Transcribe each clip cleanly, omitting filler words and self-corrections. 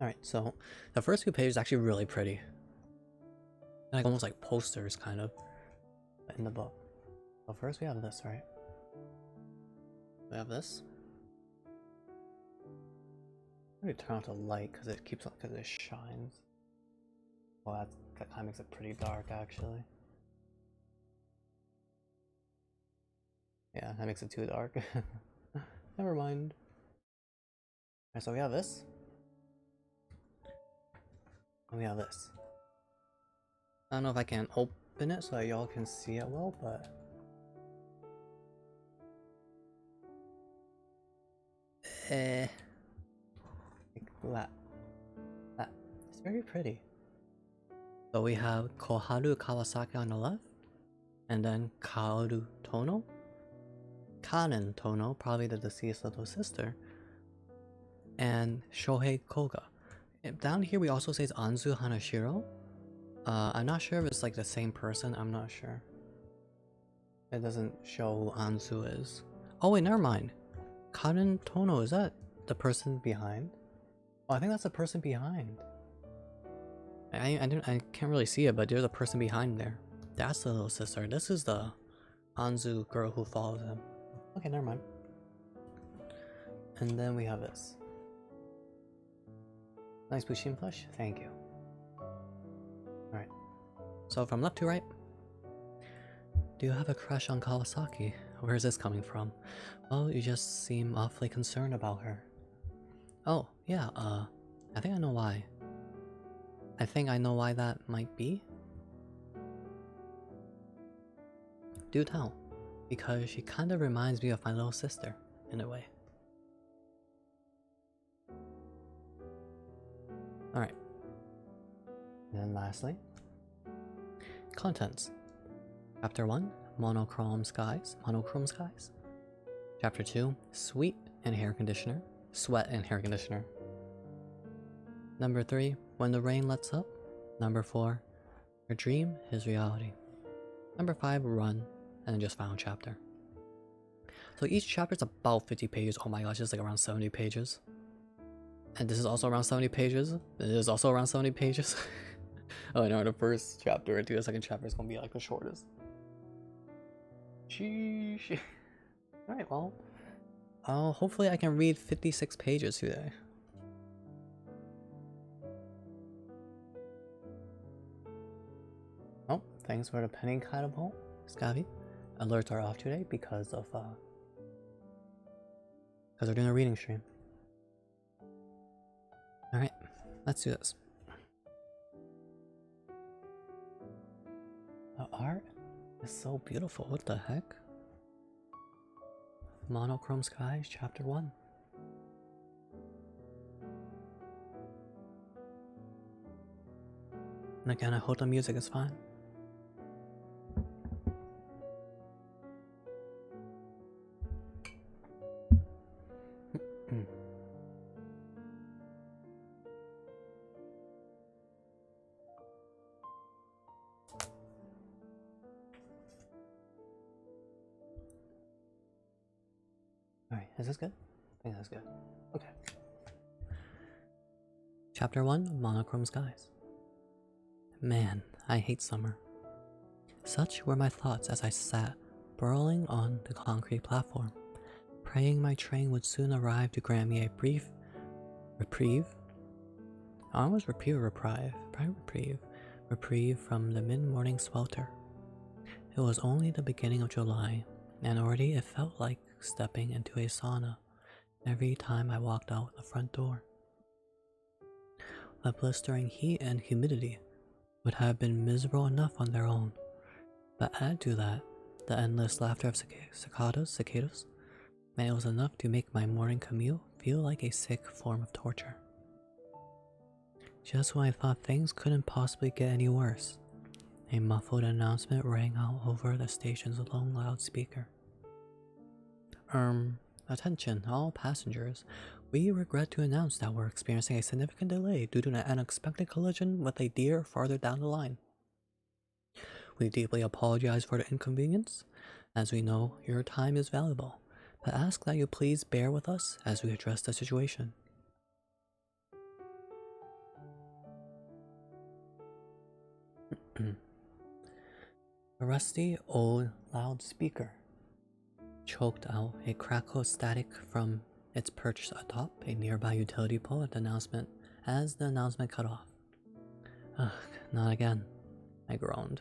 Alright, so the first few pages are actually really pretty. Like almost like posters, kind of, in the book. So first we have this, right? We have this. I'm gonna turn off the light because it keeps on, because it shines. Well, that kind of makes it pretty dark, actually. Yeah, that makes it too dark. Never mind. Alright, so we have this. And we have this. I don't know if I can open it so that y'all can see it well, but... like that. That. It's very pretty. So we have Koharu Kawasaki on the left, and then Kaoru Tono. Kanen Tono, probably the deceased little sister, and Shohei Koga. And down here we also say it's Anzu Hanashiro. I'm not sure if it's like the same person, I'm not sure. It doesn't show who Anzu is. Oh wait, never mind. Kanen Tono, is that the person behind? Oh, I think that's the person behind. I can't really see it, but there's a person behind there. That's the little sister. This is the Anzu girl who follows him. Okay, never mind. And then we have this. Nice Bushin plush, thank you. Alright. So from left to right. Do you have a crush on Kawasaki? Where is this coming from? Well, you just seem awfully concerned about her. Oh, yeah, I think I know why. I think I know why that might be. Do tell. Because she kind of reminds me of my little sister, in a way. Alright. And then lastly, contents. Chapter 1, Monochrome Skies. Chapter 2, Sweat and Hair Conditioner. Number 3, When the Rain Lets Up. Number 4, Your Dream is Reality. Number 5, Run. And then just final chapter. So each chapter is about 50 pages. Oh my gosh, it's like around 70 pages. And this is also around 70 pages. This is also around 70 pages. Oh no, the first chapter into the second chapter is gonna be like the shortest. Sheesh. Alright, well. Hopefully I can read 56 pages today. Oh, thanks for the penny catapult, Scabby. Alerts are off today because we're doing a reading stream. Alright, let's do this. The art is so beautiful, what the heck? Monochrome Skies, Chapter 1. And again, I hope the music is fine. Alright, is this good? I think that's good. Okay. Chapter 1, Monochrome Skies. Man, I hate summer. Such were my thoughts as I sat, burrowing on the concrete platform, praying my train would soon arrive to grant me a brief reprieve. I almost reprieve or reprieve. Probably reprieve. Reprieve from the mid-morning swelter. It was only the beginning of July, and already it felt like stepping into a sauna every time I walked out the front door. The blistering heat and humidity would have been miserable enough on their own, but add to that the endless laughter of cicadas, and it was enough to make my morning commute feel like a sick form of torture. Just when I thought things couldn't possibly get any worse, a muffled announcement rang out over the station's lone loudspeaker. Attention all passengers. We regret to announce that we're experiencing a significant delay due to an unexpected collision with a deer farther down the line. We deeply apologize for the inconvenience, as we know your time is valuable, but ask that you please bear with us as we address the situation. A rusty old loudspeaker choked out a crackle of static from its perch atop a nearby utility pole at the announcement as the announcement cut off. Ugh, not again, I groaned.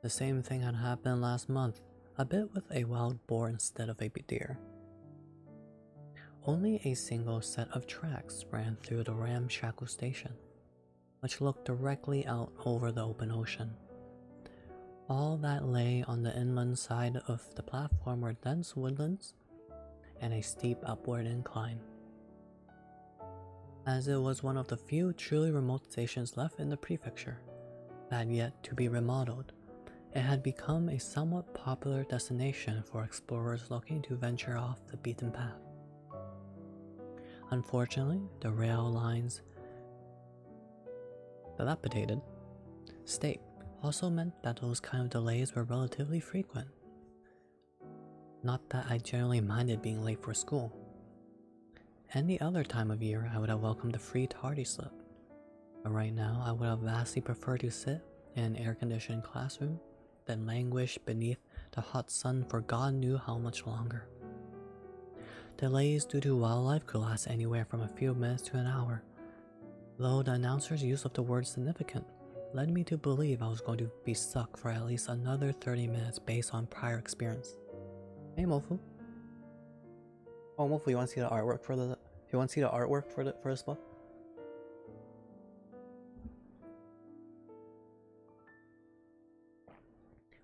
The same thing had happened last month, a bit with a wild boar instead of a deer. Only a single set of tracks ran through the ramshackle station, which looked directly out over the open ocean. All that lay on the inland side of the platform were dense woodlands and a steep upward incline. As it was one of the few truly remote stations left in the prefecture that had yet to be remodeled, it had become a somewhat popular destination for explorers looking to venture off the beaten path. Unfortunately, the rail line's dilapidated state also meant that those kind of delays were relatively frequent. Not that I generally minded being late for school. Any other time of year I would have welcomed a free tardy slip, but right now I would have vastly preferred to sit in an air-conditioned classroom than languish beneath the hot sun for God knew how much longer. Delays due to wildlife could last anywhere from a few minutes to an hour, though the announcer's use of the word significant led me to believe I was going to be stuck for at least another 30 minutes based on prior experience. Hey Mofu. Oh Mofu, you want to see the artwork for the for this book?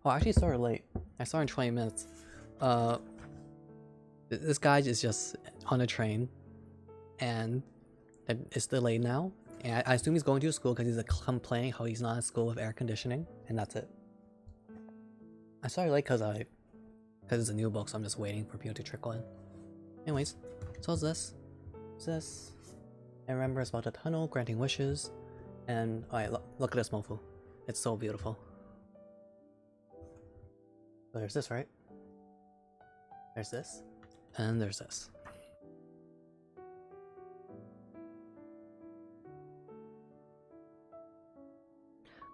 Oh, I actually started late. I started in 20 minutes. This guy is just on a train and it's delayed now. And I assume he's going to school because he's complaining how he's not at school with air conditioning, and that's it. I started late because it's a new book, so I'm just waiting for people to trickle in. Anyways, so what's this? What's this? I remember it's about the tunnel, granting wishes, and alright, look at this Mofu. It's so beautiful. So there's this, right? There's this, and there's this.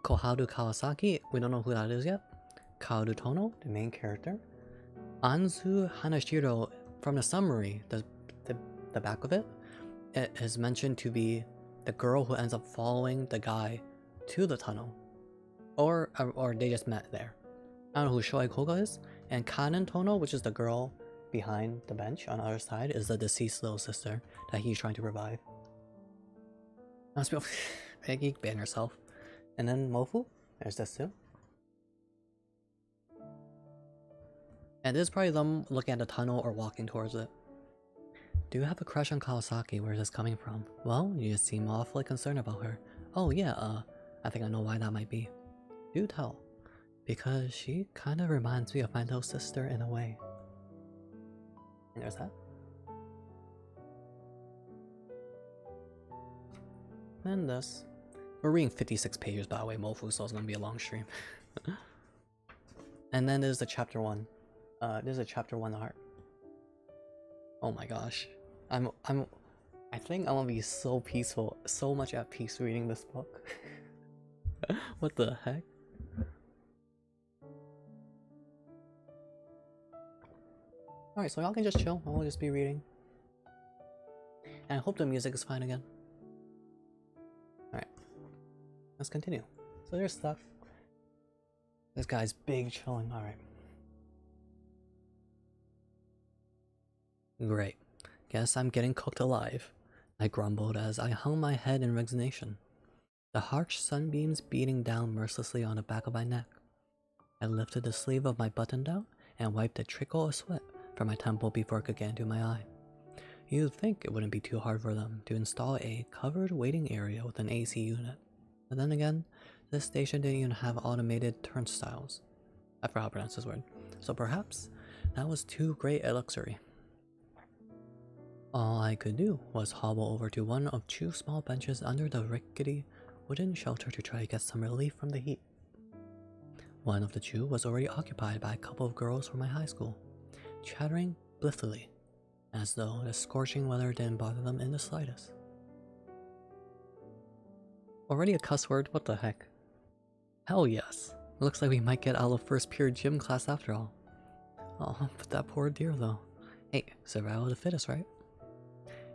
Koharu Kawasaki, we don't know who that is yet. Kaoru Tono, the main character. Anzu Hanashiro, from the summary, the back of it, it is mentioned to be the girl who ends up following the guy to the tunnel. Or they just met there. I don't know who Shoei Koga is. And Kanen Tono, which is the girl behind the bench on the other side, is the deceased little sister that he's trying to revive. Peggy ban herself. And then Mofu, there's this too. And this is probably them looking at the tunnel or walking towards it. Do you have a crush on Kawasaki? Where is this coming from? Well, you just seem awfully concerned about her. Oh yeah, I think I know why that might be. Do tell. Because she kind of reminds me of my little sister in a way. And there's that. And this. We're reading 56 pages by the way, Mofu, so it's gonna be a long stream. And then there's the chapter 1. There's a chapter 1 art. Oh my gosh. I think I'm gonna be so peaceful, so much at peace reading this book. What the heck? Alright, so y'all can just chill, I'll just be reading. And I hope the music is fine again. Alright. Let's continue. So there's stuff. This guy's big chilling, alright. Great. Guess I'm getting cooked alive, I grumbled as I hung my head in resignation, the harsh sunbeams beating down mercilessly on the back of my neck. I lifted the sleeve of my button-down and wiped a trickle of sweat from my temple before it could get into my eye. You'd think it wouldn't be too hard for them to install a covered waiting area with an AC unit. But then again, this station didn't even have automated turnstiles. I forgot how to pronounce this word. So perhaps that was too great a luxury. All I could do was hobble over to one of two small benches under the rickety wooden shelter to try to get some relief from the heat. One of the two was already occupied by a couple of girls from my high school, chattering blithely, as though the scorching weather didn't bother them in the slightest. Already a cuss word? What the heck? Hell yes. Looks like we might get out of first period gym class after all. Oh, but that poor deer though. Hey, survival of the fittest, right?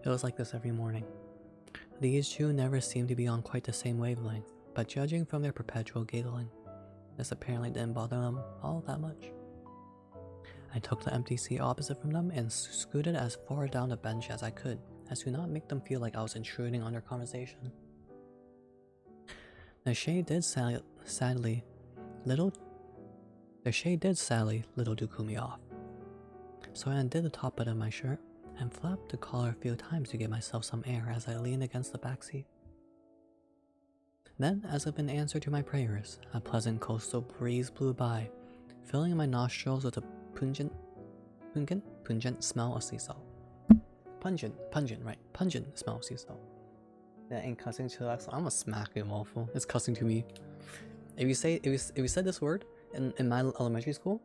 It was like this every morning. These two never seemed to be on quite the same wavelength, but judging from their perpetual giggling, this apparently didn't bother them all that much. I took the empty seat opposite from them and scooted as far down the bench as I could, as to not make them feel like I was intruding on their conversation. The shade did sadly little do cool me off. So I undid the top button of my shirt and flapped the collar a few times to give myself some air as I leaned against the back seat. Then, as if in answer to my prayers, a pleasant coastal breeze blew by, filling my nostrils with a pungent smell of sea salt. Pungent smell of sea salt. That ain't cussing to Alexa. I'm gonna smack you, waffle. It's cussing to me. If you said this word in my elementary school,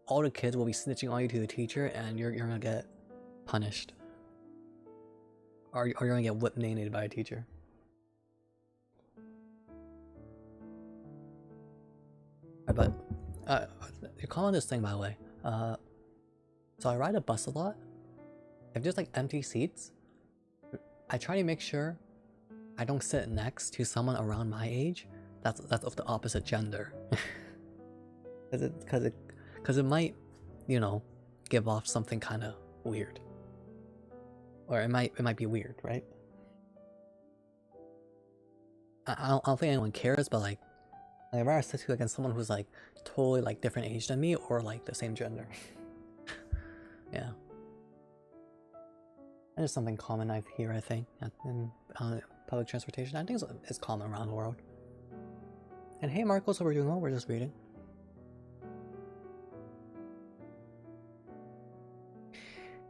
all the kids will be snitching on you to the teacher, and you're gonna get punished, or you're gonna get whip-nated by a teacher. But you're calling this thing, by the way. So I ride a bus a lot. If there's like empty seats, I try to make sure I don't sit next to someone around my age that's of the opposite gender. Because it might, you know, give off something kind of weird, or it might be weird, right? I don't think anyone cares, but like I'd rather sit to against someone who's like totally like different age than me, or like the same gender. Yeah. That is something common I hear, I think, in public transportation. I think it's common around the world. And hey, Marcos, so we're doing well. We're just reading.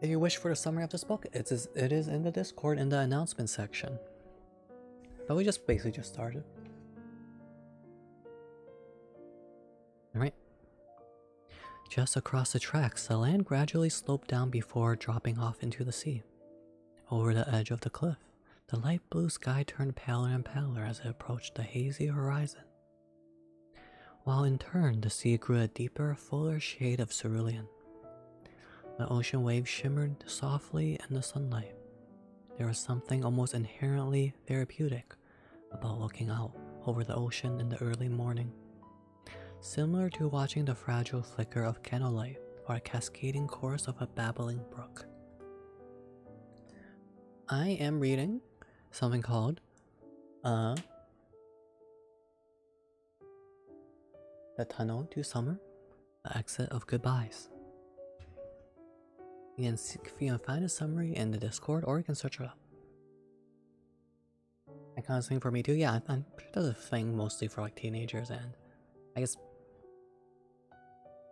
If you wish for a summary of this book, it is in the Discord in the announcement section. But we basically just started. Alright. Just across the tracks, the land gradually sloped down before dropping off into the sea. Over the edge of the cliff, the light blue sky turned paler and paler as it approached the hazy horizon, while in turn the sea grew a deeper, fuller shade of cerulean. The ocean waves shimmered softly in the sunlight. There was something almost inherently therapeutic about looking out over the ocean in the early morning, similar to watching the fragile flicker of candlelight or a cascading course of a babbling brook. I am reading something called The Tunnel to Summer, The Exit of Goodbyes. You can find a summary in the Discord, or you can search it up. That kind of thing for me too. Yeah, I'm sure that's a thing mostly for like teenagers and I guess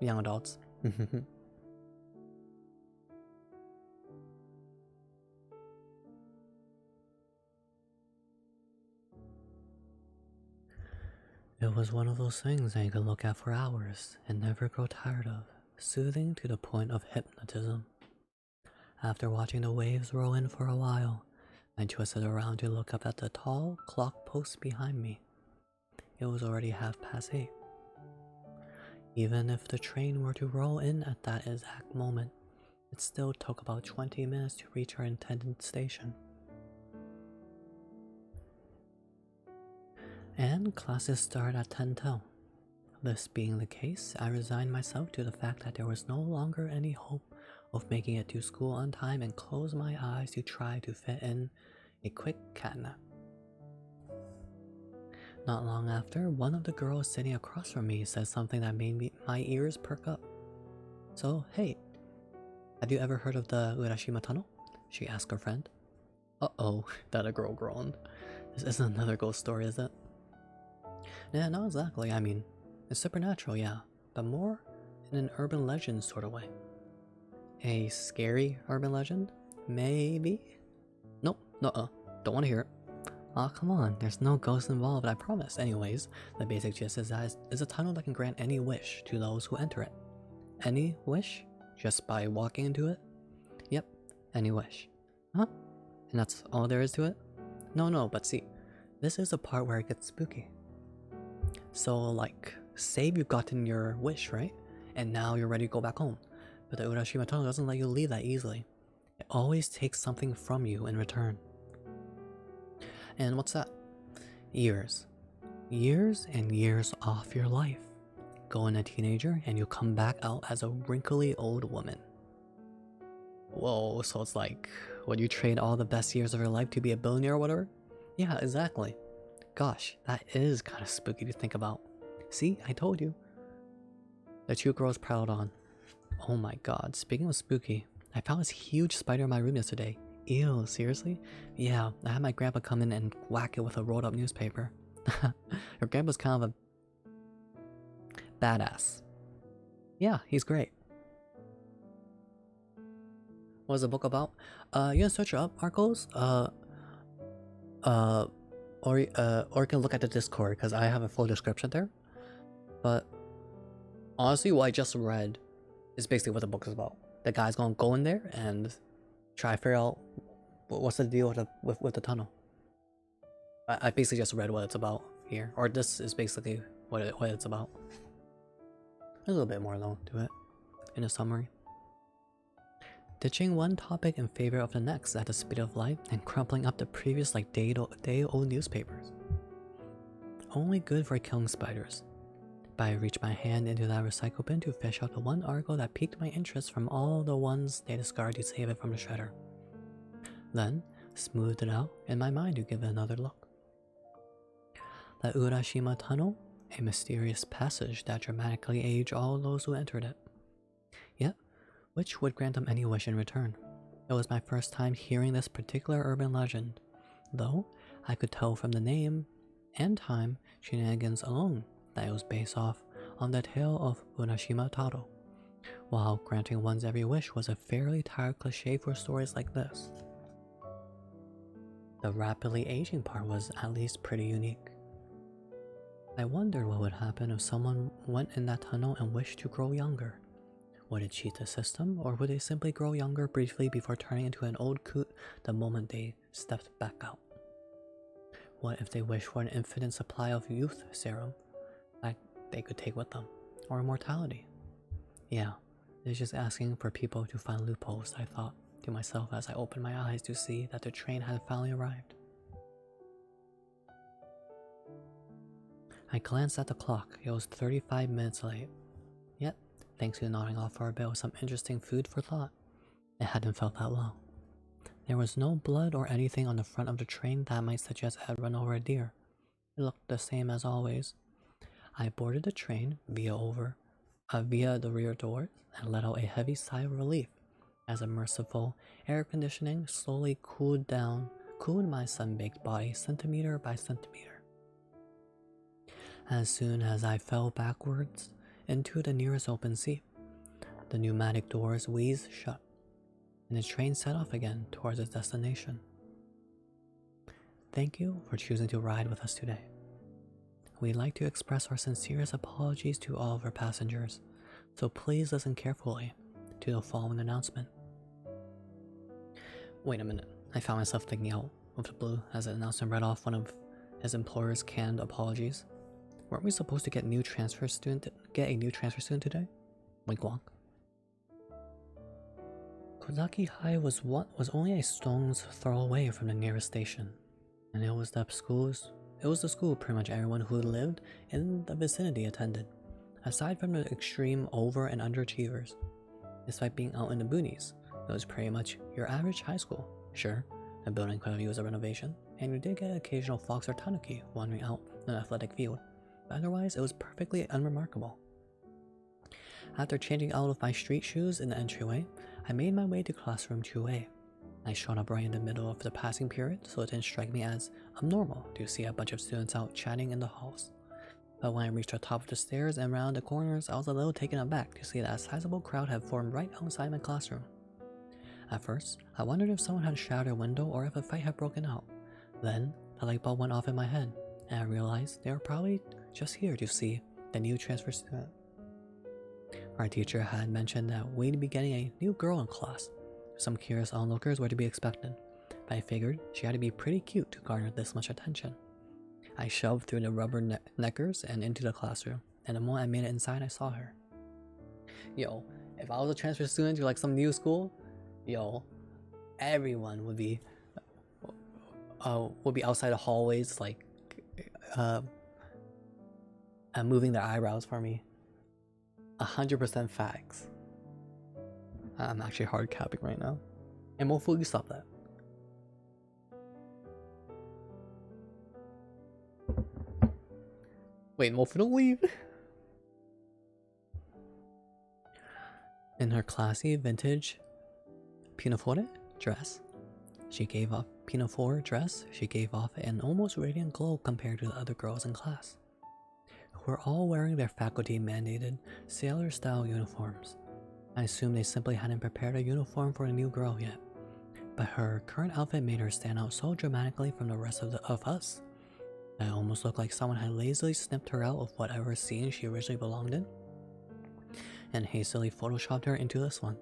young adults. It was one of those things that you could look at for hours and never grow tired of, soothing to the point of hypnotism. After watching the waves roll in for a while, I twisted around to look up at the tall clock post behind me. It was already 8:30. Even if the train were to roll in at that exact moment, it still took about 20 minutes to reach our intended station. And classes start at 10 till. This being the case, I resigned myself to the fact that there was no longer any hope of making it to school on time and closed my eyes to try to fit in a quick catnap. Not long after, one of the girls sitting across from me said something that made my ears perk up. So, hey, have you ever heard of the Urashima Tunnel? She asked her friend. Uh-oh, that a girl groaned. This isn't another ghost story, is it? Yeah, not exactly. I mean, it's supernatural, yeah, but more in an urban legend sort of way. A scary urban legend? Maybe? Nope, don't want to hear it. Aw, come on, there's no ghosts involved, I promise. Anyways, the basic gist is that it's a tunnel that can grant any wish to those who enter it. Any wish? Just by walking into it? Yep, any wish. Huh? And that's all there is to it? No, but see, this is the part where it gets spooky. So like, say you've gotten your wish, right? And now you're ready to go back home. But the Urashima Tunnel doesn't let you leave that easily. It always takes something from you in return. And what's that? Years. Years and years off your life. Go in a teenager and you come back out as a wrinkly old woman. Whoa, so it's like, would you trade all the best years of your life to be a billionaire or whatever? Yeah, exactly. Gosh, that is kind of spooky to think about. See, I told you. The two girls prowled on. Oh my god, speaking of spooky, I found this huge spider in my room yesterday. Ew, seriously? Yeah, I had my grandpa come in and whack it with a rolled up newspaper. Your grandpa's kind of a badass. Yeah, he's great. What is the book about? You can search it up, Arcos. Or you can look at the Discord because I have a full description there. But honestly, what I just read is basically what the book is about. The guy's gonna go in there and try to figure out what's the deal with the tunnel. I basically just read what it's about here, or this is basically what it's about. There's a little bit more though to it in a summary. Ditching one topic in favor of the next at the speed of light and crumpling up the previous like day-old newspapers. Only good for killing spiders. But I reached my hand into that recycle bin to fish out the one article that piqued my interest from all the ones they discarded to save it from the shredder. Then, smoothed it out in my mind to give it another look. The Urashima Tunnel, a mysterious passage that dramatically aged all those who entered it. Yet, which would grant them any wish in return. It was my first time hearing this particular urban legend, though I could tell from the name and time shenanigans alone that it was based off on the tale of Urashima Taro, while granting one's every wish was a fairly tired cliche for stories like this. The rapidly aging part was at least pretty unique. I wondered what would happen if someone went in that tunnel and wished to grow younger. Would it cheat the system, or would they simply grow younger briefly before turning into an old coot the moment they stepped back out? What if they wished for an infinite supply of youth serum that they could take with them, or immortality? Yeah, it's just asking for people to find loopholes, I thought to myself as I opened my eyes to see that the train had finally arrived. I glanced at the clock. It was 35 minutes late. Yet, thanks to nodding off for a bit with some interesting food for thought, it hadn't felt that long. There was no blood or anything on the front of the train that might suggest it had run over a deer. It looked the same as always. I boarded the train via the rear doors and let out a heavy sigh of relief as a merciful air conditioning slowly cooled my sun-baked body centimeter by centimeter. As soon as I fell backwards into the nearest open seat, the pneumatic doors wheezed shut, and the train set off again towards its destination. Thank you for choosing to ride with us today. We'd like to express our sincerest apologies to all of our passengers, so please listen carefully to the following announcement. Wait a minute, I found myself thinking out of the blue as the announcement read off one of his employer's canned apologies. Weren't we supposed to get a new transfer student today? Wink wonk. Kozaki High was only a stone's throw away from the nearest station, and it was the school pretty much everyone who lived in the vicinity attended, aside from the extreme over and underachievers. Despite being out in the boonies, it was pretty much your average high school. Sure, the building could have used a renovation, and you did get an occasional fox or tanuki wandering out in an athletic field. Otherwise, it was perfectly unremarkable. After changing out of my street shoes in the entryway, I made my way to classroom 2A. I showed up right in the middle of the passing period, so it didn't strike me as abnormal to see a bunch of students out chatting in the halls. But when I reached the top of the stairs and round the corners, I was a little taken aback to see that a sizable crowd had formed right outside my classroom. At first, I wondered if someone had shattered a window or if a fight had broken out. Then, the light bulb went off in my head, and I realized they were probably just here to see the new transfer student. Our teacher had mentioned that we'd be getting a new girl in class. Some curious onlookers were to be expected, but I figured she had to be pretty cute to garner this much attention. I shoved through the rubber neckers and into the classroom, and the moment I made it inside, I saw her. Yo, if I was a transfer student to like some new school, yo, everyone would be outside the hallways like moving their eyebrows for me. 100% facts. I'm actually hard capping right now. And Mofu, you stop that. Wait, Mofu, don't leave. In her classy vintage pinafore dress, she gave off an almost radiant glow compared to the other girls in class, who were all wearing their faculty-mandated sailor-style uniforms. I assumed they simply hadn't prepared a uniform for a new girl yet, but her current outfit made her stand out so dramatically from the rest of us. It almost looked like someone had lazily snipped her out of whatever scene she originally belonged in, and hastily photoshopped her into this one.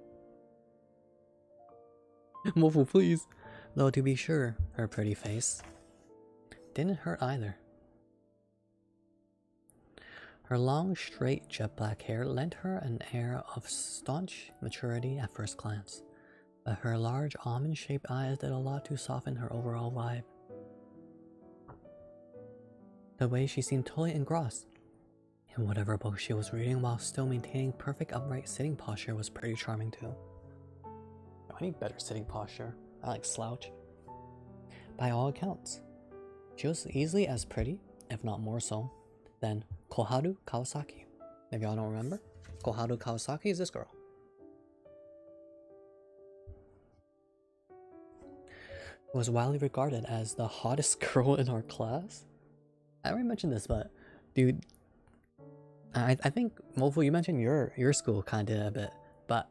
Mofu, please. Though to be sure, her pretty face didn't hurt either. Her long, straight, jet black hair lent her an air of staunch maturity at first glance, but her large almond-shaped eyes did a lot to soften her overall vibe. The way she seemed totally engrossed in whatever book she was reading while still maintaining perfect upright sitting posture was pretty charming too. I need better sitting posture. I like slouch. By all accounts, she was easily as pretty, if not more so, than Koharu Kawasaki. If y'all don't remember, Koharu Kawasaki is this girl. Who was widely regarded as the hottest girl in our class. I already mentioned this, but dude, I think Mofu, you mentioned your school kind of did a bit, but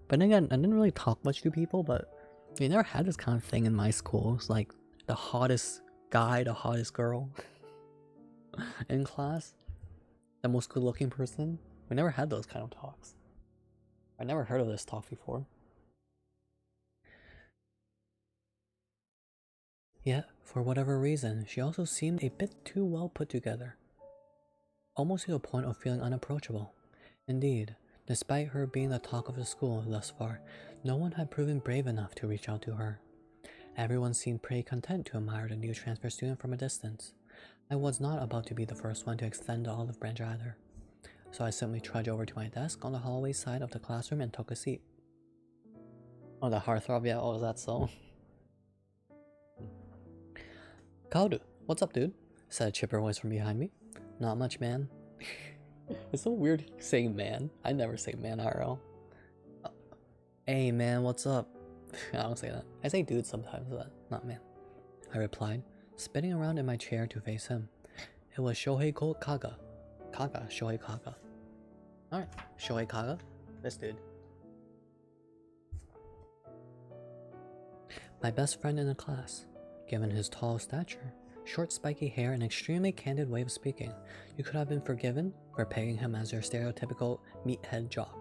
But again, I didn't really talk much to people, but we never had this kind of thing in my school. It's like the hottest guy, the hottest girl in class, the most good-looking person. We never had those kind of talks. I never heard of this talk before. Yet, for whatever reason, she also seemed a bit too well put together, almost to the point of feeling unapproachable. Indeed, despite her being the talk of the school thus far, no one had proven brave enough to reach out to her. Everyone seemed pretty content to admire the new transfer student from a distance. I was not about to be the first one to extend the olive branch either, so I simply trudged over to my desk on the hallway side of the classroom and took a seat. Oh, the heartthrob, yeah, oh, is that so? Kaoru, what's up, dude? Said a chipper voice from behind me. Not much, man. It's so weird saying man. I never say man IRL. Hey man, what's up? I don't say that. I say dude sometimes, but not man. I replied, spinning around in my chair to face him. It was Shohei Kaga. Shohei Kaga. Alright, Shohei Kaga. This dude. My best friend in the class. Given his tall stature, short spiky hair, and extremely candid way of speaking, you could have been forgiven for pegging him as your stereotypical meathead jock.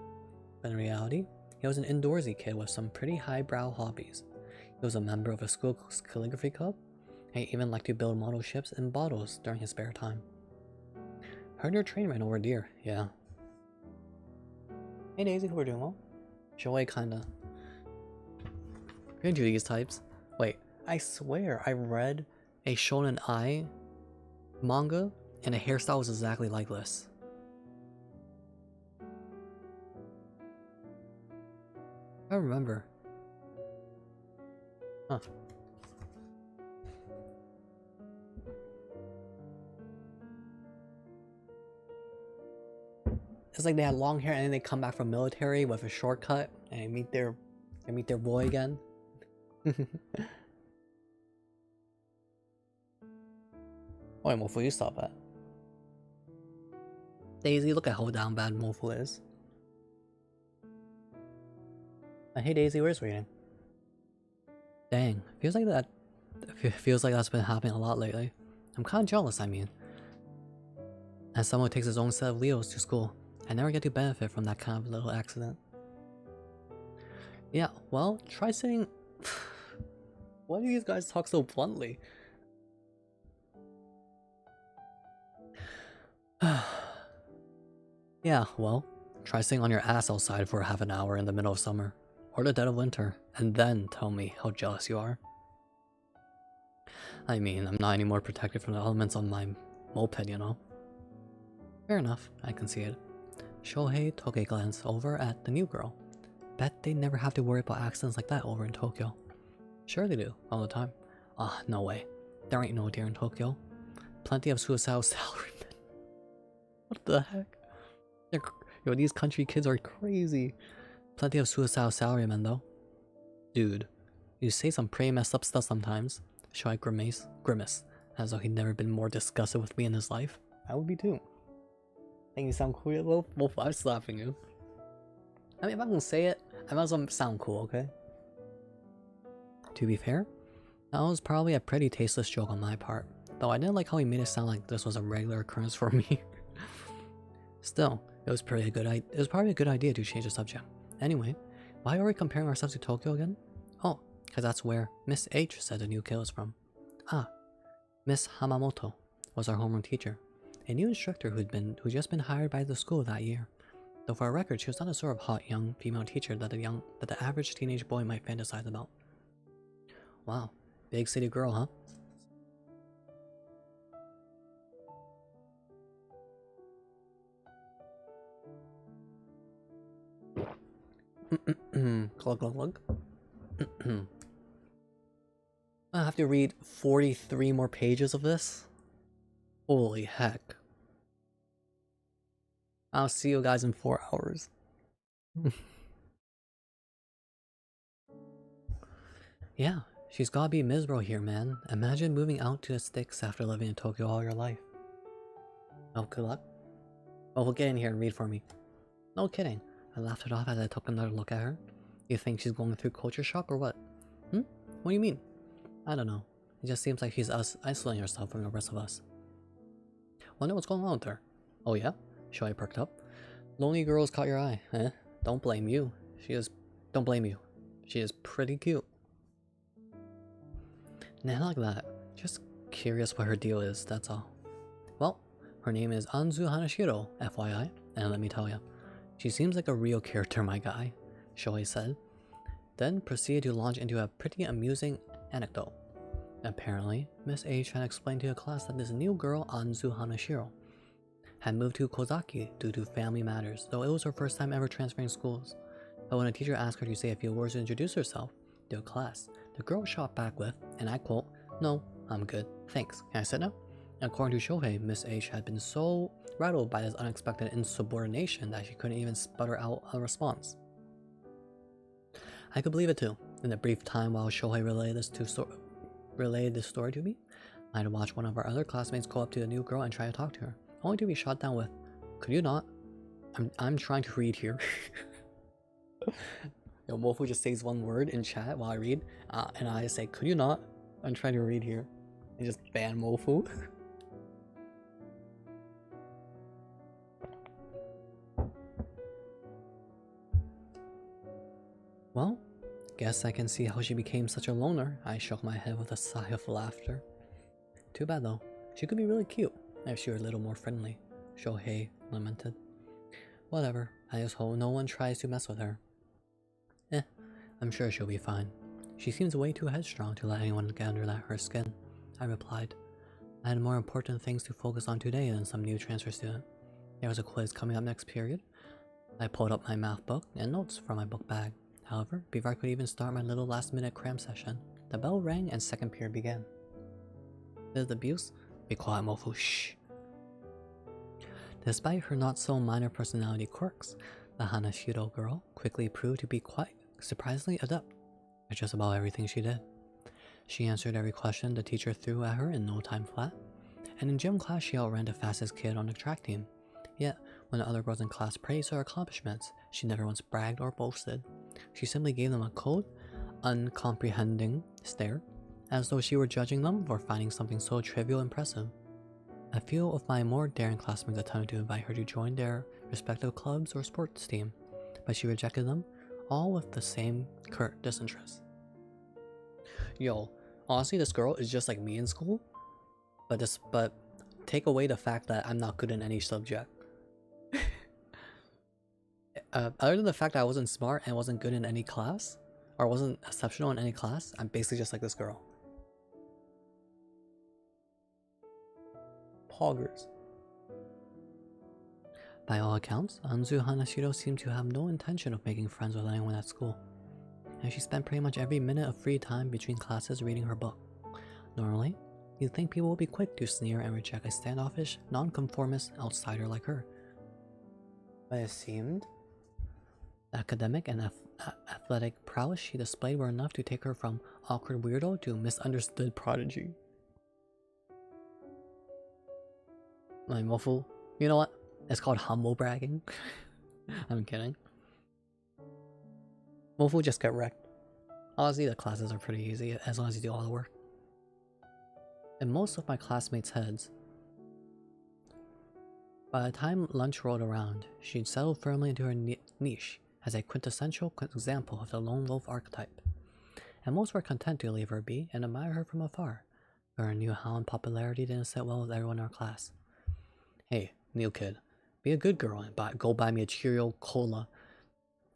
But in reality, he was an indoorsy kid with some pretty highbrow hobbies. He was a member of a school calligraphy club, and he even liked to build model ships in bottles during his spare time. Heard your train ran over deer, yeah. Hey Daisy, hope we're doing well. Shoei kinda. We're gonna do these types. Wait, I swear I read a Shonen Ai manga and the hairstyle was exactly like this. I remember. Huh. It's like they had long hair and then they come back from military with a shortcut and they meet their boy again. Wait, Mofu, you stop that. Daisy, look at how down bad Mofu is. Hey Daisy, where's reading? Dang, feels like that's been happening a lot lately. I'm kinda jealous, I mean. As someone who takes his own set of Leos to school, I never get to benefit from that kind of little accident. Yeah, well, try sitting... Why do these guys talk so bluntly? Yeah, well, try sitting on your ass outside for half an hour in the middle of summer, or the dead of winter, and then tell me how jealous you are. I mean, I'm not any more protected from the elements on my moped, you know? Fair enough, I can see it. Shohei took a glance over at the new girl. Bet they never have to worry about accidents like that over in Tokyo. Sure they do, all the time. Ah, no way. There ain't no deer in Tokyo. Plenty of suicidal salarymen. What the heck? Yo, these country kids are crazy. Plenty of suicidal salarymen though. Dude, you say some pretty messed up stuff sometimes. Shohei grimace, as though he'd never been more disgusted with me in his life. I would be too. Think you sound cool, Wolf? I'm slapping you. I mean, if I'm gonna say it, I might as well sound cool, okay? To be fair, that was probably a pretty tasteless joke on my part, though I didn't like how he made it sound like this was a regular occurrence for me. Still, it was probably a good idea to change the subject. Anyway, why are we comparing ourselves to Tokyo again? Oh, because that's where Miss H said the new kill is from. Ah, Miss Hamamoto was our homeroom teacher, a new instructor who'd just been hired by the school that year. Though for a record, she was not the sort of hot young female teacher that the average teenage boy might fantasize about. Wow, big city girl, huh? Glug glug glug. I have to read 43 more pages of this? Holy heck. I'll see you guys in 4 hours. Yeah, she's gotta be miserable here, man. Imagine moving out to the sticks after living in Tokyo all your life. Oh, good luck. Oh, we'll get in here and read for me. No kidding. I laughed it off as I took another look at her. You think she's going through culture shock or what? What do you mean? I don't know. It just seems like she's isolating herself from the rest of us. Wonder what's going on with her. Oh yeah? Shoei perked up. Lonely girls caught your eye, eh? Don't blame you. Don't blame you. She is pretty cute. Nah, like that. Just curious what her deal is, that's all. Well, her name is Anzu Hanashiro, FYI, and let me tell ya, she seems like a real character, my guy, Shoei said, then proceeded to launch into a pretty amusing anecdote. Apparently, Miss H had explained to the class that this new girl, Anzu Hanashiro, had moved to Kozaki due to family matters, though it was her first time ever transferring schools. But when a teacher asked her to say a few words to introduce herself to a class, the girl shot back with, and I quote, "No, I'm good, thanks. Can I sit now?" According to Shohei, Miss H had been so rattled by this unexpected insubordination that she couldn't even sputter out a response. I could believe it too. In the brief time while Shohei relayed this story to me, I had watched one of our other classmates go up to the new girl and try to talk to her, only to be shot down with, "Could you not? I'm trying to read here." Yo, Mofu just says one word in chat while I read, and I say, "Could you not? I'm trying to read here." And just ban Mofu. Well, guess I can see how she became such a loner. I shook my head with a sigh of laughter. Too bad though. She could be really cute if she were a little more friendly, Shohei lamented. Whatever, I just hope no one tries to mess with her. I'm sure she'll be fine. She seems way too headstrong to let anyone get under her skin, I replied. I had more important things to focus on today than some new transfer student. There was a quiz coming up next period. I pulled up my math book and notes from my book bag. However, before I could even start my little last-minute cram session, the bell rang and second period began. This abuse? Be quiet, Mofu, shh. Despite her not-so-minor personality quirks, the Hanashiro girl quickly proved to be quite surprisingly adept at just about everything she did. She answered every question the teacher threw at her in no time flat, and in gym class she outran the fastest kid on the track team. Yet, when the other girls in class praised her accomplishments, she never once bragged or boasted. She simply gave them a cold, uncomprehending stare, as though she were judging them for finding something so trivial impressive. A few of my more daring classmates attempted to invite her to join their respective clubs or sports team, but she rejected them, all with the same curt disinterest. Yo, honestly, this girl is just like me in school, but take away the fact that I'm not good in any subject. Other than the fact that I wasn't smart and wasn't good in any class, or wasn't exceptional in any class, I'm basically just like this girl. Poggers. By all accounts, Anzu Hanashiro seemed to have no intention of making friends with anyone at school, and she spent pretty much every minute of free time between classes reading her book. Normally, you'd think people would be quick to sneer and reject a standoffish, non-conformist outsider like her. But it seemed the academic and athletic prowess she displayed were enough to take her from awkward weirdo to misunderstood prodigy. Like, Waffle, you know what? It's called humble bragging. I'm kidding. Waffle just get wrecked. Honestly, the classes are pretty easy as long as you do all the work. In most of my classmates' heads, by the time lunch rolled around, she'd settled firmly into her niche as a quintessential example of the lone wolf archetype, and most were content to leave her be and admire her from afar, but her new hound popularity didn't sit well with everyone in our class. Hey, new kid, be a good girl and go buy me a Cheerio Cola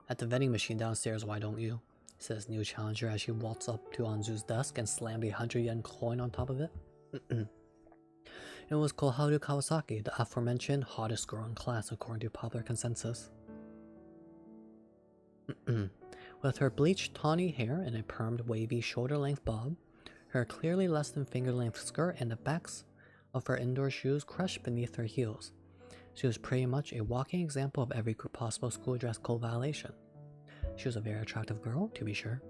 at the vending machine downstairs, why don't you? Says new challenger as she walks up to Anzu's desk and slammed a 100-yen coin on top of it. It was Koharu Kawasaki, the aforementioned hottest girl in class according to popular consensus. With her bleached tawny hair and a permed wavy shoulder-length bob, her clearly less than finger-length skirt and the backs of her indoor shoes crushed beneath her heels, she was pretty much a walking example of every possible school dress code violation. She was a very attractive girl, to be sure,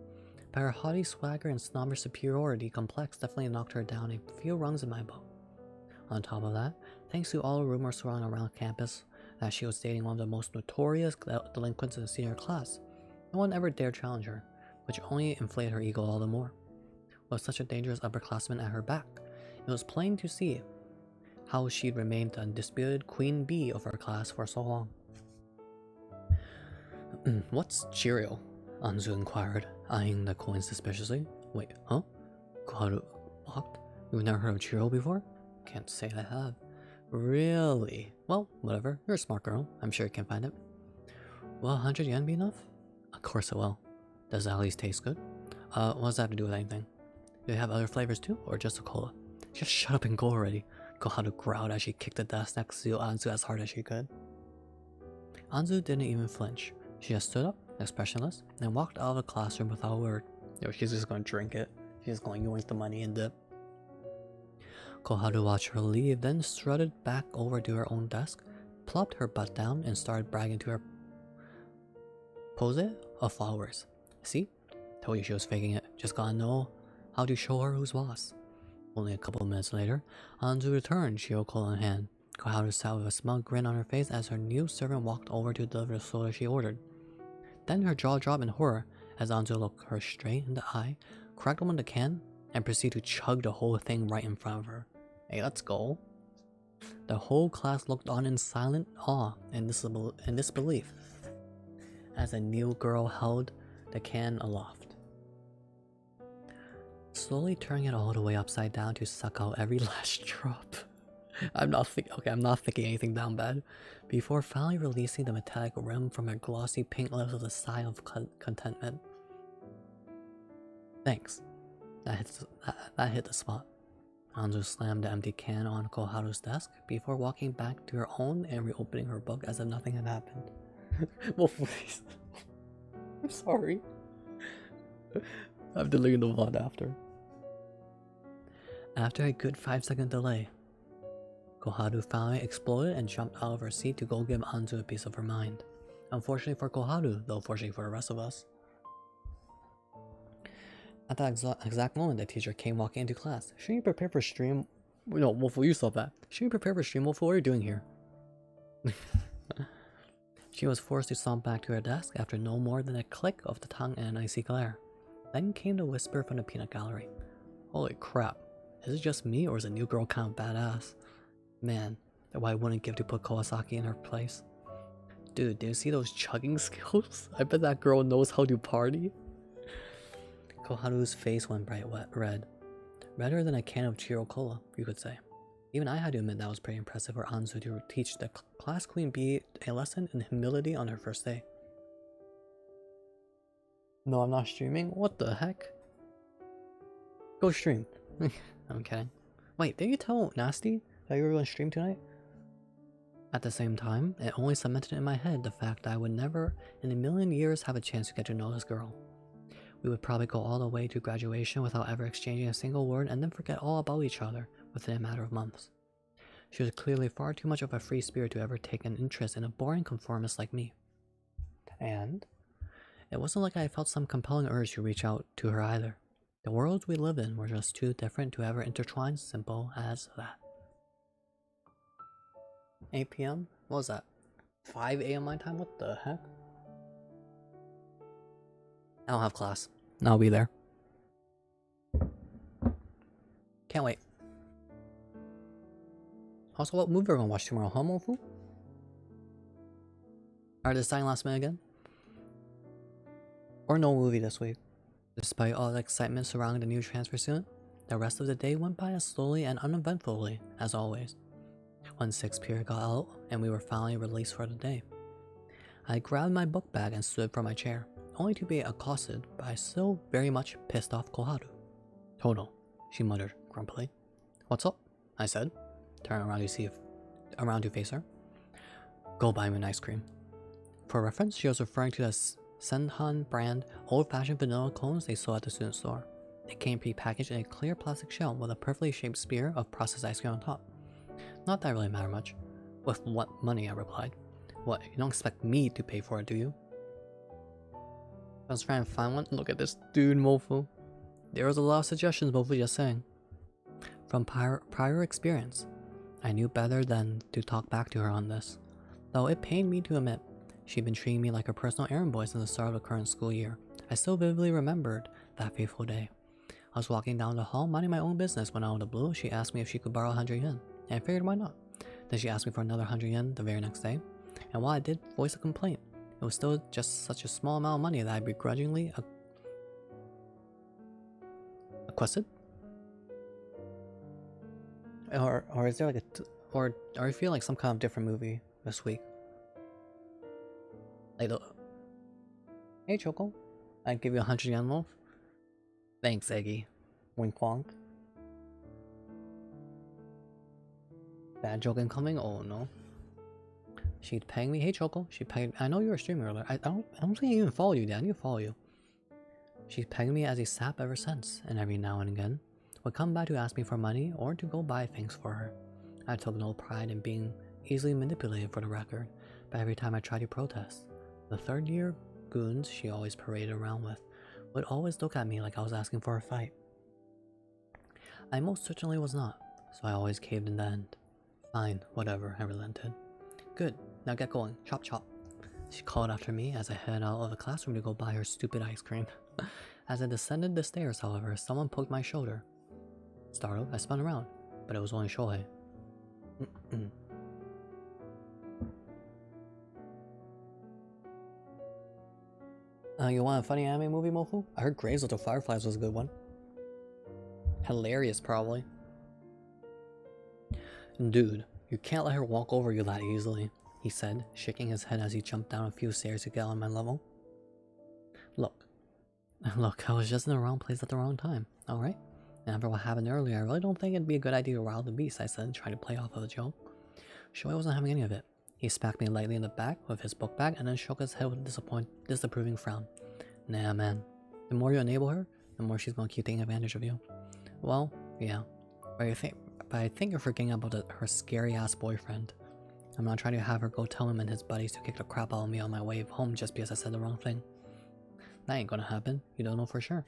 but her haughty swagger and snobbish superiority complex definitely knocked her down a few rungs in my book. On top of that, thanks to all the rumors surrounding around campus that she was dating one of the most notorious delinquents in the senior class, no one ever dared challenge her, which only inflated her ego all the more. With such a dangerous upperclassman at her back, it was plain to see how she'd remained the undisputed queen bee of her class for so long. What's Cheerio? Anzu inquired, eyeing the coin suspiciously. Wait, huh? Koharu mocked. You've never heard of Cheerio before? Can't say I have. Really? Well, whatever. You're a smart girl. I'm sure you can find it. Will 100 yen be enough? Of course it will. Does it at least taste good? What does that have to do with anything? Do they have other flavors too, or just a cola? Just shut up and go already. Koharu growled as she kicked the desk next to Anzu as hard as she could. Anzu didn't even flinch. She just stood up, expressionless, and walked out of the classroom without a word. Yo, she's just gonna drink it. She's going to yoink the money and dip. Koharu watched her leave, then strutted back over to her own desk, plopped her butt down, and started bragging to her pose of flowers. See? Told you she was faking it. Just gotta know how to show her who's boss. Only a couple of minutes later, Anzu returned, Cheerio Cola in hand. Koharu sat with a smug grin on her face as her new servant walked over to deliver the soda she ordered. Then her jaw dropped in horror as Anzu looked her straight in the eye, cracked open the can, and proceeded to chug the whole thing right in front of her. Hey, let's go. The whole class looked on in silent awe and disbelief as the new girl held the can aloft, slowly turning it all the way upside down to suck out every last drop. I'm not thinking anything down bad. Before finally releasing the metallic rim from her glossy pink lips with a sigh of contentment. Thanks. That hit the spot. Anzu slammed the empty can on Koharu's desk before walking back to her own and reopening her book as if nothing had happened. Well, please. I'm sorry. I'm deleting the VOD after. After a good 5-second delay, Koharu finally exploded and jumped out of her seat to go give Anzu a piece of her mind. Unfortunately for Koharu, though fortunately for the rest of us. At that exact moment, the teacher came walking into class. Shouldn't you prepare for stream? No, Wolfo, you stop that. Shouldn't you prepare for stream, Wolfo? What are you doing here? She was forced to stomp back to her desk after no more than a click of the tongue and an icy glare. Then came the whisper from the peanut gallery. Holy crap. Is it just me, or is the new girl kind of badass? Man, that why I wouldn't give to put Kawasaki in her place. Dude, do you see those chugging skills? I bet that girl knows how to party. Koharu's face went bright red. Redder than a can of Cheerio Cola, you could say. Even I had to admit that was pretty impressive for Anzu to teach the class queen bee a lesson in humility on her first day. No, I'm not streaming? What the heck? Go stream. I'm kidding. Wait, did you tell Nasty that you were going to stream tonight? At the same time, it only cemented in my head the fact that I would never in a million years have a chance to get to know this girl. We would probably go all the way to graduation without ever exchanging a single word and then forget all about each other within a matter of months. She was clearly far too much of a free spirit to ever take an interest in a boring conformist like me. And it wasn't like I felt some compelling urge to reach out to her either. The worlds we live in were just too different to ever intertwine, simple as that. 8 p.m? What was that? 5 a.m. my time? What the heck? I don't have class. I'll be there. Can't wait. Also, what movie are we gonna watch tomorrow? Mofu? Are they deciding last minute again? Or no movie this week? Despite all the excitement surrounding the new transfer student, the rest of the day went by as slowly and uneventfully as always. When 6 period got out and we were finally released for the day, I grabbed my book bag and stood from my chair, only to be accosted by a still very much pissed off Koharu. Total, she muttered grumpily. What's up? I said, turning around to face her. Go buy me an ice cream. For reference, she was referring to the Senhan brand old-fashioned vanilla cones they sold at the student store. They came pre-packaged in a clear plastic shell with a perfectly shaped spear of processed ice cream on top. Not that it really mattered much. With what money? I replied. What, you don't expect me to pay for it, do you? I was trying to find one. Look at this dude, Mofu. There was a lot of suggestions, Mofu, just saying. From prior experience, I knew better than to talk back to her on this. Though it pained me to admit, she'd been treating me like a personal errand boy since the start of the current school year. I still vividly remembered that fateful day. I was walking down the hall, minding my own business, when out of the blue, she asked me if she could borrow 100 yen. And I figured why not. Then she asked me for another 100 yen the very next day. And while I did voice a complaint, it was still just such a small amount of money that I begrudgingly requested. Or is there like or I feel like some kind of different movie this week? Like the hey Choco, I'd give you 100 yen loaf. Thanks, Eggy. Wink wonk. Bad joke incoming? Oh no. She'd paying me. Hey Choco, she paid. I know you were streaming earlier. I don't think I even follow you, Dan. You follow you. She's pegged me as a sap ever since, and every now and again would come by to ask me for money or to go buy things for her. I took no pride in being easily manipulated, for the record, but every time I tried to protest, the third year goons she always paraded around with would always look at me like I was asking for a fight. I most certainly was not, so I always caved in the end. Fine, whatever, I relented. Good, now get going, chop chop. She called after me as I headed out of the classroom to go buy her stupid ice cream. As I descended the stairs, however, someone poked my shoulder. Startled, I spun around, but it was only Shohei. You want a funny anime movie, Mofu? I heard Graves with the Fireflies was a good one. Hilarious, probably. Dude, you can't let her walk over you that easily, he said, shaking his head as he jumped down a few stairs to get on my level. Look, I was just in the wrong place at the wrong time, alright? And after what happened earlier, I really don't think it'd be a good idea to rile the beast, I said, trying to play off of a joke. Shoei wasn't having any of it. He smacked me lightly in the back with his book bag and then shook his head with a disapproving frown. Nah, man. The more you enable her, the more she's gonna keep taking advantage of you. Well, yeah. But I think you're forgetting about her scary-ass boyfriend. I'm not trying to have her go tell him and his buddies to kick the crap out of me on my way home just because I said the wrong thing. That ain't gonna happen. You don't know for sure.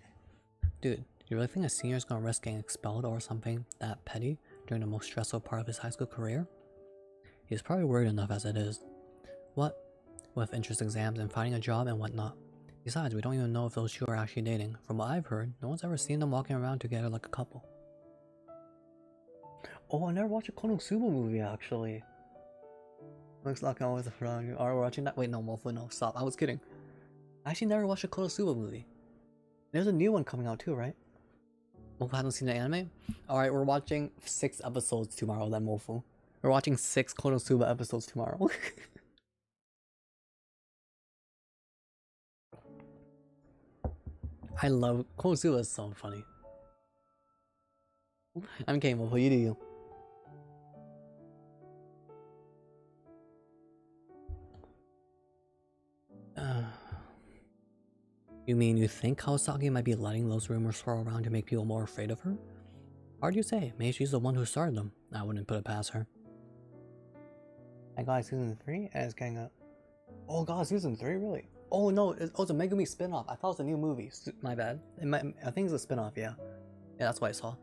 Dude, you really think a senior's gonna risk getting expelled or something that petty during the most stressful part of his high school career? He's probably worried enough as it is. What? With entrance exams and finding a job and whatnot. Besides, we don't even know if those two are actually dating. From what I've heard, no one's ever seen them walking around together like a couple. Oh, I never watched a Konosuba movie, actually. Looks like I was around you. Are we watching that? Wait, no, Mofu, no, stop. I was kidding. I actually never watched a Konosuba movie. There's a new one coming out too, right? Mofu hasn't seen the anime? Alright, we're watching 6 episodes tomorrow then, Mofu. We're watching 6 Konosuba episodes tomorrow. I love Kosu is so funny. I'm kidding, what you do you? You mean you think Kawasaki might be letting those rumors swirl around to make people more afraid of her? Hard you say, maybe she's the one who started them. I wouldn't put it past her. I got season 3 and it's getting up. Oh god, season 3 really? Oh no, it's a Megumi spin-off. I thought it was a new movie. My bad. I think it's a spin-off, yeah. Yeah, that's what I saw.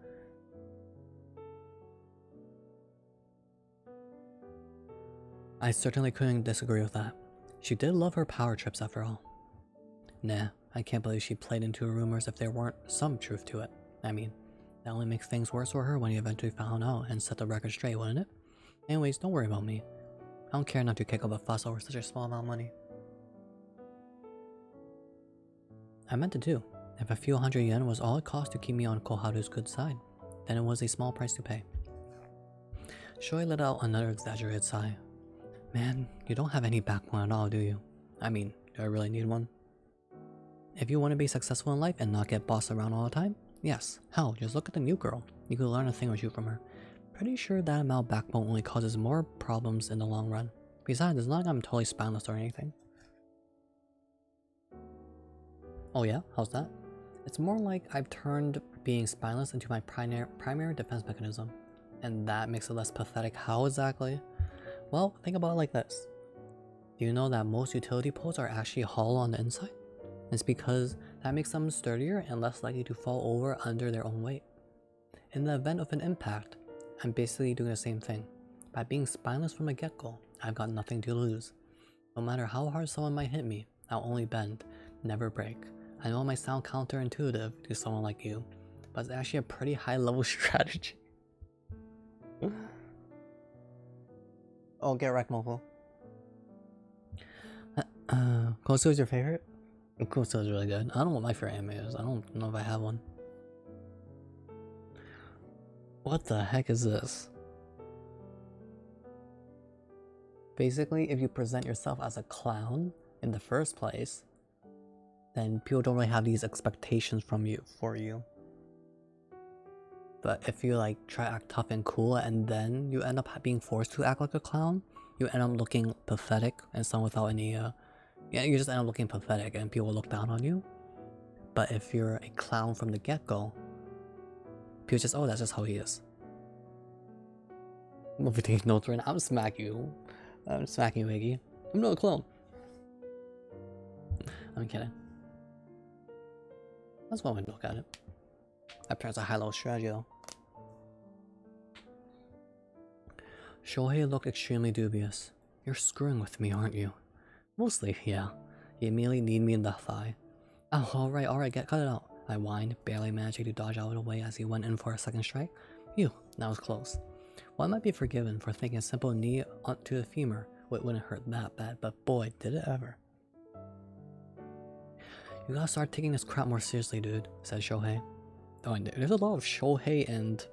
I certainly couldn't disagree with that. She did love her power trips after all. Nah, I can't believe she played into her rumors if there weren't some truth to it. I mean, that only makes things worse for her when you eventually found out and set the record straight, wouldn't it? Anyways, don't worry about me. I don't care not to kick up a fuss over such a small amount of money. I meant to do. If a few hundred yen was all it cost to keep me on Koharu's good side, then it was a small price to pay. Shoei let out another exaggerated sigh. Man, you don't have any backbone at all, do you? I mean, do I really need one? If you want to be successful in life and not get bossed around all the time, yes. Hell, just look at the new girl. You could learn a thing or two from her. Pretty sure that amount of backbone only causes more problems in the long run. Besides, it's not like I'm totally spineless or anything. Oh yeah? How's that? It's more like I've turned being spineless into my primary defense mechanism. And that makes it less pathetic. How exactly? Well, think about it like this. Do you know that most utility poles are actually hollow on the inside? It's because that makes them sturdier and less likely to fall over under their own weight. In the event of an impact, I'm basically doing the same thing. By being spineless from the get-go, I've got nothing to lose. No matter how hard someone might hit me, I'll only bend, never break. I know it might sound counterintuitive to someone like you, but it's actually a pretty high-level strategy. Oh, get wrecked, mofo. Kosu is your favorite? Kosu is really good. I don't know what my favorite anime is. I don't know if I have one. What the heck is this? Basically, if you present yourself as a clown in the first place, then people don't really have these expectations for you. But if you like try to act tough and cool and then you end up being forced to act like a clown, you end up looking pathetic and someone without any yeah, you just end up looking pathetic and people will look down on you. But if you're a clown from the get-go, people just, oh, that's just how he is. I'm over taking notes right now. I'm smacking you. I'm smacking you, Iggy. I'm not a clown. I'm kidding. That's one way to look at it. That's a high-level strategy though. Shohei looked extremely dubious. You're screwing with me, aren't you? Mostly, yeah. You immediately kneed me in the thigh. Oh, alright, cut it out. I whined, barely managing to dodge out of the way as he went in for a second strike. Phew, that was close. Well, I might be forgiven for thinking a simple knee onto the femur wouldn't hurt that bad, but boy, did it ever. You gotta start taking this crap more seriously, dude, said Shohei. Oh, and there's a lot of Shohei and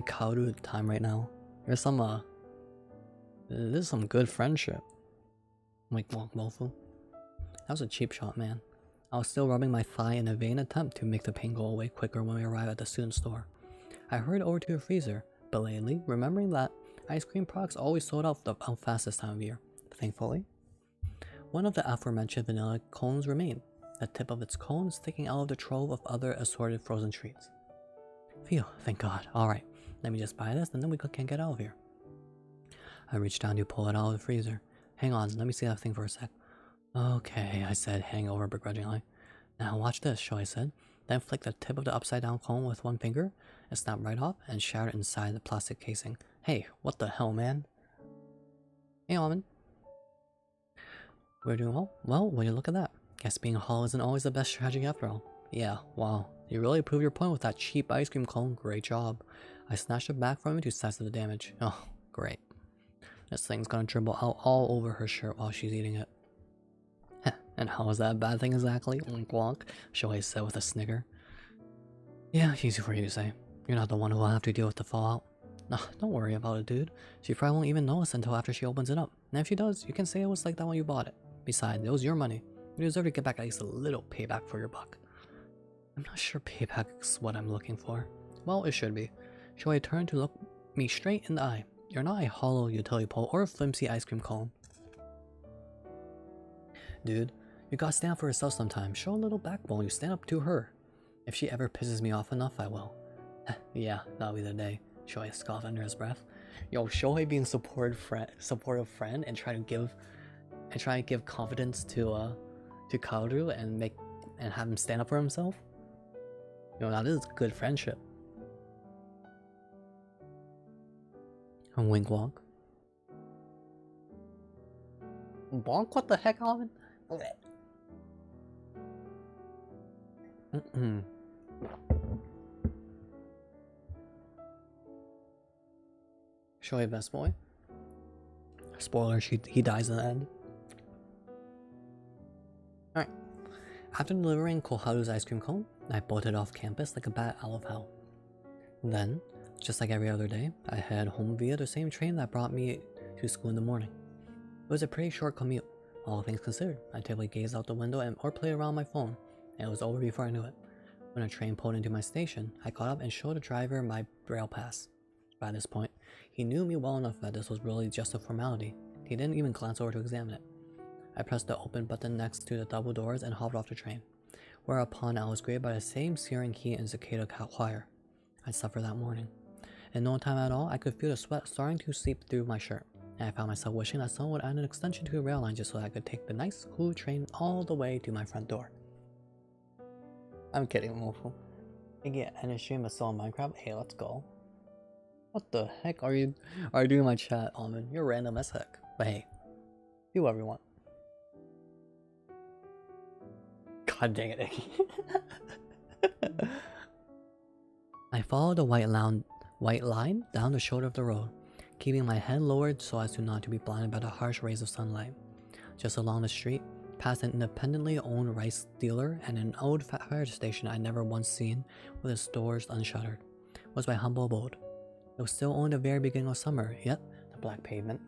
Kaoru time right now. There's some, there's some good friendship. Like, Mofu. That was a cheap shot, man. I was still rubbing my thigh in a vain attempt to make the pain go away quicker when we arrived at the student store. I hurried over to the freezer, belatedly, remembering that ice cream products always sold out fast this time of year. Thankfully, one of the aforementioned vanilla cones remained, the tip of its cone sticking out of the trove of other assorted frozen treats. Phew, thank God. Alright, let me just buy this and then we can get out of here. I reached down to pull it out of the freezer. Hang on, let me see that thing for a sec. Okay, I said, hanging over begrudgingly. Now watch this, Shoei said, then flicked the tip of the upside down cone with one finger. It snapped right off and shattered inside the plastic casing. Hey, what the hell, man? Hey, Almond. We're doing well? Well, will you look at that? Guess being hollow isn't always the best strategy after all. Yeah, wow. You really proved your point with that cheap ice cream cone. Great job. I snatched it back from him to size the damage. Oh, great. This thing's gonna dribble out all over her shirt while she's eating it. Heh, and how is that a bad thing exactly? Wonk wonk, Shohei said with a snigger. Yeah, easy for you to say. You're not the one who will have to deal with the fallout. Nah, don't worry about it, dude. She probably won't even notice until after she opens it up. And if she does, you can say it was like that when you bought it. Besides, it was your money. You deserve to get back at least a little payback for your buck. I'm not sure payback's what I'm looking for. Well, it should be. Shoei turned to look me straight in the eye. You're not a hollow utility pole or a flimsy ice cream cone. Dude, you gotta stand up for yourself sometimes. Show a little backbone. You stand up to her. If she ever pisses me off enough, I will. Yeah, that'll be the day. Shoei scoffed under his breath. Yo, Shoei being supportive friend and trying to give confidence to Kaoru and have him stand up for himself. Yo, now this is good friendship. A wink walk. Bonk? What the heck, Alvin? Shoei best boy. Spoiler, he dies in the end. Alright. After delivering Koharu's ice cream cone, I bolted off campus like a bat out of hell. Then, just like every other day, I head home via the same train that brought me to school in the morning. It was a pretty short commute, all things considered. I typically gazed out the window or played around my phone, and it was over before I knew it. When a train pulled into my station, I got up and showed the driver my rail pass. By this point, he knew me well enough that this was really just a formality. He didn't even glance over to examine it. I pressed the open button next to the double doors and hopped off the train, whereupon I was greeted by the same searing heat and cicada choir I'd suffered that morning. In no time at all, I could feel the sweat starting to seep through my shirt, and I found myself wishing that someone would add an extension to the rail line just so that I could take the nice, cool train all the way to my front door. I'm kidding, Mofo. You get any stream of solo Minecraft? Hey, let's go. What the heck are you doing in my chat, Almond? You're random as heck. But hey, do whatever you want. God dang it, Icky. I followed the white line down the shoulder of the road, keeping my head lowered so as to not to be blinded by the harsh rays of sunlight. Just along the street, past an independently owned rice dealer and an old fire station I'd never once seen with its doors unshuttered, was my humble abode. It was still only the very beginning of summer, yet the black pavement.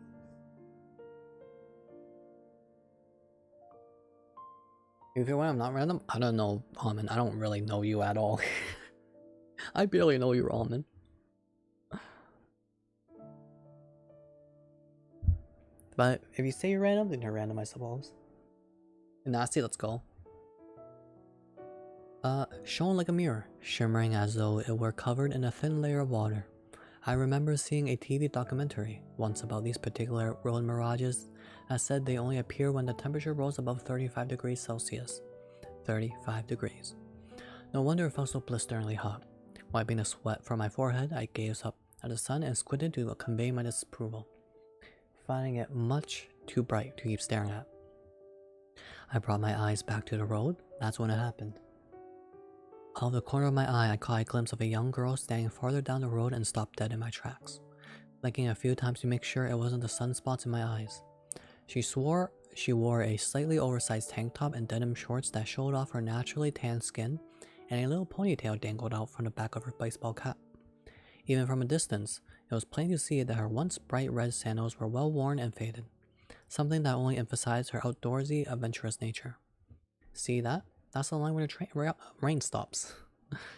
You feel why I'm not random? I don't know, Almond. I don't really know you at all. I barely know you, Almond. But if you say you're random, then you're random, I suppose. Nasty, let's go. Shone like a mirror, shimmering as though it were covered in a thin layer of water. I remember seeing a TV documentary once about these particular road mirages that said they only appear when the temperature rose above 35 degrees Celsius. 35 degrees. No wonder it felt so blisteringly hot. Wiping the sweat from my forehead, I gazed up at the sun and squinted to convey my disapproval, finding it much too bright to keep staring at. I brought my eyes back to the road. That's when it happened. Out of the corner of my eye, I caught a glimpse of a young girl standing farther down the road and stopped dead in my tracks, blinking a few times to make sure it wasn't the sunspots in my eyes. She swore she wore a slightly oversized tank top and denim shorts that showed off her naturally tan skin, and a little ponytail dangled out from the back of her baseball cap. Even from a distance, it was plain to see that her once bright red sandals were well worn and faded, something that only emphasized her outdoorsy, adventurous nature. See that? That's the line where the rain stops,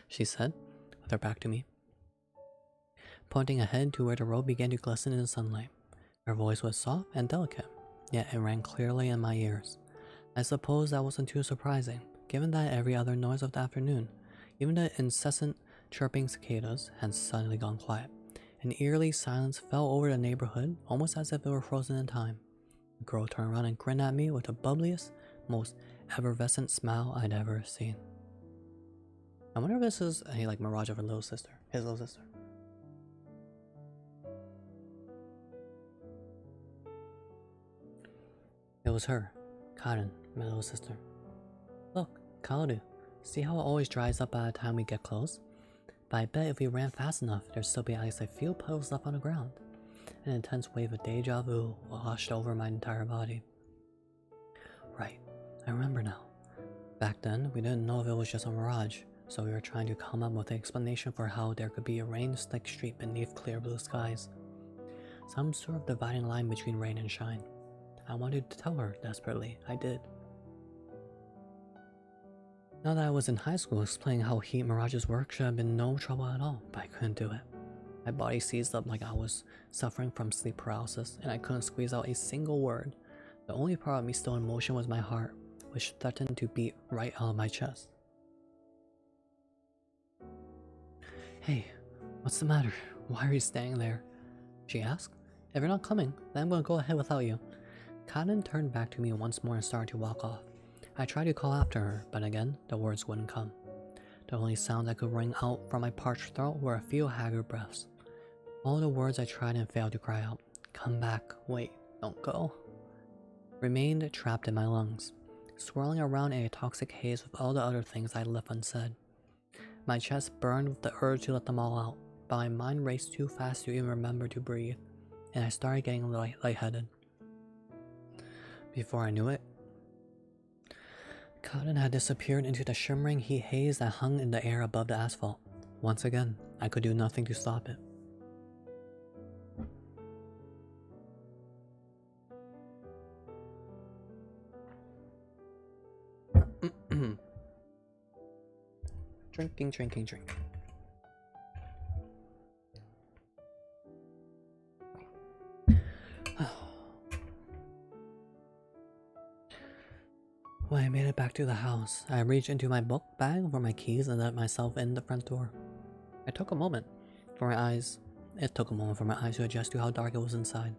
she said, with her back to me, pointing ahead to where the road began to glisten in the sunlight. Her voice was soft and delicate, yet it rang clearly in my ears. I suppose that wasn't too surprising, given that every other noise of the afternoon, even the incessant chirping cicadas, had suddenly gone quiet. An eerie silence fell over the neighborhood, almost as if it were frozen in time. The girl turned around and grinned at me with the bubbliest, most effervescent smile I'd ever seen. I wonder if this is a mirage of her little sister, his little sister. It was her, Karen, my little sister. Look, Kaoru, see how it always dries up by the time we get close? But I bet if we ran fast enough, there'd still be at least a few puddles left on the ground. An intense wave of deja vu washed over my entire body. Right, I remember now. Back then, we didn't know if it was just a mirage, so we were trying to come up with an explanation for how there could be a rain-slick street beneath clear blue skies. Some sort of dividing line between rain and shine. I wanted to tell her desperately. I did. Now that I was in high school, explaining how Heat Mirage's work should have been no trouble at all, but I couldn't do it. My body seized up like I was suffering from sleep paralysis, and I couldn't squeeze out a single word. The only part of me still in motion was my heart, which threatened to beat right out of my chest. "Hey, what's the matter? Why are you staying there?" she asked. "If you're not coming, then I'm going to go ahead without you." Kaden turned back to me once more and started to walk off. I tried to call after her, but again, the words wouldn't come. The only sound I could wring out from my parched throat were a few haggard breaths. All the words I tried and failed to cry out, "Come back, wait, don't go," remained trapped in my lungs, swirling around in a toxic haze with all the other things I left unsaid. My chest burned with the urge to let them all out, but my mind raced too fast to even remember to breathe, and I started getting lightheaded. Before I knew it, Cotton had disappeared into the shimmering heat haze that hung in the air above the asphalt. Once again, I could do nothing to stop it. Drinking. When I made it back to the house, I reached into my book bag for my keys and let myself in the front door. It took a moment for my eyes to adjust to how dark it was inside.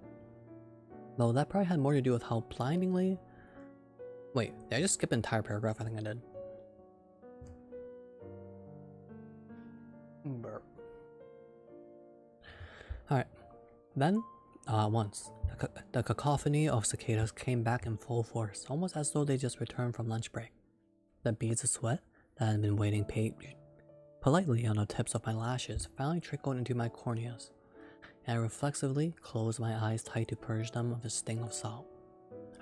Though that probably had more to do with how blindingly... Wait, did I just skip an entire paragraph? I think I did. Burp. Alright. Then, all at once, the cacophony of cicadas came back in full force, almost as though they just returned from lunch break. The beads of sweat that had been waiting politely on the tips of my lashes finally trickled into my corneas, and I reflexively closed my eyes tight to purge them of the sting of salt.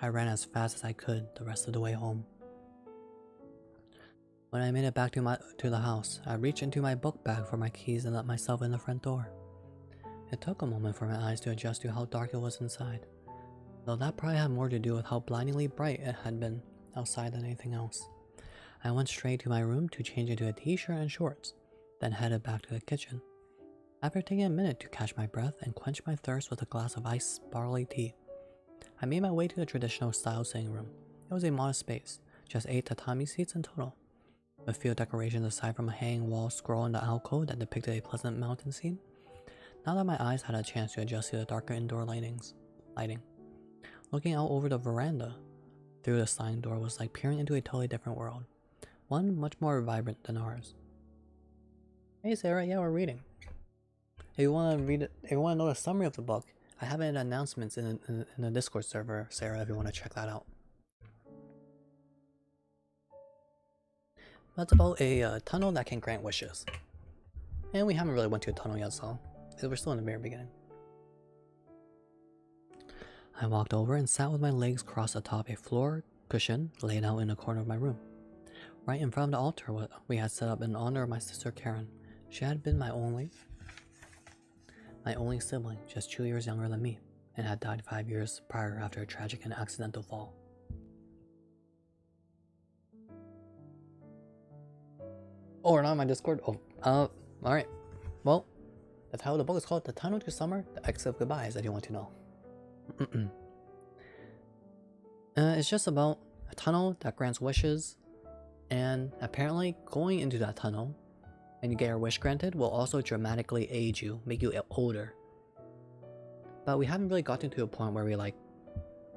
I ran as fast as I could the rest of the way home. When I made it back to the house, I reached into my book bag for my keys and let myself in the front door. It took a moment for my eyes to adjust to how dark it was inside, though that probably had more to do with how blindingly bright it had been outside than anything else. I went straight to my room to change into a t-shirt and shorts, then headed back to the kitchen. After taking a minute to catch my breath and quench my thirst with a glass of iced barley tea, I made my way to the traditional style sitting room. It was a modest space, just 8 tatami seats in total, with few decorations aside from a hanging wall scroll in the alcove that depicted a pleasant mountain scene. Now that my eyes had a chance to adjust to the darker indoor lighting, looking out over the veranda through the sliding door was like peering into a totally different world, one much more vibrant than ours. Hey Sarah, yeah, we're reading. If you want to read it, if you want to know the summary of the book, I have it in announcements in the Discord server, Sarah, if you want to check that out. That's about a tunnel that can grant wishes. And we haven't really went to a tunnel yet, so we're still in the very beginning. I walked over and sat with my legs crossed atop a floor cushion laid out in a corner of my room. Right in front of the altar we had set up in honor of my sister Karen. She had been my only sibling, just 2 years younger than me, and had died 5 years prior after a tragic and accidental fall. Oh, we're not on my Discord? Oh, alright. Well, the title of the book is called The Tunnel to Summer, The Exit of Goodbyes, if you want to know. It's just about a tunnel that grants wishes, and apparently going into that tunnel and you get your wish granted will also dramatically age you, make you older. But we haven't really gotten to a point where we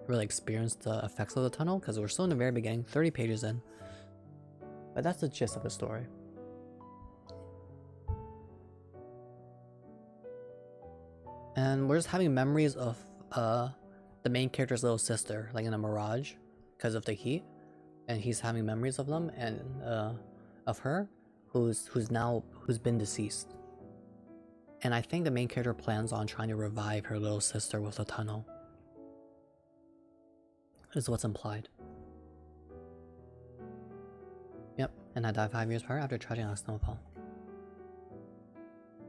really experienced the effects of the tunnel, because we're still in the very beginning, 30 pages in. But that's the gist of the story. And we're just having memories of the main character's little sister, like in a mirage, because of the heat, and he's having memories of them and of her, who's been deceased. And I think the main character plans on trying to revive her little sister with a tunnel, is what's implied. Yep, and I died 5 years prior after a tragic snowfall.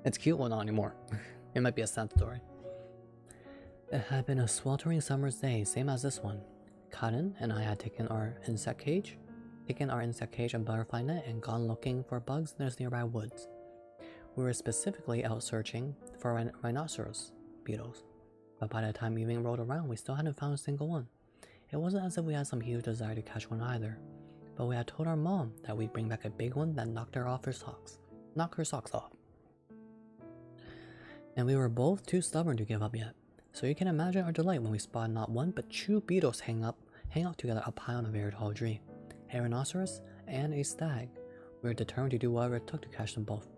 It's cute, well, not anymore. It might be a sad story. It had been a sweltering summer's day, same as this one. Cotton and I had taken our insect cage taken our insect cage and butterfly net and gone looking for bugs in those nearby woods. We were specifically out searching for rhinoceros beetles, but by the time evening rolled around, we still hadn't found a single one. It wasn't as if we had some huge desire to catch one either, but we had told our mom that we'd bring back a big one that knocked her socks off. And we were both too stubborn to give up yet, so you can imagine our delight when we spotted not one but two beetles hang out together up high on a very tall tree. A rhinoceros and a stag. We were determined to do whatever it took to catch them both.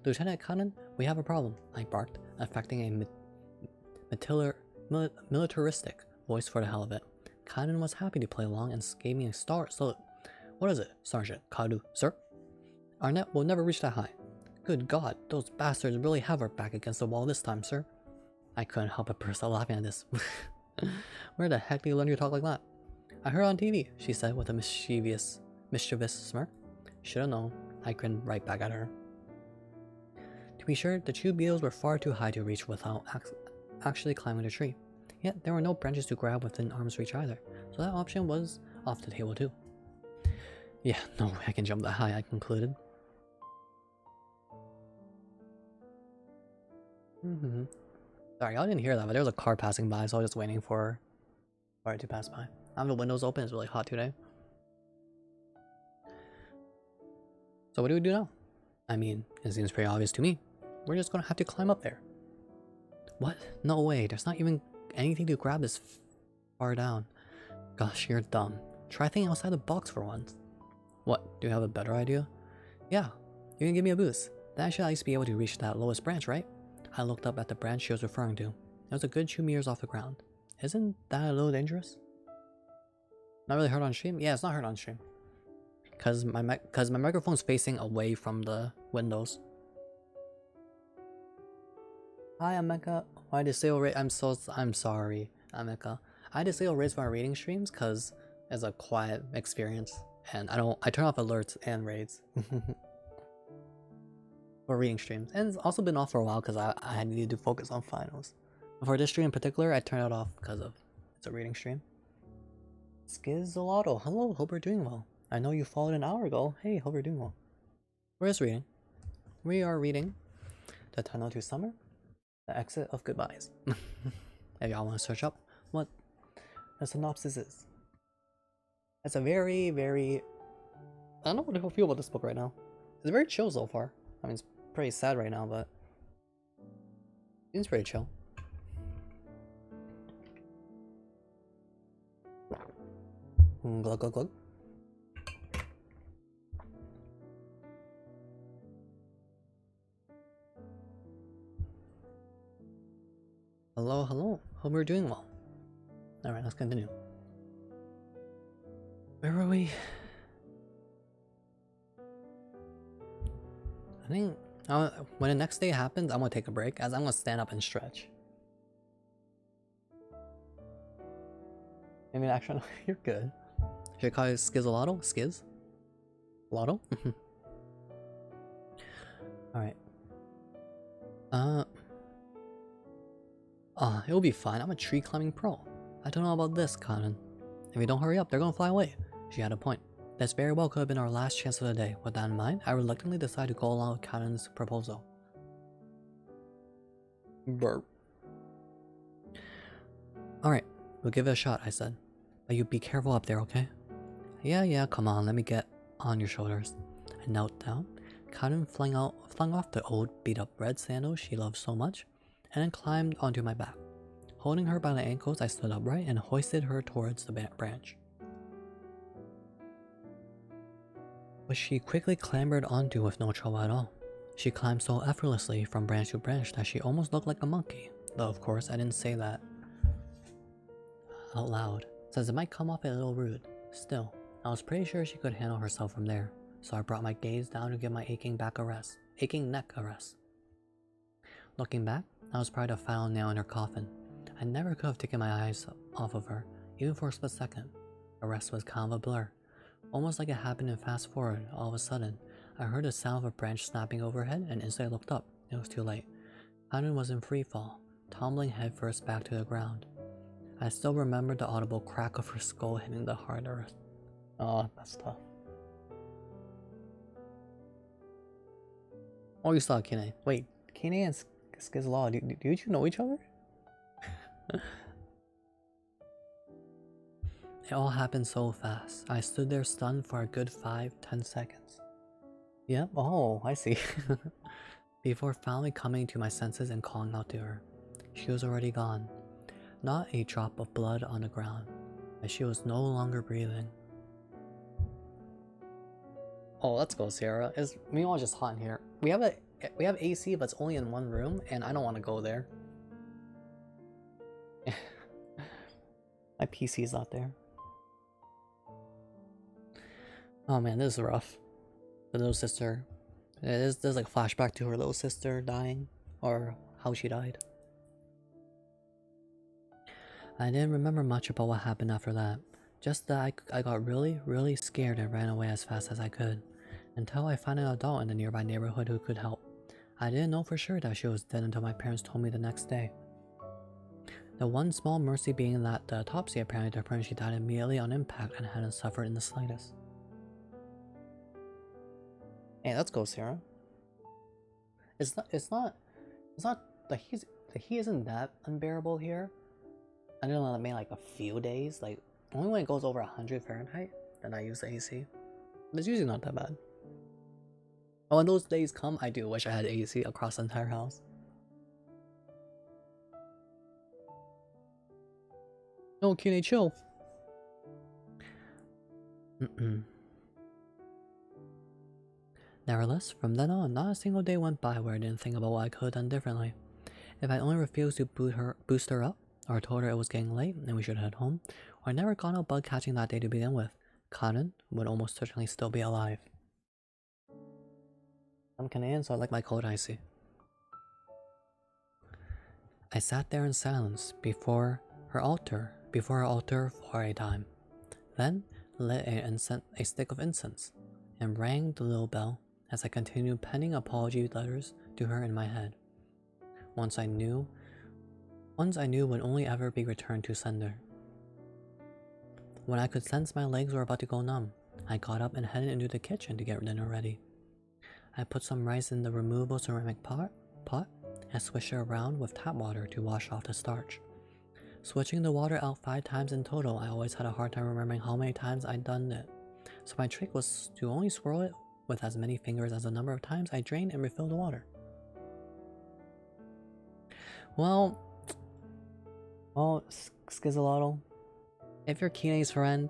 Lieutenant Cotton, we have a problem, I barked, affecting a militaristic voice for the hell of it. Cotton was happy to play along and gave me a star salute. What is it, Sergeant Kadu, sir? Our net will never reach that high. Good God, those bastards really have our back against the wall this time, sir. I couldn't help but burst out laughing at this. Where the heck did you learn to talk like that? I heard on TV, she said with a mischievous smirk. Should've known. I grinned right back at her. To be sure, the two beetles were far too high to reach without actually climbing the tree. Yet there were no branches to grab within arm's reach either, so that option was off the table too. Yeah, no way I can jump that high, I concluded. Sorry, y'all didn't hear that, but there was a car passing by, so I was just waiting for it to pass by. I have the windows open, it's really hot today. So what do we do now? I mean, it seems pretty obvious to me. We're just gonna have to climb up there. What? No way, there's not even anything to grab this far down. Gosh, you're dumb. Try thinking outside the box for once. What, do you have a better idea? Yeah, you can give me a boost. Then I should at least be able to reach that lowest branch, right? I looked up at the branch she was referring to. It was a good 2 meters off the ground. Isn't that a little dangerous? Not really heard on stream? Yeah, it's not heard on stream. Cause my microphone's facing away from the windows. Hi, Ameka. Why disable rate? I'm sorry, Ameka. I disable rates for my reading streams because it's a quiet experience, and I turn off alerts and raids for reading streams, and it's also been off for a while because I needed to focus on finals. But for this stream in particular, I turned it off because of it's a reading stream. Skizzolato, hello, hope you're doing well. I know you followed an hour ago. Hey, hope you're doing well. We're just reading. We are reading The Tunnel to Summer, The Exit of Goodbyes. If y'all want to search up what the synopsis is. It's a very, very... I don't know what I feel about this book right now. It's very chill so far. I mean, it's pretty sad right now, but... It's pretty chill. Glug glug glug. Hello, hello. Hope we're doing well. Alright, let's continue. Where were we? I think when the next day happens, I'm gonna take a break, as I'm gonna stand up and stretch. I mean, actually, you're good. Should I call you Skizzolato? Skizz? Lotto? Alright. It'll be fine. I'm a tree climbing pro. I don't know about this, Conan. If we don't hurry up, they're gonna fly away. She had a point. This very well could have been our last chance of the day. With that in mind, I reluctantly decided to go along with Conan's proposal. Burp. Alright, we'll give it a shot, I said. But you be careful up there, okay? Yeah, come on, let me get on your shoulders. I knelt down. Conan flung off the old beat-up red sandals she loved so much, and then climbed onto my back. Holding her by the ankles, I stood upright and hoisted her towards the branch, which she quickly clambered onto with no trouble at all. She climbed so effortlessly from branch to branch that she almost looked like a monkey, though of course I didn't say that out loud, since it might come off a little rude. Still, I was pretty sure she could handle herself from there, so I brought my gaze down to give my aching neck a rest. Looking back, I was probably the final nail in her coffin. I never could have taken my eyes off of her, even for a split second. The rest was kind of a blur. Almost like it happened in fast forward. All of a sudden, I heard the sound of a branch snapping overhead, and instantly I looked up. It was too late. Conan was in free fall, tumbling headfirst back to the ground. I still remembered the audible crack of her skull hitting the hard earth. Oh, that's tough. Oh, you saw Kine. Wait, Kine and Skizlaw, do you two know each other? It all happened so fast. I stood there stunned for a good 5-10 seconds. Yep, oh, I see. Before finally coming to my senses and calling out to her. She was already gone. Not a drop of blood on the ground, and she was no longer breathing. Oh, let's go, Sarah. Meanwhile, just hot in here. We have AC, but it's only in one room, and I don't want to go there. My PC's not there. Oh man, this is rough. The little sister. There's like a flashback to her little sister dying, or how she died. I didn't remember much about what happened after that. Just that I got really, really scared and ran away as fast as I could. Until I found an adult in the nearby neighborhood who could help. I didn't know for sure that she was dead until my parents told me the next day. The one small mercy being that the autopsy apparently determined she died immediately on impact and hadn't suffered in the slightest. Hey, let's go, Sarah. It's not the heat isn't that unbearable here. I don't know, that made like a few days. Like only when it goes over 100 Fahrenheit, then I use the AC. But it's usually not that bad. And when those days come, I do wish I had AC across the entire house. No, Kine, chill. Nevertheless, from then on, not a single day went by where I didn't think about what I could have done differently. If I only refused to boost her up, or told her it was getting late and we should head home, or never gone out bug catching that day to begin with, Cotton would almost certainly still be alive. I'm Canadian, so I like my cold icy. I sat there in silence before her altar for a time, then lit a stick of incense and rang the little bell as I continued penning apology letters to her in my head. Ones I knew would only ever be returned to sender. When I could sense my legs were about to go numb, I got up and headed into the kitchen to get dinner ready. I put some rice in the removable ceramic pot and swished it around with tap water to wash off the starch. Switching the water out 5 times in total, I always had a hard time remembering how many times I'd done it. So my trick was to only swirl it with as many fingers as the number of times I drained and refilled the water. Well, Skizalotl, if you're Kine's friend,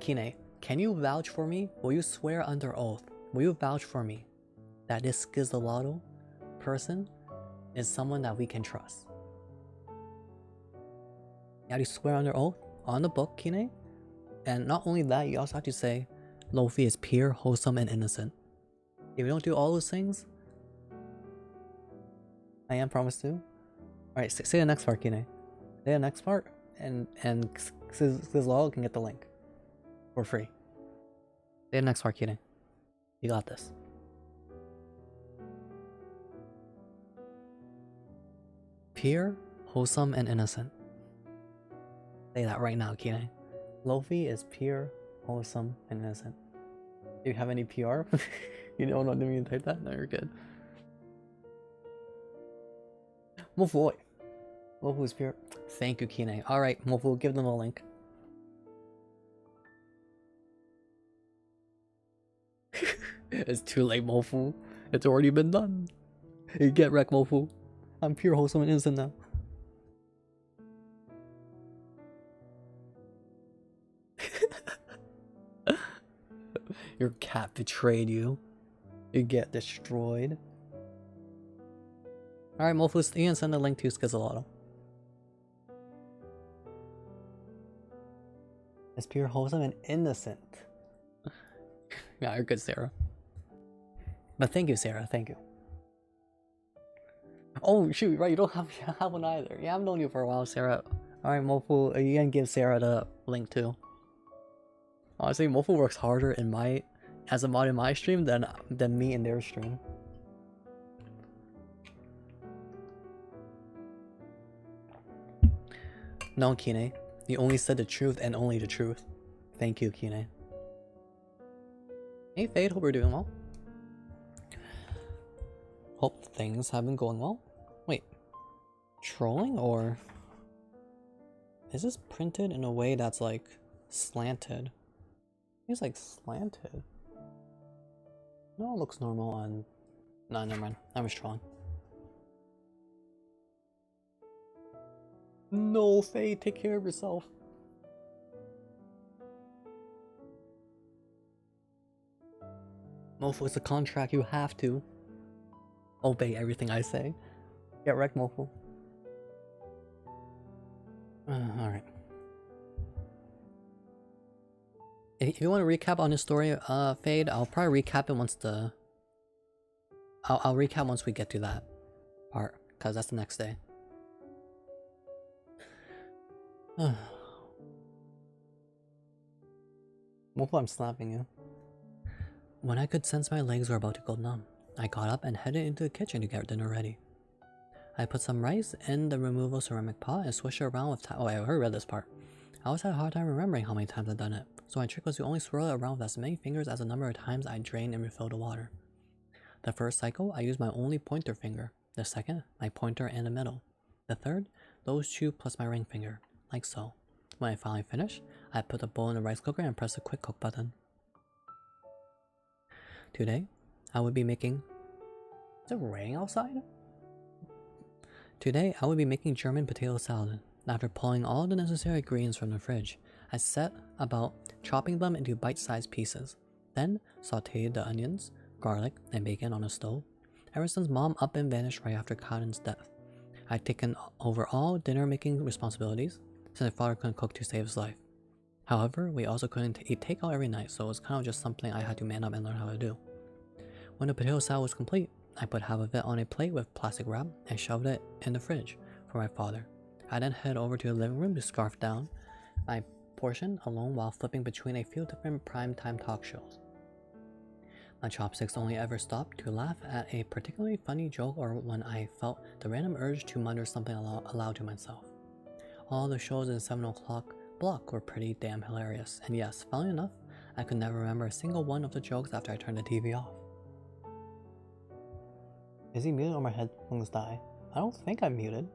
Kine, can you vouch for me? Will you swear under oath? Will you vouch for me that this Skizalotl person is someone that we can trust? You have to swear under oath on the book, Kine. And not only that, you also have to say, Lofi is pure, wholesome, and innocent. If you don't do all those things, I am promised to. Alright, say the next part, Kine. Say the next part, and Skizalotl can get the link. For free. Say the next part, Kine. You got this. Pure, wholesome, and innocent. Say that right now, Kine. Lofi is pure, wholesome, and innocent. Do you have any PR? You don't want me to type that? No, you're good. Mofu, Mofu is pure. Thank you, Kine. Alright, Mofu, give them a link. It's too late, Mofu. It's already been done. You get wrecked, Mofu. I'm pure, wholesome, and innocent now. Your cat betrayed you. You get destroyed. Alright, Mofu, you can send the link to Skizalotl. It's pure, wholesome, and innocent. Yeah, you're good, Sarah. But thank you, Sarah. Thank you. Oh, shoot, right, you don't have one either. Yeah, I've known you for a while, Sarah. Alright, Mofu, you can give Sarah the link too. Honestly, Mofu works harder as a mod in my stream than me in their stream. No, Kine. You only said the truth and only the truth. Thank you, Kine. Hey, Fade. Hope you're doing well. Hope things have been going well. Wait, trolling or is this printed in a way that's like slanted? It's like slanted. No, it looks normal on. No, never mind. I was trolling. No, Faye, take care of yourself. Mofo, it's a contract. You have to obey everything I say. Get wrecked, Mofo. Alright. If you want to recap on this story, Fade, I'll probably recap it once the... I'll recap once we get to that part, because that's the next day. Mofo, I'm slapping you. When I could sense my legs were about to go numb, I got up and headed into the kitchen to get dinner ready. I put some rice in the removable ceramic pot and swished it around with oh, I already read this part. I always had a hard time remembering how many times I'd done it, so my trick was to only swirl it around with as many fingers as the number of times I drained and refilled the water. The first cycle, I used my only pointer finger. The second, my pointer and the middle. The third, those two plus my ring finger, like so. When I finally finished, I put the bowl in the rice cooker and pressed the quick cook button. Today, I would be making... Is it raining outside? Today, I would be making German potato salad. After pulling all the necessary ingredients from the fridge, I set about chopping them into bite-sized pieces. Then, sauteed the onions, garlic, and bacon on a stove. Ever since Mom up and vanished right after Cotton's death, I'd taken over all dinner-making responsibilities, since my father couldn't cook to save his life. However, we also couldn't eat takeout every night, so it was kind of just something I had to man up and learn how to do. When the potato salad was complete, I put half of it on a plate with plastic wrap and shoved it in the fridge for my father. I then head over to the living room to scarf down my portion alone while flipping between a few different primetime talk shows. My chopsticks only ever stopped to laugh at a particularly funny joke or when I felt the random urge to mutter something aloud to myself. All the shows in the 7 o'clock block were pretty damn hilarious, and yes, funnily enough, I could never remember a single one of the jokes after I turned the TV off. Is he muted or my headphones die? I don't think I'm muted.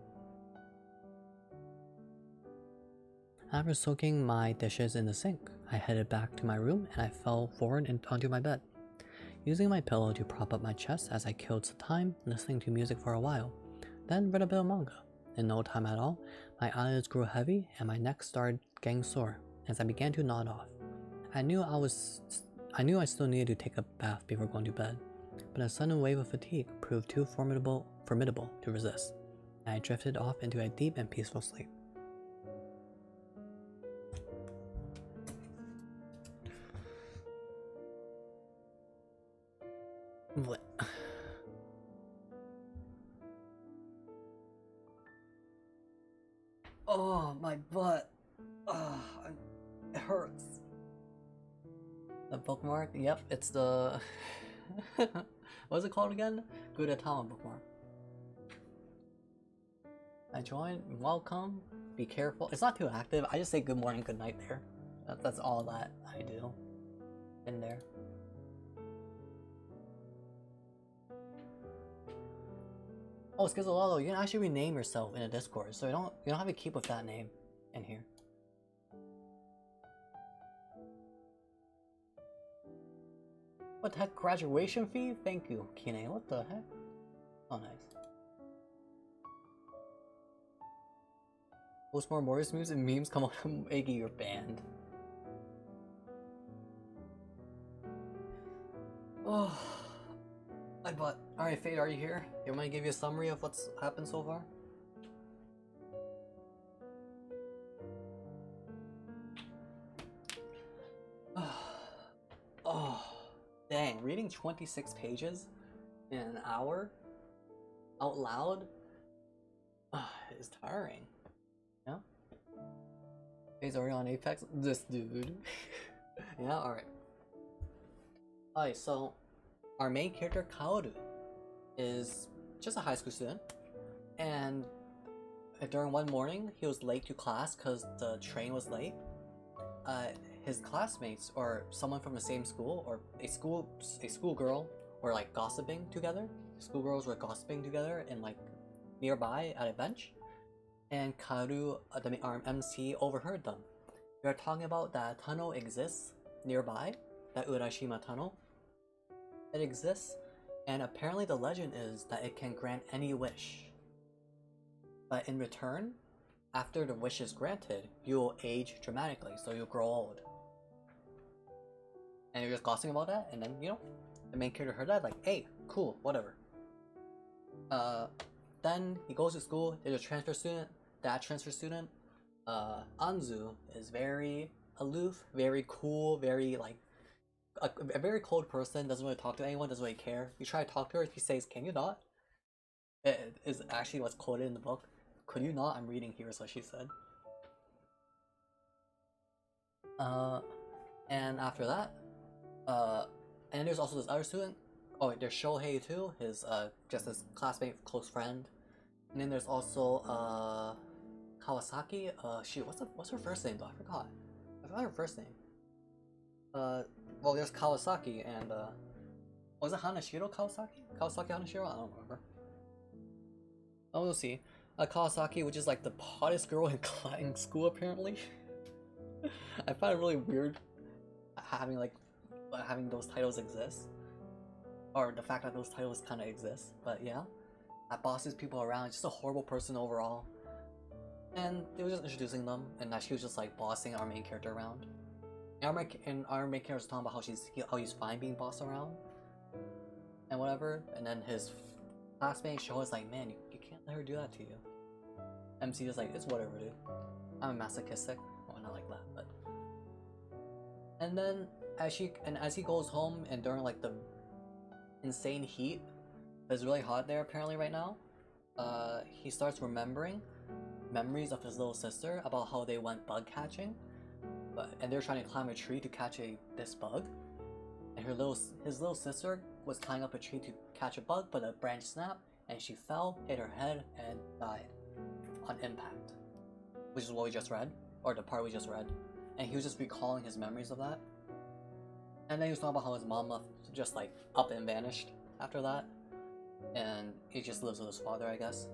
After soaking my dishes in the sink, I headed back to my room and I fell forward onto my bed, using my pillow to prop up my chest as I killed some time listening to music for a while, then read a bit of manga. In no time at all, my eyelids grew heavy and my neck started getting sore as I began to nod off. I knew I still needed to take a bath before going to bed, but a sudden wave of fatigue proved too formidable to resist, and I drifted off into a deep and peaceful sleep. What? Oh, my butt. Oh, it hurts. The bookmark? Yep, it's the... What's it called again? Gudetama bookmark. I joined. Welcome. Be careful. It's not too active. I just say good morning, good night there. That's all that I do. In there. Oh, Skizololo, you can actually rename yourself in a Discord, so you don't have to keep with that name in here. What the heck? Graduation fee? Thank you, Kine. What the heck? Oh, nice. Post more Morris moves and memes come on from Iggy, your band. Oh, my butt. Alright, Fade, are you here? You want me to give you a summary of what's happened so far? Oh, dang. Reading 26 pages in an hour out loud is tiring. Yeah? He's already on Apex? This dude. Yeah, alright. Alright, so our main character, Kaoru, is just a high school student, and during one morning he was late to class because the train was late. His classmates or someone from the same school or a school girl were like gossiping together, schoolgirls were gossiping together in like nearby at a bench, and Kaoru, the MC, overheard them. They're talking about that tunnel exists nearby, that Urashima tunnel. It exists, and apparently the legend is that it can grant any wish. But in return, after the wish is granted, you'll age dramatically, so you'll grow old. And you're just gossiping about that, and then, you know, the main character heard that, like, hey, cool, whatever. Then he goes to school, there's a transfer student. That transfer student, Anzu, is very aloof, very cool, very, like, a very cold person, doesn't really talk to anyone, doesn't really care. You try to talk to her, she says, can you not? It is actually what's quoted in the book. Could you not? I'm reading here is what she said. And after that, and there's also this other student. Oh, there's Shohei too, his just his classmate, close friend. And then there's also Kawasaki. Shoot, what's her first name though? I forgot her first name. Well, there's Kawasaki and was it Hanashiro Kawasaki? Kawasaki Hanashiro? I don't remember. Oh, we'll see. Kawasaki, which is like the hottest girl in school apparently. I find it really weird having those titles exist, or the fact that those titles kind of exist. But yeah, that bosses people around. Just a horrible person overall. And they were just introducing them, and that she was just like bossing our main character around. And our main character was talking about how he's fine being bossed around and whatever. And then his classmate Show is like, man, you can't let her do that to you. MC is like, it's whatever, dude. I'm a masochistic. Well, not like that, but. And then as he goes home, and during like the insane heat, it's really hot there apparently right now. He starts remembering memories of his little sister about how they went bug catching, and they're trying to climb a tree to catch this bug. And his little sister was climbing up a tree to catch a bug, but a branch snapped, and she fell, hit her head, and died on impact. Which is what we just read, or the part we just read. And he was just recalling his memories of that. And then he was talking about how his mom left, just like up and vanished after that. And he just lives with his father, I guess.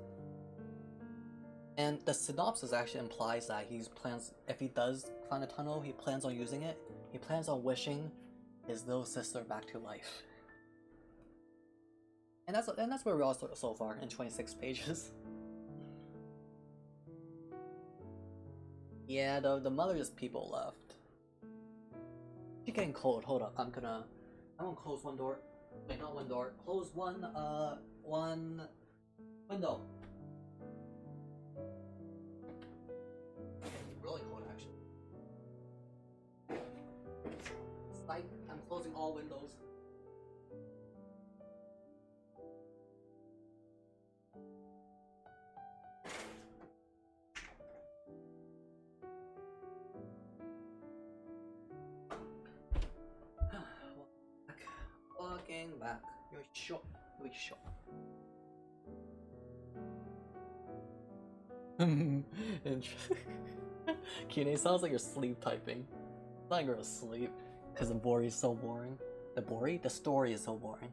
And the synopsis actually implies that if he does find a tunnel, he plans on using it. He plans on wishing his little sister back to life. And that's where we are so far in 26 pages. Yeah, the mother's people left. She's getting cold. Hold up, I'm gonna close one door. Wait, not one door. Close one window. It's really cold actually. It's like I'm closing all windows. Walking back. You're short. Kine sounds like you're sleep typing. It's not like you're asleep. Because the Bori is so boring. The story is so boring.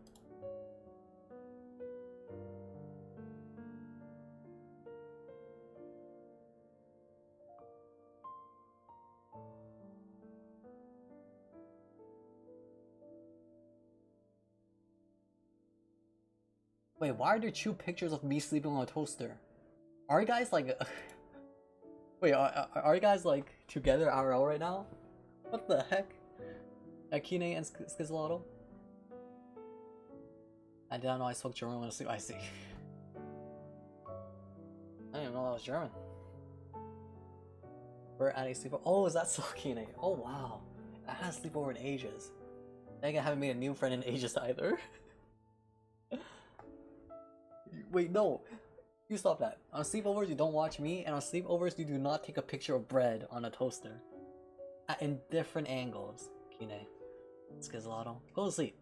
Wait, why are there two pictures of me sleeping on a toaster? Are you guys like... Wait, are you guys like together IRL right now? What the heck? Akine and Skizolato? I didn't know I spoke German when I was asleep. I see. I didn't even know that was German. We're at a sleepover. Oh, is that so Akine? Oh wow. I haven't had a sleepover in ages. Dang, I haven't made a new friend in ages either. Wait, no. You stop that. On sleepovers, you don't watch me, and on sleepovers, you do not take a picture of bread on a toaster. In different angles. Kine. Skizolato. Go to sleep.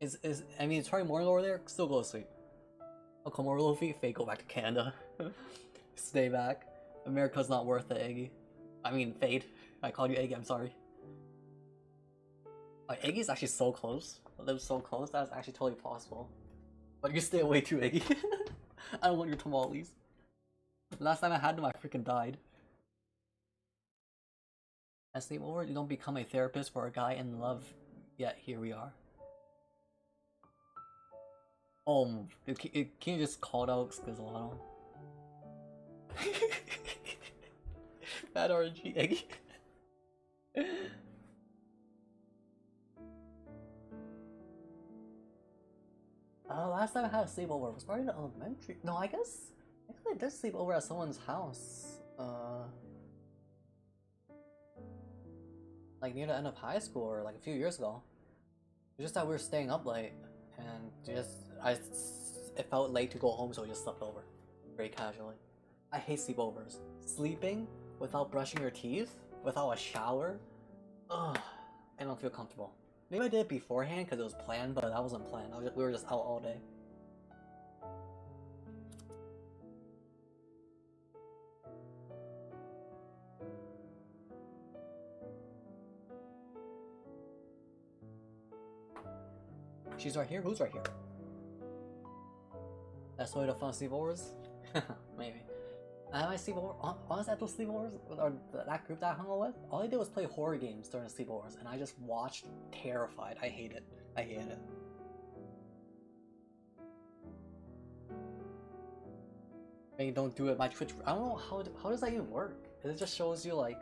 I mean, it's probably morning over there, still go to sleep. I'll come over, Luffy. Fate, go back to Canada. Stay back. America's not worth it, Eggy. I mean, Fate. I called you Eggy, I'm sorry. Eggy's actually so close. live so close, that's actually totally possible. But you stay away too, Iggy. I don't want your tamales. Last time I had them, I freaking died. At sleepover, you don't become a therapist for a guy in love. Yet here we are. Oh, can you just call out Skizzle? Bad RNG, Eggy. Last time I had a sleepover was probably in elementary. No, I guess I did sleep over at someone's house. Like near the end of high school or like a few years ago. It's just that we were staying up late and it felt late to go home, so we just slept over very casually. I hate sleepovers. Sleeping without brushing your teeth, without a shower. Ugh, I don't feel comfortable. Maybe I did it beforehand because it was planned, but that wasn't planned. We were just out all day. She's right here? Who's right here? That's why the fun sleepovers? Maybe. I my sleepover, honestly, at those sleepovers, or that group that I hung out with, all they did was play horror games during the sleepovers, and I just watched terrified. I hate it. I hate it. Maybe don't do it by Twitch. I don't know how does that even work? It just shows you like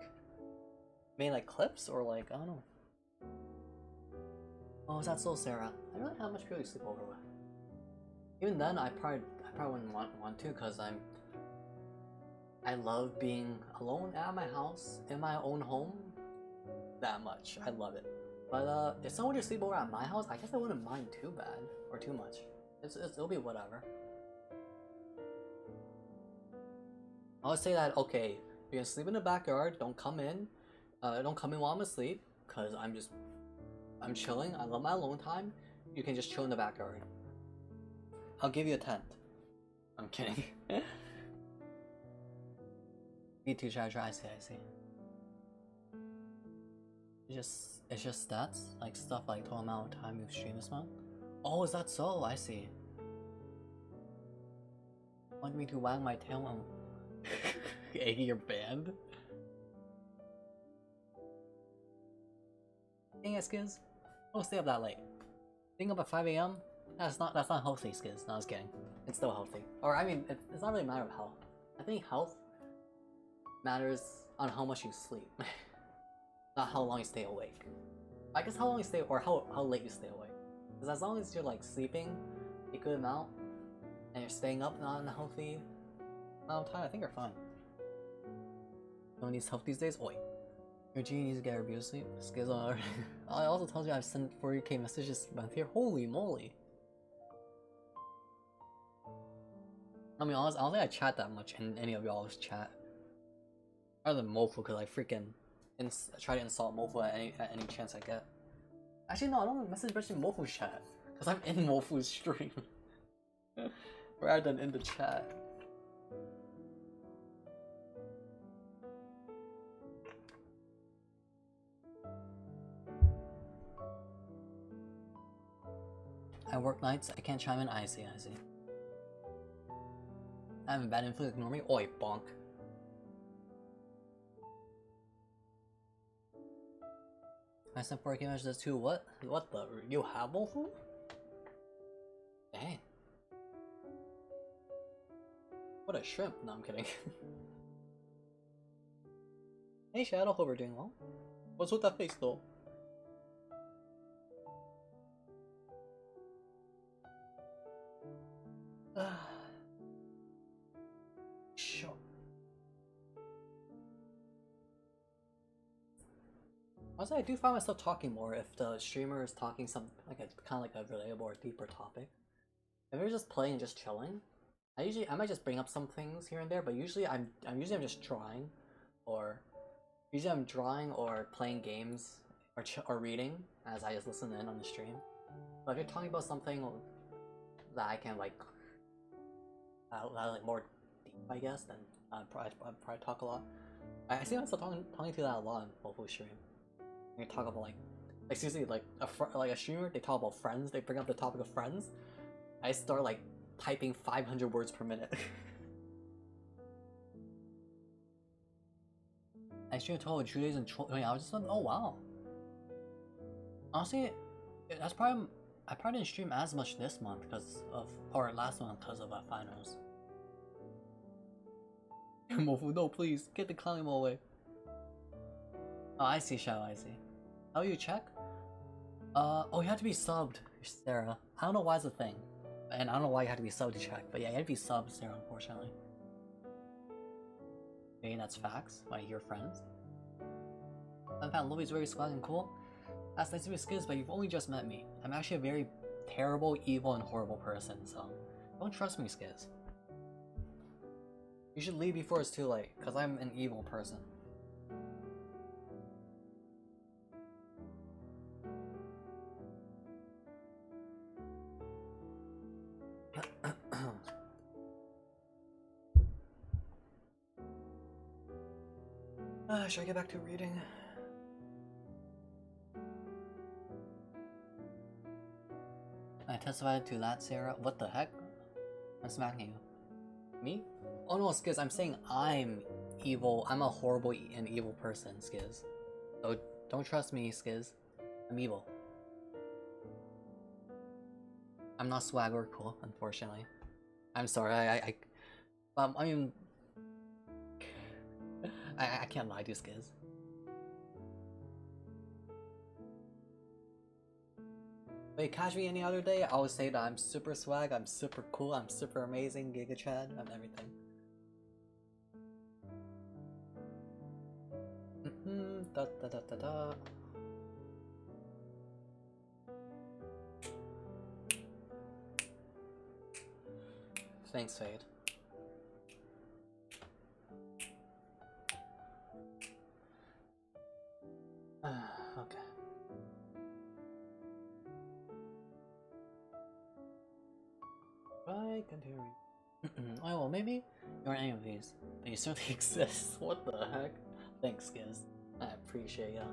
maybe like clips or like I don't know. Oh, is that so, Sarah? I don't know how much people you sleep over with. Even then, I probably wouldn't want to because I love being alone at my house in my own home that much. I love it. But if someone were to sleep over at my house, I guess I wouldn't mind too bad or too much. It'll be whatever. I would say that okay, you're gonna sleep in the backyard. Don't come in. Don't come in while I'm asleep, cause I'm chilling. I love my alone time. You can just chill in the backyard. I'll give you a tent. I'm kidding. Me too, try. I see. It's just stats, like stuff like total amount of time you've streamed this month. Oh, is that so? I see. Want me to wag my tail on Eggy, you're banned? Dang it, Skiz. Don't stay up that late. Being up at 5 AM? That's not healthy, Skiz. No, I was kidding. It's still healthy. Or I mean, it's not really a matter of health. I think health matters on how much you sleep, not how long you stay awake. I guess how long you stay, or how late you stay awake. Because as long as you're like sleeping a good amount and you're staying up not in a healthy amount of time, I think you're fine. No one needs help these days. Oi. Your G needs to get her beauty sleep. Skiz on. I also told you I've sent 40k messages this month here. Holy moly. I mean, honestly, I don't think I chat that much in any of y'all's chat. Other than Mofu, because I freaking try to insult Mofu at any chance I get. Actually, no, I don't message much in Mofu's chat, because I'm in Mofu's stream. Rather than in the chat. I work nights, I can't chime in. I see. I have a bad influence, ignore me. Oi, bonk. I sent 4k messages too. What the? You have Mofu? Dang. What a shrimp. No, I'm kidding. Hey Shadow, hope we're doing well. What's with that face though? Sure. Honestly, I do find myself talking more if the streamer is talking something like a kind of like a relatable or deeper topic. If we're just playing and just chilling, I might just bring up some things here and there, but usually I'm just drawing, or usually I'm drawing or playing games or reading as I just listen in on the stream. But if you're talking about something that I can like more deep, I guess, then I'd probably talk a lot. I see myself talking to that a lot in Mofu stream. We talk about like Like seriously, like a streamer, they talk about Friends, they bring up the topic of Friends. I start like typing 500 words per minute. I stream a total of 2 days and 20 hours. Oh wow. Honestly, that's probably I probably didn't stream as much this month because of, or last month because of finals. Mofu, no, please get the clown away. Oh, I see, Shadow. I see. How you check? Oh, you have to be subbed, Sarah. I don't know why it's a thing, and I don't know why you have to be subbed to check. But yeah, you have to be subbed, Sarah. Unfortunately. Okay, that's facts. My dear friends. I found Louis very swag and cool. That's nice to be Skiz, but you've only just met me. I'm actually a very terrible, evil, and horrible person, so don't trust me, Skiz. You should leave before it's too late, because I'm an evil person. Should I get back to reading? I testified to that, Sarah. What the heck? I'm smacking you. Me? Oh no, Skiz, I'm saying I'm evil. I'm a horrible and evil person, Skiz. So don't trust me, Skiz. I'm evil. I'm not swag or cool, unfortunately. I'm sorry, I mean... I can't lie to Skiz. Wait, catch me any other day, I would say that I'm super swag, I'm super cool, I'm super amazing, Giga Chad, I'm everything. Da da da da da. Thanks, Fade. Okay. Right, continue. Oh well, maybe you aren't any of these, but you certainly exist. What the heck? Thanks, Giz. I appreciate ya.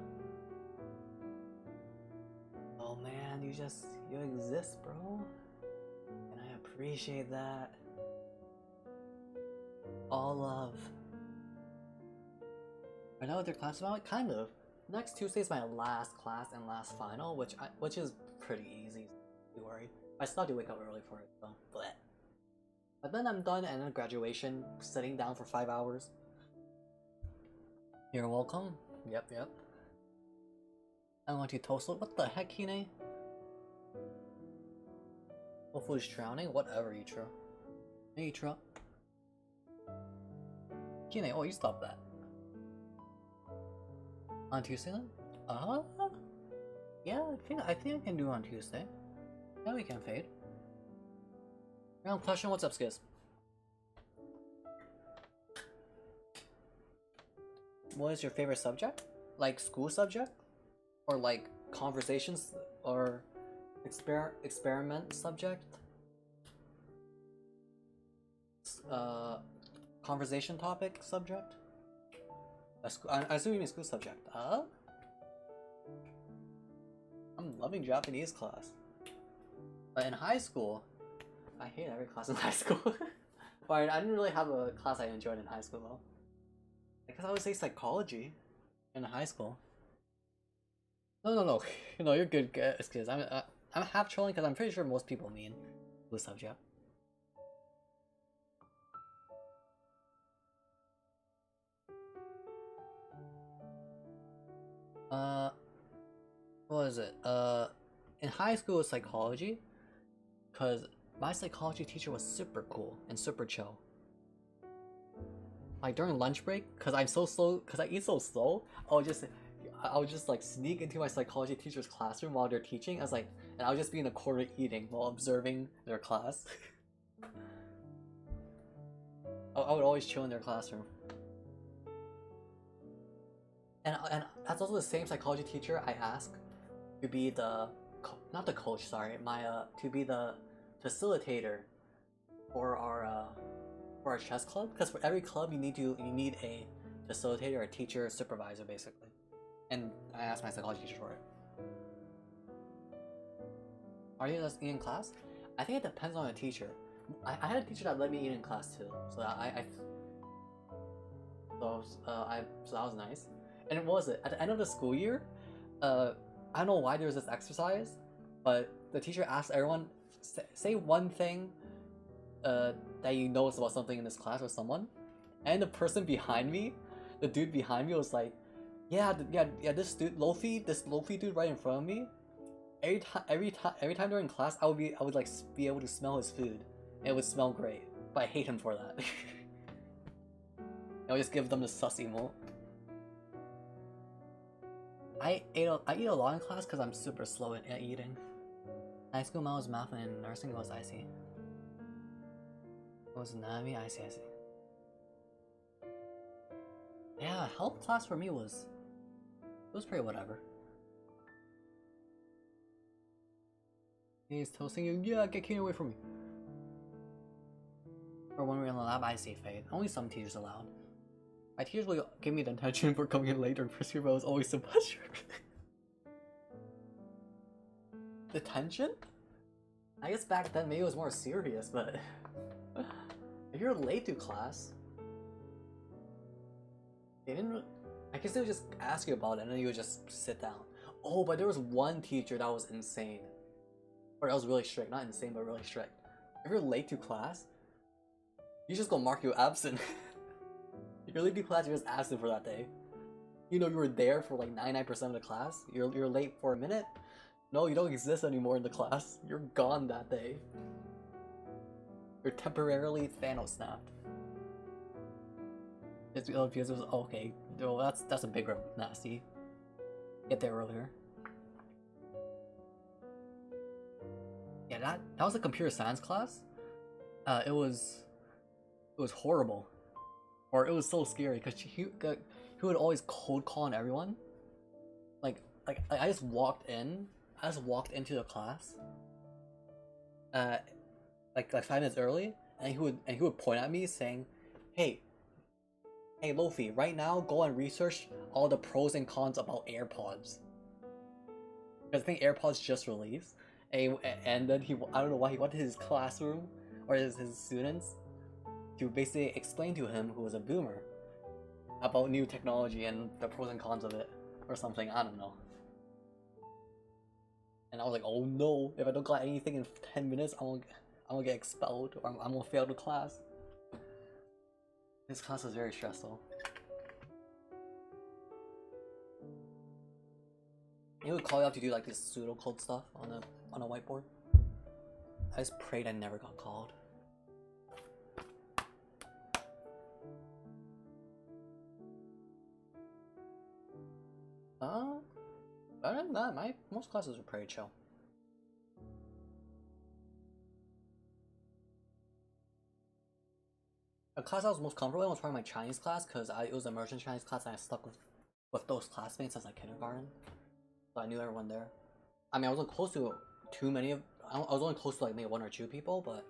Oh man, you exist, bro. And I appreciate that. All love. I know what their class is about? Kind of. Next Tuesday is my last class and last final, which is pretty easy. Don't worry. I still have to wake up early for it, so bleh. But then I'm done, and then graduation, sitting down for 5 hours. You're welcome. Yep. I want to toast. What the heck, Kine? Hopefully he's drowning. Whatever, Yitra. Hey, Yitra. Kine, oh, you stop that. On Tuesday then? Yeah, I think I can do on Tuesday. Yeah, we can fade. Round question, what's up, Skiz? What is your favorite subject? Like school subject? Or like conversations or experiment subject? Conversation topic subject? I assume you mean school subject. I'm loving Japanese class. But in high school, I hate every class in high school. But I didn't really have a class I enjoyed in high school though. Because I would say psychology in high school. No, no, you're good, Skiz. I'm half trolling because I'm pretty sure most people mean school subject. What is it? In high school, it was psychology, because my psychology teacher was super cool and super chill. Like during lunch break, because I'm so slow, because I eat so slow, I would just like sneak into my psychology teacher's classroom while they're teaching. And I would just be in a corner eating while observing their class. I would always chill in their classroom. And that's also the same psychology teacher I asked to be not the coach, sorry, to be the facilitator for our chess club. Because for every club you need a facilitator, a teacher, a supervisor, basically. And I asked my psychology teacher for it. Are you just eating in class? I think it depends on the teacher. I had a teacher that let me eat in class too, so so that was nice. And it was it at the end of the school year. I don't know why there was this exercise, but the teacher asked everyone say one thing that you noticed about something in this class or someone, and the person behind me, the dude behind me was like, yeah, this Lofi dude right in front of me. Every time during class, I would like be able to smell his food. And it would smell great, but I hate him for that. I would just give them the sus emote. I eat a lot in class because I'm super slow at eating. High school mine was math and nursing was IC. It was anatomy, IC. Yeah, health class for me was pretty whatever. He's toasting you, yeah, get Kane away from me. Or when we're in the lab, I see fade. Only some teachers allowed. My teachers will give me the attention for coming in late during first year, but it was always so much. Detention? I guess back then maybe it was more serious, but if you're late to class, they didn't. I guess they would just ask you about it and then you would just sit down. Oh, but there was one teacher that was insane. Or that was really strict. Not insane, but really strict. If you're late to class, you just go mark you absent. If you're late to class, you're just absent for that day. You know you were there for like 99% of the class. You're late for a minute. No, you don't exist anymore in the class. You're gone that day. You're temporarily Thanos snapped. It's because it was okay. Well, that's a bigger nasty. Get there earlier. Yeah, that was a computer science class. It was horrible, or it was so scary because he would always cold call on everyone. Like I just walked into the class. Like 5 minutes early, and he would point at me saying, "Hey, Lofi, right now go and research all the pros and cons about AirPods." Because I think AirPods just released. And then I don't know why he wanted his classroom or his students to basically explain to him, who was a boomer, about new technology and the pros and cons of it or something. I don't know. And I was like, oh no, if I don't got anything in 10 minutes, I'm gonna get expelled or I'm gonna fail the class. This class was very stressful. He would call you up to do like this pseudocode stuff on a whiteboard. I just prayed I never got called. Other than that, most classes were pretty chill. A class I was most comfortable in was probably my Chinese class because it was an immersion Chinese class and I stuck with those classmates since like kindergarten. So I knew everyone there. I mean, I wasn't close to too many of. I was only close to like maybe 1 or 2 people, but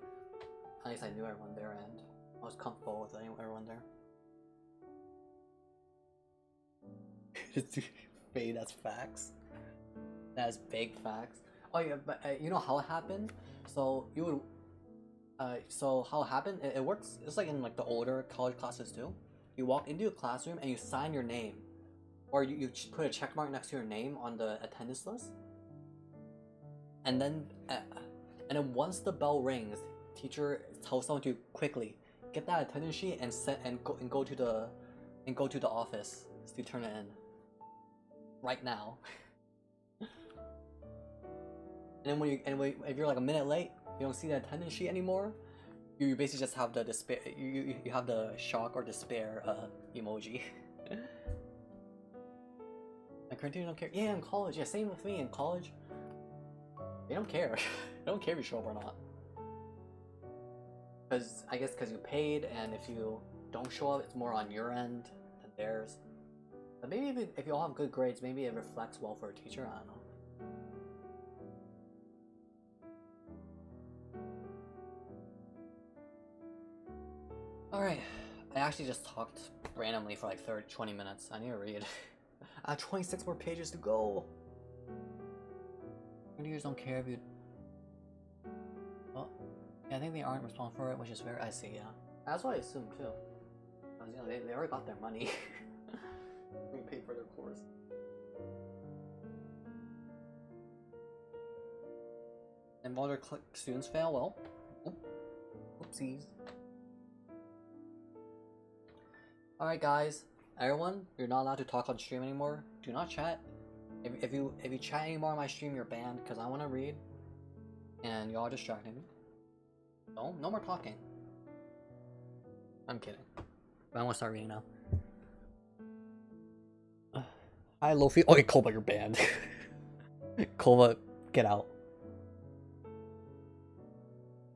at least I knew everyone there and I was comfortable with everyone there. Faye, that's facts. That's big facts. Oh yeah, but you know how it happened? So you would. So how it happened? It works. It's like in like the older college classes too. You walk into a classroom and you sign your name, or you put a check mark next to your name on the attendance list. And then once the bell rings, teacher tells someone to quickly get that attendance sheet and go to the office to turn it in. Right now. And then if you're like a minute late, you don't see the attendance sheet anymore. You basically just have the despair. You have the shock or despair emoji. My current teacher don't care. Yeah, in college. Yeah, same with me in college. They don't care. They don't care if you show up or not. Because I guess because you paid, and if you don't show up, it's more on your end than theirs. But maybe if you all have good grades, maybe it reflects well for a teacher. I don't know. Alright, I actually just talked randomly for like 20 minutes. I need to read. I have 26 more pages to go. Teachers don't care if you Well, yeah, I think they aren't responsible for it, which is very. I see. Yeah, that's what I assumed too. Because you know they already got their money. We paid for their course. And while their students fail, well, oopsies. Alright guys, everyone, you're not allowed to talk on stream anymore. Do not chat. If you chat anymore on my stream, you're banned because I want to read. And y'all are distracting me. No more talking. I'm kidding. But I want to start reading now. Hi Lofi. Okay, Koba, you're banned. Koba, get out.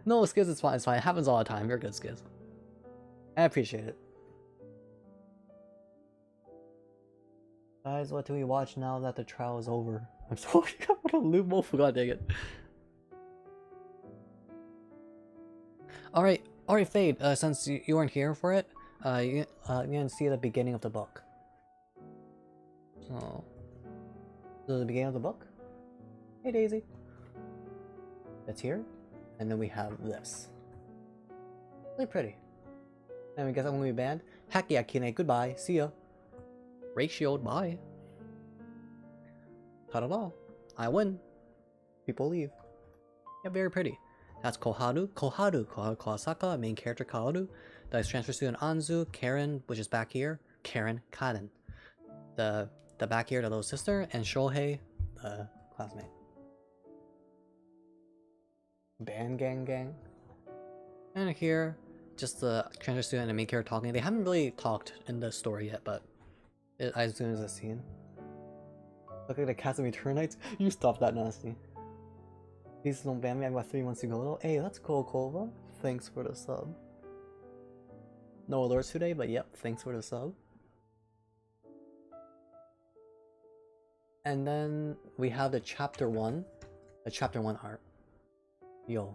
No, Skiz, it's fine, it's fine. It happens all the time. You're good, Skiz. I appreciate it. Guys, what do we watch now that the trial is over? I'm sorry, I'm gonna loop Mofu, god dang it. Alright, Fade, since you weren't here for it, you can see the beginning of the book. So, this is the beginning of the book. Hey Daisy. That's here. And then we have this. Really pretty. And we guess I'm gonna be banned. Heck yeah, Kine, goodbye. See ya. Ratioed, bye. Ta-da-da. I win. People leave. Yeah, very pretty. That's Koharu. Koharu Kawasaka, main character Koharu. The transfer student Anzu, Karen, which is back here. Karen. The back here, the little sister, and Shohei, the classmate. Band gang. And here, just the transfer student and main character talking. They haven't really talked in the story yet, but I assume it's a scene. Look at the cast of Eternites. You stop that nasty. Please don't ban me. I've got 3 months to go though. Hey, let's go, Kova. Thanks for the sub. No alerts today, but yep, thanks for the sub. And then we have the chapter 1 art. Yo.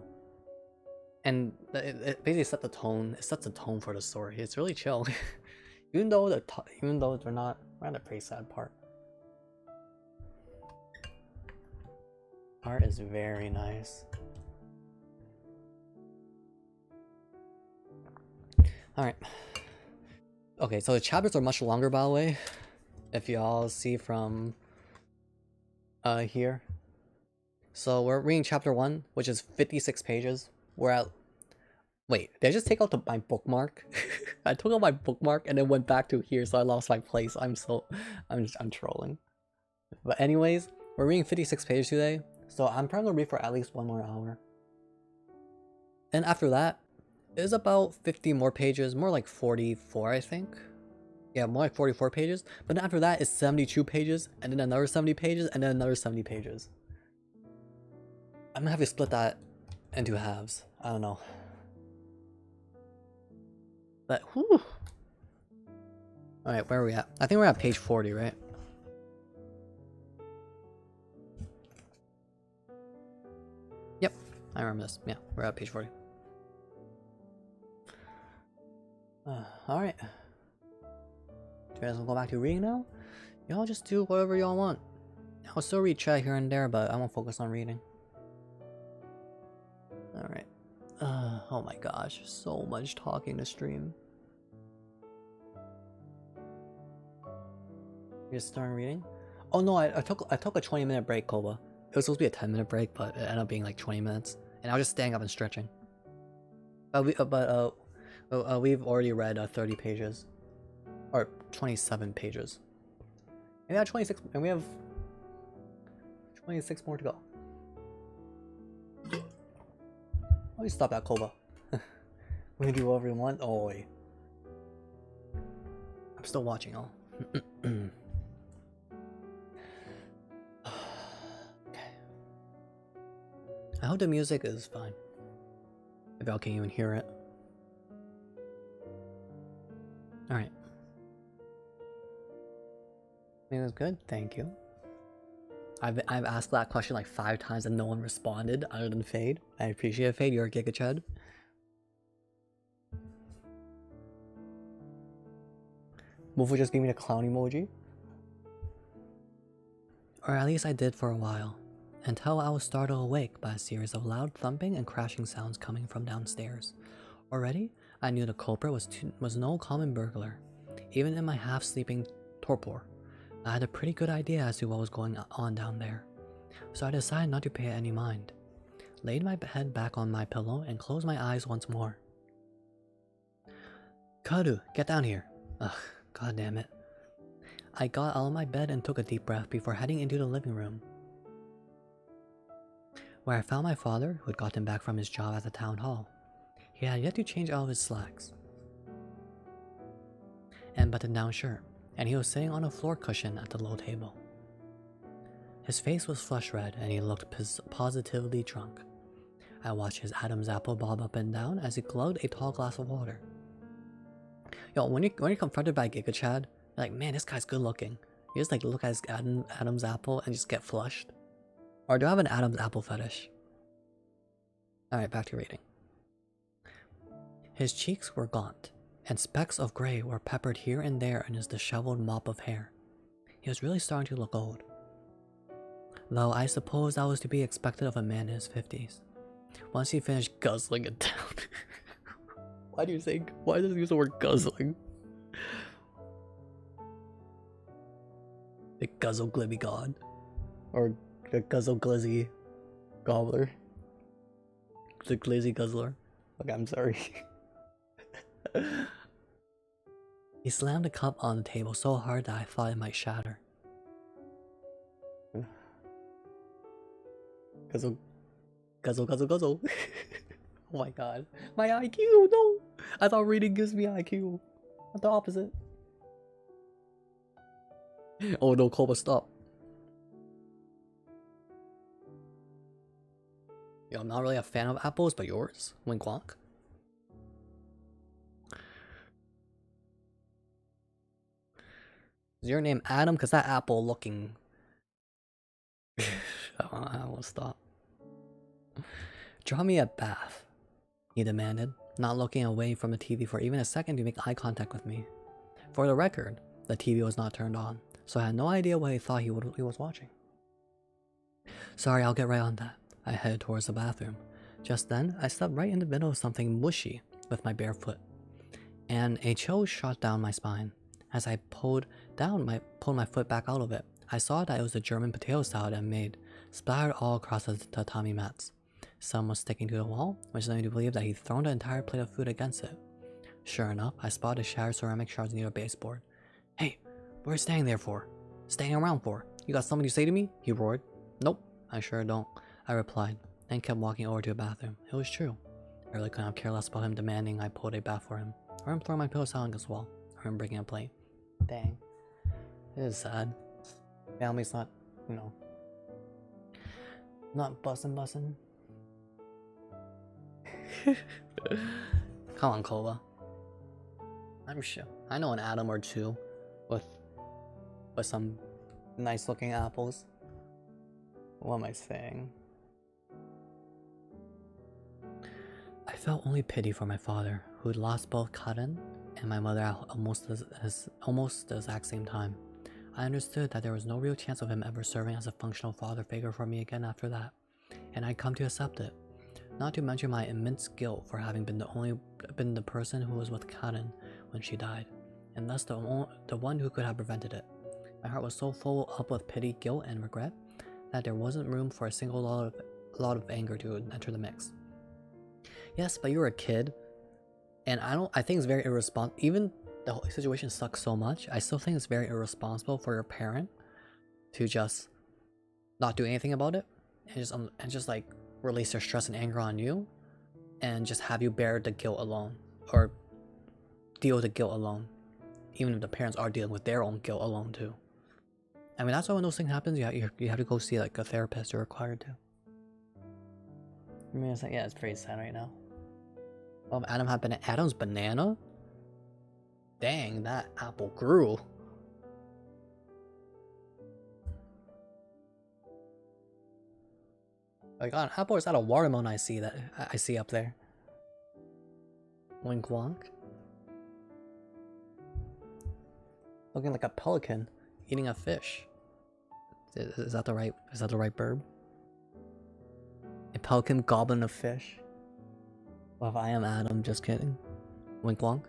And it basically set the tone. It sets the tone for the story. It's really chill. even though they're not, we're at a pretty sad part. Art is very nice. Alright. Okay, so the chapters are much longer, by the way. If y'all see from here. So we're reading chapter 1, which is 56 pages. We're at... Wait, did I just take out my bookmark? I took out my bookmark and then went back to here, so I lost my place. I'm trolling. But anyways, we're reading 56 pages today, so I'm probably gonna read for at least 1 more hour. And after that, is about 50 more pages, more like 44, I think. Yeah, more like 44 pages. But then after that is 72 pages, and then another 70 pages, and then another 70 pages. I'm gonna have to split that into halves. I don't know. But, whew. Alright, where are we at? I think we're at page 40, right? Yep, I remember this. Yeah, we're at page 40. Alright. Do you guys want to go back to reading now? Y'all just do whatever y'all want. I'll still read chat here and there, but I won't focus on reading. Alright. Oh my gosh, so much talking to stream. You just starting reading? Oh no, I took a 20-minute break, Koba. It was supposed to be a 10-minute break, but it ended up being like 20 minutes. And I was just standing up and stretching. We've already read 30 pages. Or 27 pages. And we have 26, and we have 26 more to go. Let me stop that, Koba. We can do whatever we want. Oh wait. I'm still watching all. Okay. I hope the music is fine. If y'all can even hear it. Alright. I think that's good, thank you. I've asked that question like 5 times and no one responded other than Fade. I appreciate it, Fade, you're a Giga Chud. Mofu just gave me the clown emoji. Or at least I did for a while. until I was startled awake by a series of loud thumping and crashing sounds coming from downstairs. Already, I knew the culprit was no common burglar. Even in my half-sleeping torpor, I had a pretty good idea as to what was going on down there, so I decided not to pay any mind. Laid my head back on my pillow and closed my eyes once more. Karu, get down here. Ugh, god damn it. I got out of my bed and took a deep breath before heading into the living room, where I found my father, who had gotten back from his job at the town hall. He had yet to change out of his slacks and button-down shirt, and he was sitting on a floor cushion at the low table. His face was flush red, and he looked positively drunk. I watched his Adam's apple bob up and down as he glugged a tall glass of water. Yo, when you're confronted by Giga Chad, you're like, man, this guy's good looking. You just like look at his Adam's apple and just get flushed. Or do I have an Adam's apple fetish? Alright, back to reading. His cheeks were gaunt, and specks of gray were peppered here and there in his disheveled mop of hair. He was really starting to look old. Though I suppose that was to be expected of a man in his 50s. Once he finished guzzling it down. Why does he use the word guzzling? The guzzle glibby god. Or the guzzle glizzy gobbler. The glizzy guzzler. Okay, I'm sorry. He slammed the cup on the table so hard that I thought it might shatter. Guzzle, guzzle, guzzle, guzzle. Oh my god. My IQ, no! I thought reading gives me IQ. Not the opposite. Oh no, Koba, stop. Yo, I'm not really a fan of apples, but yours? Wink wonk. Is your name Adam? Cause that apple looking... I won't stop. Draw me a bath, he demanded, not looking away from the TV for even a second to make eye contact with me. For the record, the TV was not turned on, so I had no idea what he thought he was watching. Sorry, I'll get right on that. I headed towards the bathroom. Just then, I stepped right in the middle of something mushy with my bare foot, and a chill shot down my spine. As I pulled my foot back out of it, I saw that it was the German potato salad I made, splattered all across the tatami mats. Some was sticking to the wall, which led me to believe that he'd thrown the entire plate of food against it. Sure enough, I spotted shattered ceramic shards near the baseboard. Hey, what are you standing there for? Standing around for? You got something to say to me? He roared. Nope, I sure don't, I replied, and kept walking over to the bathroom. It was true. I really couldn't have cared less about him demanding I pulled a bath for him, or him throwing my pillow salad against the wall, or him breaking a plate. Dang. It is sad. Family's not, you know, not bussin'. Come on, Koba. I'm sure I know an Adam or two with some nice looking apples. What am I saying? I felt only pity for my father, who had lost both Karen and my mother at almost the exact same time. I understood that there was no real chance of him ever serving as a functional father figure for me again after that, and I'd come to accept it. Not to mention my immense guilt for having been the person who was with Karen when she died, and thus the one who could have prevented it. My heart was so full up with pity, guilt, and regret that there wasn't room for a single lot of anger to enter the mix. Yes, but you were a kid, and I think it's very irresponsible. Even the whole situation sucks so much, I still think it's very irresponsible for your parent to just not do anything about it, and just like release their stress and anger on you, and just have you bear the guilt alone, or deal with the guilt alone, even if the parents are dealing with their own guilt alone too. I mean, that's why when those things happen, you have to go see like a therapist. You're required to. I mean, it's like, yeah, it's pretty sad right now. Oh, Adam had Adam's banana? Dang, that apple grew. Like, on apple, is that a watermelon I see up there? Wink wonk. Looking like a pelican eating a fish. Is that the right bird? Pelican Goblin of Fish. Well, if I am Adam, just kidding. Wink wonk.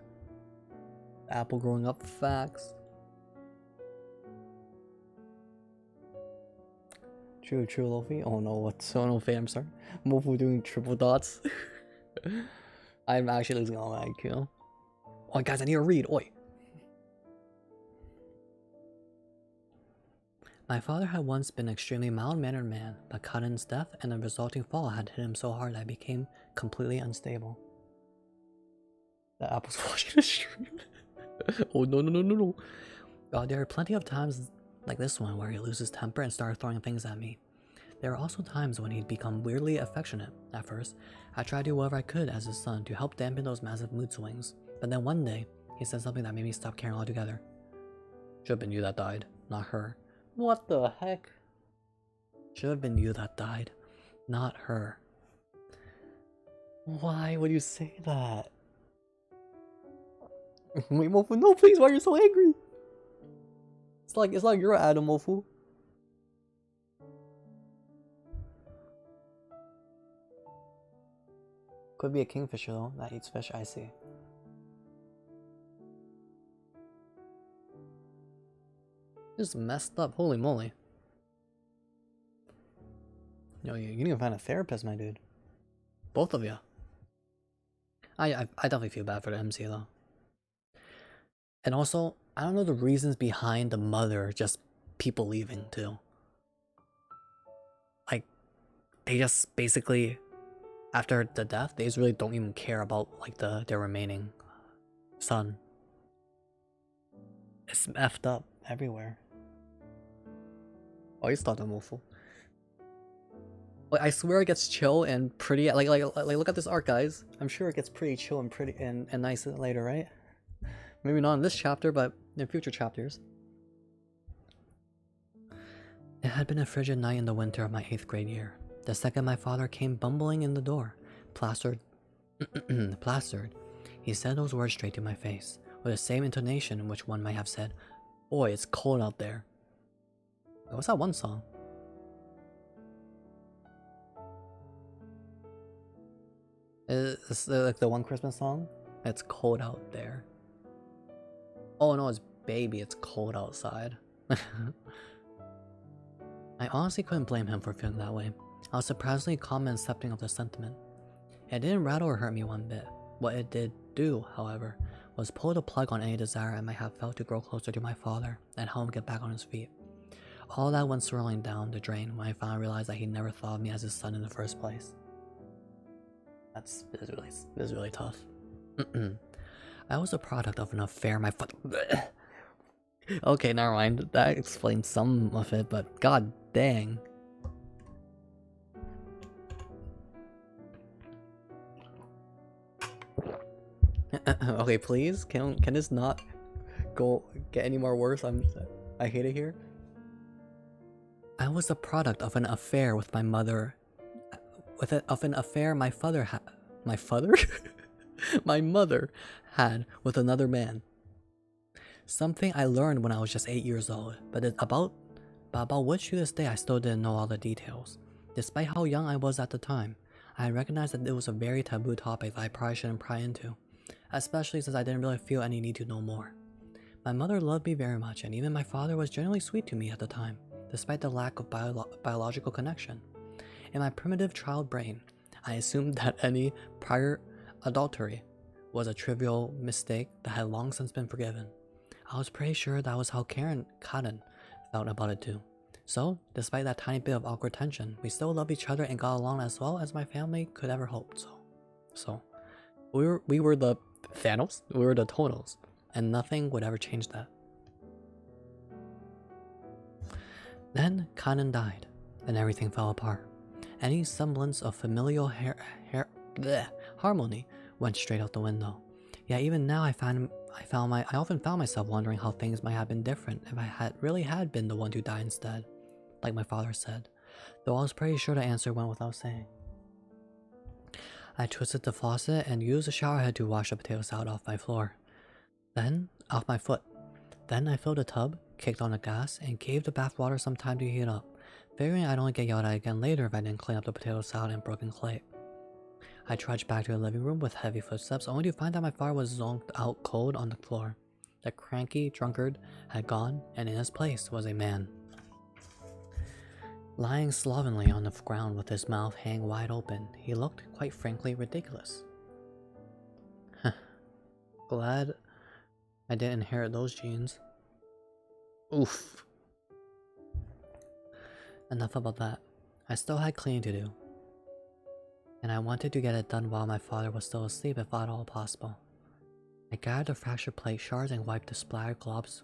Apple growing up facts. True, Luffy. Oh no, what's no fate, I'm sorry. Mofu doing triple dots. I'm actually losing all my IQ. Oh guys, I need to read. Oi. My father had once been an extremely mild-mannered man, but Kaden's death and the resulting fall had hit him so hard that I became completely unstable. The apple's watching the stream. Oh no. There are plenty of times like this one where he loses temper and started throwing things at me. There are also times when he'd become weirdly affectionate. At first, I tried to do whatever I could as his son to help dampen those massive mood swings, but then one day, he said something that made me stop caring altogether. Should've been you that died, not her. What the heck? Should've been you that died, not her. Why would you say that? Wait, Mofu, no, please, why are you so angry? It's like you're Adam, Mofu. Could be a kingfisher though, that eats fish, I see. This is messed up, holy moly. Yo, you need to find a therapist, my dude. Both of you. I definitely feel bad for the MC though. And also, I don't know the reasons behind the mother just people leaving too. Like, they just basically, after the death, they just really don't even care about like their remaining son. It's effed up everywhere. Oh, you started Mofu. Like, I swear it gets chill and pretty. Like look at this art, guys. I'm sure it gets pretty chill and pretty and nice later, right? Maybe not in this chapter, but in future chapters. It had been a frigid night in the winter of my 8th grade year. The second my father came bumbling in the door, plastered, he said those words straight to my face, with the same intonation in which one might have said, "Boy, it's cold out there." What's that one song? Is like the one Christmas song? It's cold out there. Oh no, it's baby, it's cold outside. I honestly couldn't blame him for feeling that way. I was surprisingly calm and accepting of the sentiment. It didn't rattle or hurt me one bit. What it did do, however, was pull the plug on any desire I might have felt to grow closer to my father and help him get back on his feet. All that went swirling down the drain when I finally realized that he never thought of me as his son in the first place. This is really tough. I was a product of an affair Okay, never mind. That explains some of it, but god dang. Okay, please, can this not get any more worse? I hate it here. I was a product of an affair with my mother. Of an affair my father had. My father? My mother had with another man. Something I learned when I was just 8 years old, but about which to this day I still didn't know all the details. Despite how young I was at the time, I recognized that it was a very taboo topic that I probably shouldn't pry into, especially since I didn't really feel any need to know more. My mother loved me very much, and even my father was generally sweet to me at the time, despite the lack of biological connection. In my primitive child brain, I assumed that any prior adultery was a trivial mistake that had long since been forgiven. I was pretty sure that was how Kaden felt about it too. So, despite that tiny bit of awkward tension, we still loved each other and got along as well as my family could ever hope. So we were the Thanos, we were the Tonos, and nothing would ever change that. Then Kaden died, and everything fell apart. Any semblance of familial harmony went straight out the window. Yet even now I often found myself wondering how things might have been different if I really had been the one to die instead, like my father said, though I was pretty sure the answer went without saying. I twisted the faucet and used the shower head to wash the potato salad off my floor. Off my foot. Then I filled the tub, kicked on the gas, and gave the bath water some time to heat up. Figuring I'd only get yelled at again later if I didn't clean up the potato salad and broken plate. I trudged back to the living room with heavy footsteps, only to find that my father was zonked out cold on the floor. The cranky drunkard had gone, and in his place was a man. Lying slovenly on the ground with his mouth hanging wide open, he looked, quite frankly, ridiculous. Glad I didn't inherit those genes. Oof. Enough about that. I still had cleaning to do, and I wanted to get it done while my father was still asleep if at all possible. I gathered the fractured plate shards and wiped the splattered gobs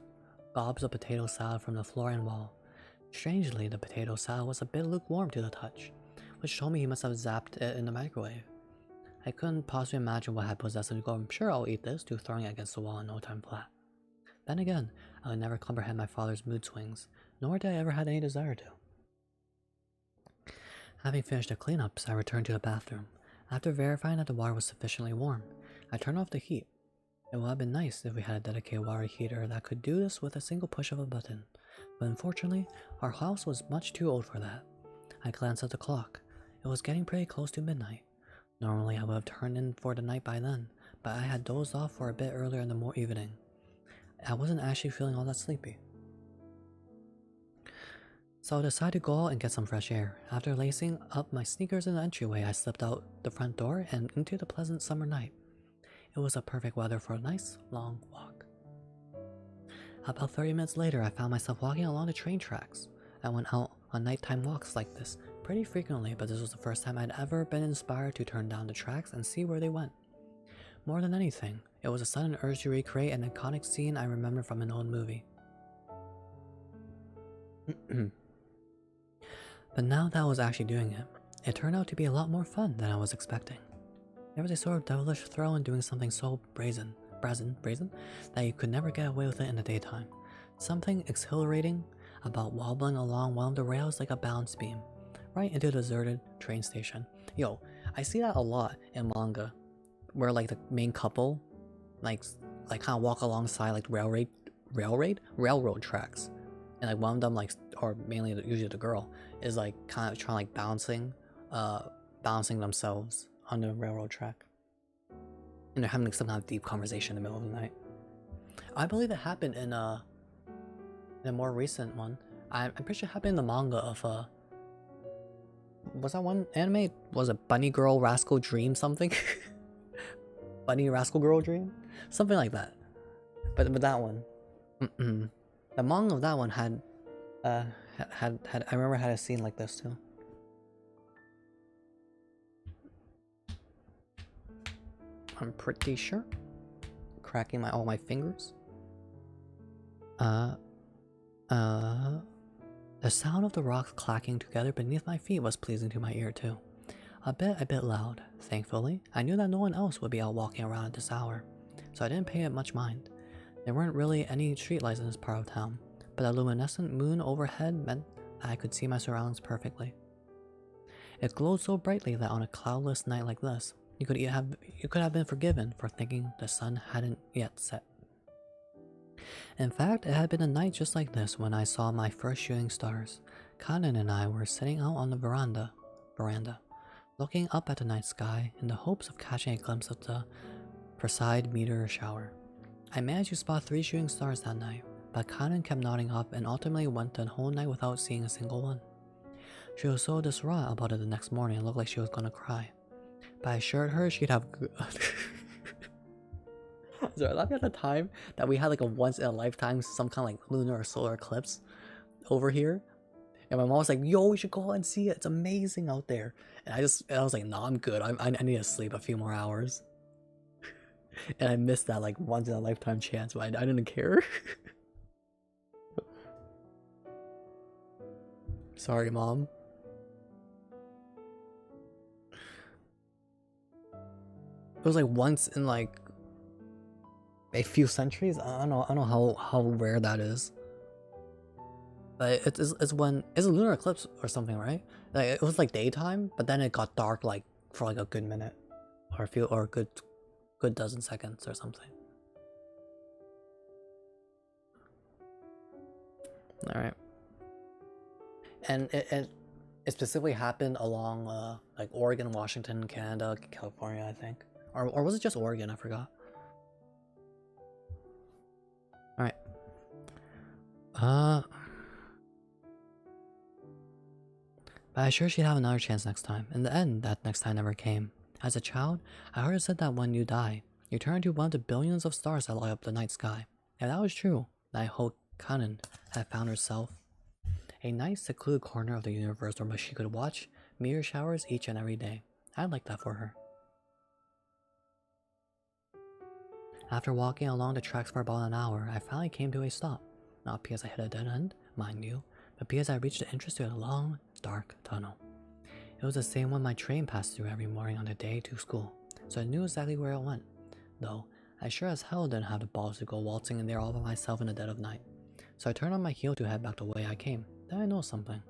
of potato salad from the floor and wall. Strangely, the potato salad was a bit lukewarm to the touch, which told me he must have zapped it in the microwave. I couldn't possibly imagine what had possessed him to go, "I'm sure I'll eat this," to throwing it against the wall in no time flat. Then again, I would never comprehend my father's mood swings, nor did I ever have any desire to. Having finished the cleanups, I returned to the bathroom. After verifying that the water was sufficiently warm, I turned off the heat. It would have been nice if we had a dedicated water heater that could do this with a single push of a button, but unfortunately, our house was much too old for that. I glanced at the clock. It was getting pretty close to midnight. Normally, I would have turned in for the night by then, but I had dozed off for a bit earlier in the evening. I wasn't actually feeling all that sleepy. So I decided to go out and get some fresh air. After lacing up my sneakers in the entryway, I slipped out the front door and into the pleasant summer night. It was a perfect weather for a nice, long walk. About 30 minutes later, I found myself walking along the train tracks. I went out on nighttime walks like this pretty frequently, but this was the first time I'd ever been inspired to turn down the tracks and see where they went. More than anything, it was a sudden urge to recreate an iconic scene I remember from an old movie. But now that I was actually doing it, it turned out to be a lot more fun than I was expecting. There was a sort of devilish thrill in doing something so brazen, that you could never get away with it in the daytime. Something exhilarating about wobbling along one of the rails like a balance beam, right into the deserted train station. Yo, I see that a lot in manga, where like the main couple, like kind of walk alongside like railroad tracks, and like one of them, like, or mainly usually the girl, is like kind of trying like balancing themselves on the railroad track, and they're having like some kind of deep conversation in the middle of the night. I believe it happened in a more recent one. I'm pretty sure it happened in the manga of was that one anime? Was it Bunny Girl Rascal Dream something? Bunny Rascal Girl Dream? Something like that. But that one, the manga of that one had I remember had a scene like this too. I'm pretty sure. Cracking all my fingers. The sound of the rocks clacking together beneath my feet was pleasing to my ear too. A bit loud. Thankfully, I knew that no one else would be out walking around at this hour, so I didn't pay it much mind. There weren't really any streetlights in this part of town, but the luminescent moon overhead meant that I could see my surroundings perfectly. It glowed so brightly that on a cloudless night like this, you could have been forgiven for thinking the sun hadn't yet set. In fact, it had been a night just like this when I saw my first shooting stars. Kanan and I were sitting out on the veranda, looking up at the night sky in the hopes of catching a glimpse of the Perseid meteor shower. I managed to spot 3 shooting stars that night, but Kanan kept nodding up and ultimately went the whole night without seeing a single one. She was so distraught about it the next morning it looked like she was gonna cry. But I assured her she'd have So I thought at the time that we had like a once in a lifetime, some kind of like lunar or solar eclipse over here. And my mom was like, "Yo, we should go out and see it. It's amazing out there." And I was like, "No, I'm good. I need to sleep a few more hours." And I missed that like once in a lifetime chance, but I didn't care. Sorry, Mom. It was like once in like a few centuries. I don't know how rare that is. But it's when it's a lunar eclipse or something, right? Like it was like daytime, but then it got dark like for like a good minute, or a good dozen seconds or something. All right. And it specifically happened along like Oregon, Washington, Canada, California, I think, or was it just Oregon? I forgot. All right. But I sure she'd have another chance next time. In the end, that next time never came. As a child, I heard it said that when you die, you turn into one of the billions of stars that light up the night sky. If that was true, then I hope Kanan had found herself a nice secluded corner of the universe where she could watch meteor showers each and every day. I'd like that for her. After walking along the tracks for about an hour, I finally came to a stop. Not because I hit a dead end, mind you, but because I reached the entrance to a long, dark tunnel. It was the same one my train passed through every morning on the day to school, so I knew exactly where it went. Though, I sure as hell didn't have the balls to go waltzing in there all by myself in the dead of night. So I turned on my heel to head back the way I came. Then I noticed something.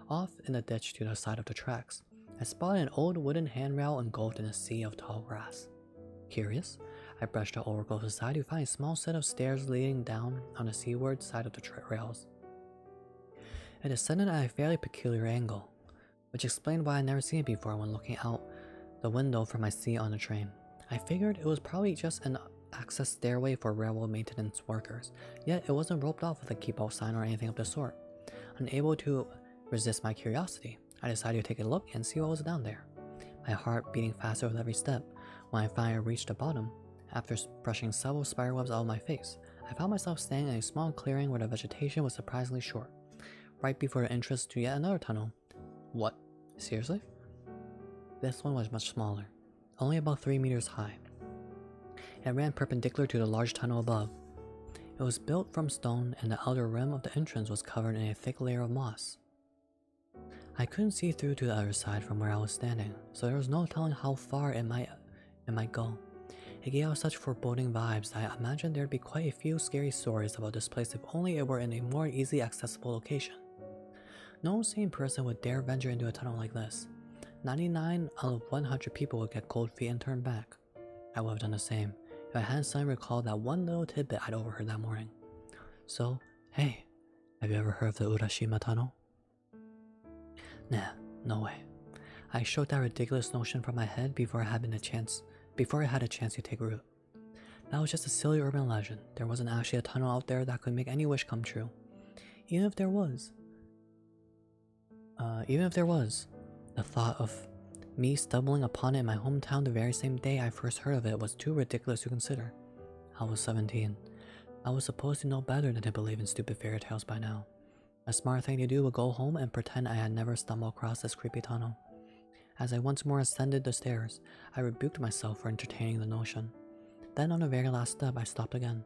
Off in the ditch to the side of the tracks, I spotted an old wooden handrail engulfed in a sea of tall grass. Curious, I brushed the overgrowth aside to find a small set of stairs leading down on the seaward side of the rails. It descended at a fairly peculiar angle, which explained why I'd never seen it before when looking out the window from my seat on the train. I figured it was probably just an access stairway for railroad maintenance workers, yet it wasn't roped off with a keep out sign or anything of the sort. Unable to resist my curiosity, I decided to take a look and see what was down there. My heart beating faster with every step. When I finally reached the bottom, after brushing several spiderwebs out of my face, I found myself standing in a small clearing where the vegetation was surprisingly short, right before the entrance to yet another tunnel. What? Seriously? This one was much smaller, only about 3 meters high. It ran perpendicular to the large tunnel above. It was built from stone, and the outer rim of the entrance was covered in a thick layer of moss. I couldn't see through to the other side from where I was standing, so there was no telling how far it might go. It gave out such foreboding vibes that I imagined there'd be quite a few scary stories about this place if only it were in a more easily accessible location. No sane person would dare venture into a tunnel like this. 99 out of 100 people would get cold feet and turn back. I would have done the same if I hadn't suddenly recalled that one little tidbit I'd overheard that morning. So, hey, have you ever heard of the Urashima Tunnel? Nah, no way. I shook that ridiculous notion from my head before it had a chance to take root. That was just a silly urban legend. There wasn't actually a tunnel out there that could make any wish come true. Even if there was, the thought of me stumbling upon it in my hometown the very same day I first heard of it was too ridiculous to consider. I was 17. I was supposed to know better than to believe in stupid fairy tales by now. A smart thing to do would go home and pretend I had never stumbled across this creepy tunnel. As I once more ascended the stairs, I rebuked myself for entertaining the notion. Then on the very last step, I stopped again.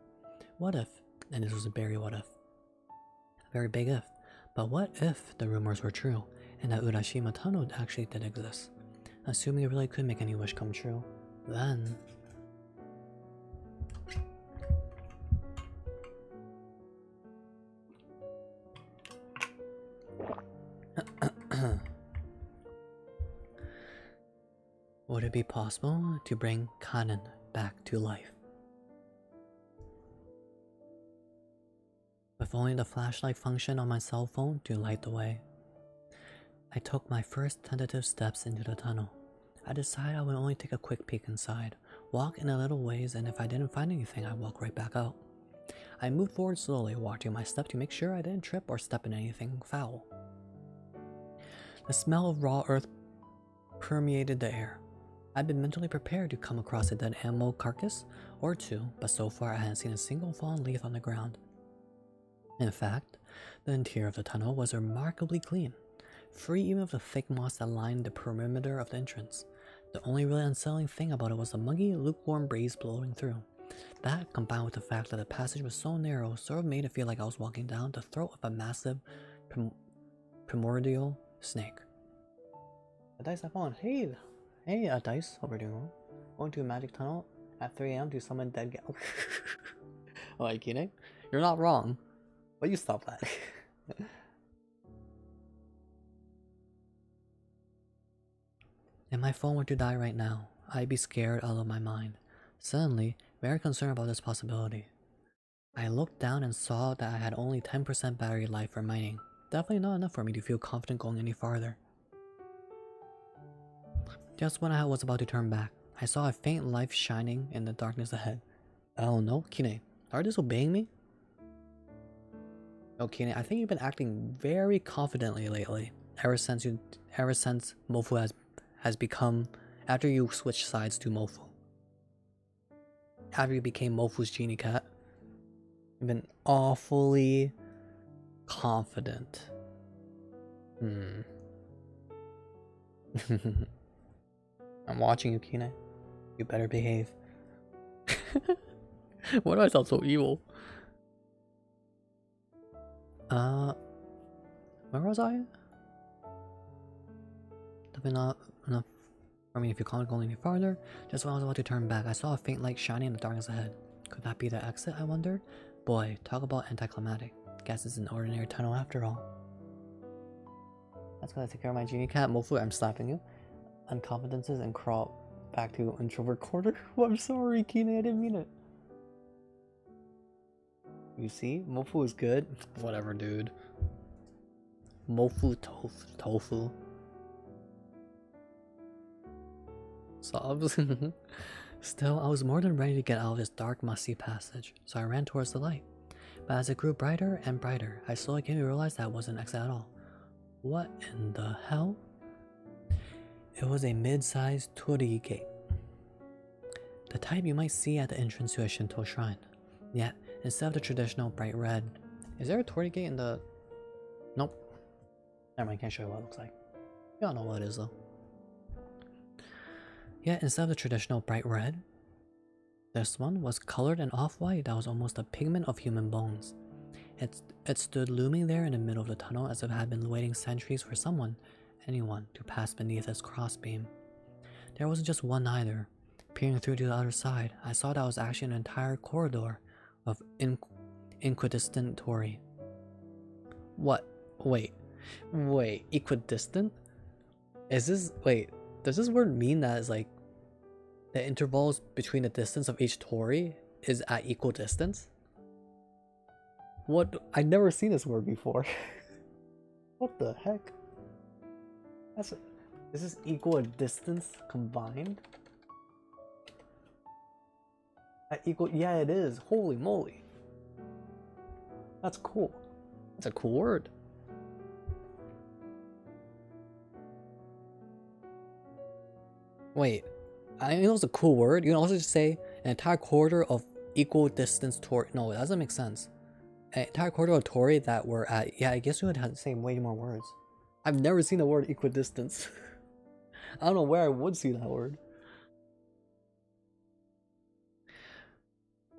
What if, and this was a very what if, a very big if, but what if the rumors were true, and that Urashima Tunnel actually did exist? Assuming it really could make any wish come true, then... Would it be possible to bring Kanan back to life? With only the flashlight function on my cell phone to light the way, I took my first tentative steps into the tunnel. I decided I would only take a quick peek inside, walk in a little ways, and if I didn't find anything, I'd walk right back out. I moved forward slowly, watching my step to make sure I didn't trip or step in anything foul. The smell of raw earth permeated the air. I'd been mentally prepared to come across a dead animal carcass or two, but so far I hadn't seen a single fallen leaf on the ground. In fact, the interior of the tunnel was remarkably clean, free even of the thick moss that lined the perimeter of the entrance. The only really unsettling thing about it was the muggy, lukewarm breeze blowing through. That, combined with the fact that the passage was so narrow, sort of made it feel like I was walking down the throat of a massive, primordial snake. The dice have fallen. Hey, Dice, hope you're doing well. Going to a magic tunnel at 3 AM to summon dead Oh, are you kidding? You're not wrong. But you stop that. If my phone were to die right now, I'd be scared out of my mind. Suddenly, very concerned about this possibility. I looked down and saw that I had only 10% battery life remaining. definitely not enough for me to feel confident going any farther. Just when I was about to turn back, I saw a faint light shining in the darkness ahead. Oh no, Kine, are you disobeying me? Oh Kine, I think you've been acting very confidently lately. Ever since Mofu has become, after you switched sides to Mofu. After you became Mofu's genie cat, you've been awfully confident. I'm watching you, Kine. You better behave. Why do I sound so evil? Where was I? Definitely not enough for me if you can't go any farther. Just when I was about to turn back, I saw a faint light shining in the darkness ahead. Could that be the exit, I wondered? Boy, talk about anticlimactic. Guess it's an ordinary tunnel after all. That's gonna take care of my genie cat. Mofu, I'm slapping you. Unconfidences and crawl back to introvert corner. Oh, I'm sorry, Kine, I didn't mean it. You see? Mofu is good. Whatever, dude. Mofu tofu. Sobs. Still, I was more than ready to get out of this dark, musty passage, so I ran towards the light. But as it grew brighter and brighter, I slowly came to realize that wasn't an exit at all. What in the hell? It was a mid-sized torii gate. The type you might see at the entrance to a Shinto shrine. Yet, instead of the traditional bright red... Is there a torii gate in the... Nope. Never mind, can't show you what it looks like. You don't know what it is though. Yet, instead of the traditional bright red, this one was colored in off-white that was almost a pigment of human bones. It stood looming there in the middle of the tunnel as if it had been waiting centuries for anyone, to pass beneath its crossbeam. There wasn't just one either. Peering through to the other side, I saw that it was actually an entire corridor of equidistant torii. What? Wait, equidistant? Is this... Wait, does this word mean that it's like the intervals between the distance of each torii is at equal distance? What? I've never seen this word before. What the heck? Is this equal distance combined? At equal, yeah, it is. Holy moly. That's cool. That's a cool word. Wait, I know it's a cool word. You can also just say an entire corridor of equal distance torii. No, it doesn't make sense. An entire corridor of torii that were at... Yeah, I guess you would have to say way more words. I've never seen the word equidistance. I don't know where I would see that word.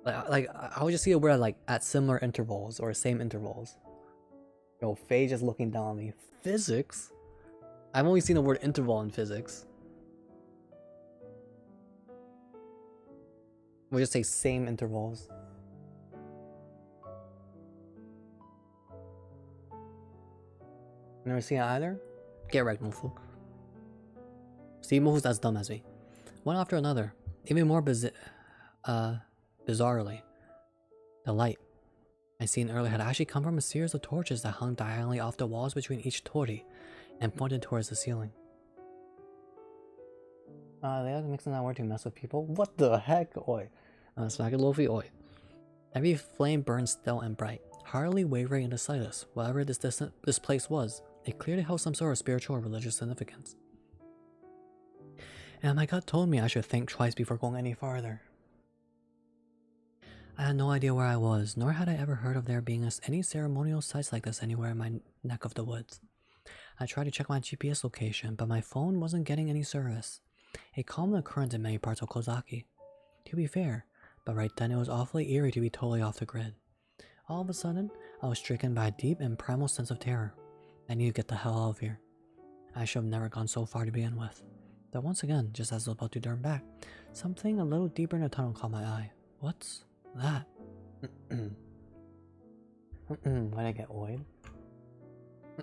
Like I would just see a word like at similar intervals or same intervals. Yo, Faye just looking down on me. Physics? I've only seen the word interval in physics. We'll just say same intervals. Never seen it either? Get wrecked, Mofu. See, Mofu's as dumb as me. One after another. Even more bizarrely. The light I seen earlier had actually come from a series of torches that hung diagonally off the walls between each torii and pointed towards the ceiling. They are mixing that word to mess with people? What the heck? Oi. Smackalofi, oi. Every flame burned still and bright, hardly wavering in the slightest. Whatever this place was, it clearly held some sort of spiritual or religious significance. And my gut told me I should think twice before going any farther. I had no idea where I was, nor had I ever heard of there being any ceremonial sites like this anywhere in my neck of the woods. I tried to check my GPS location, but my phone wasn't getting any service. A common occurrence in many parts of Kozaki. To be fair, but right then it was awfully eerie to be totally off the grid. All of a sudden, I was stricken by a deep and primal sense of terror. I need to get the hell out of here. I should have never gone so far to begin with. But once again, just as I was about to turn back, something a little deeper in the tunnel caught my eye. What's that? Why'd I get oid?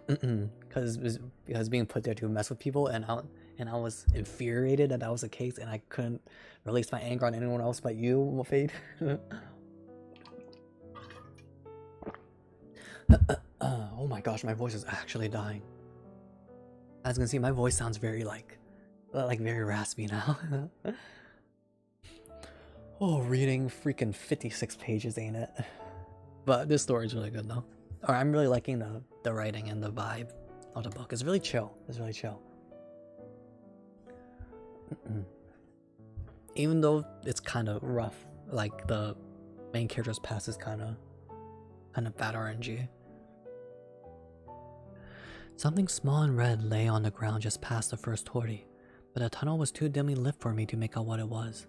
Because being put there to mess with people, and I was infuriated that was the case, and I couldn't release my anger on anyone else but you, Fade. Oh my gosh, my voice is actually dying. As you can see, my voice sounds very like very raspy now. Oh, reading freaking 56 pages, ain't it? But this story is really good though. Or I'm really liking the writing and the vibe of the book. It's really chill. It's really chill. Even though it's kind of rough, like the main character's past is kind of bad RNG. Something small and red lay on the ground just past the first torii, but the tunnel was too dimly lit for me to make out what it was.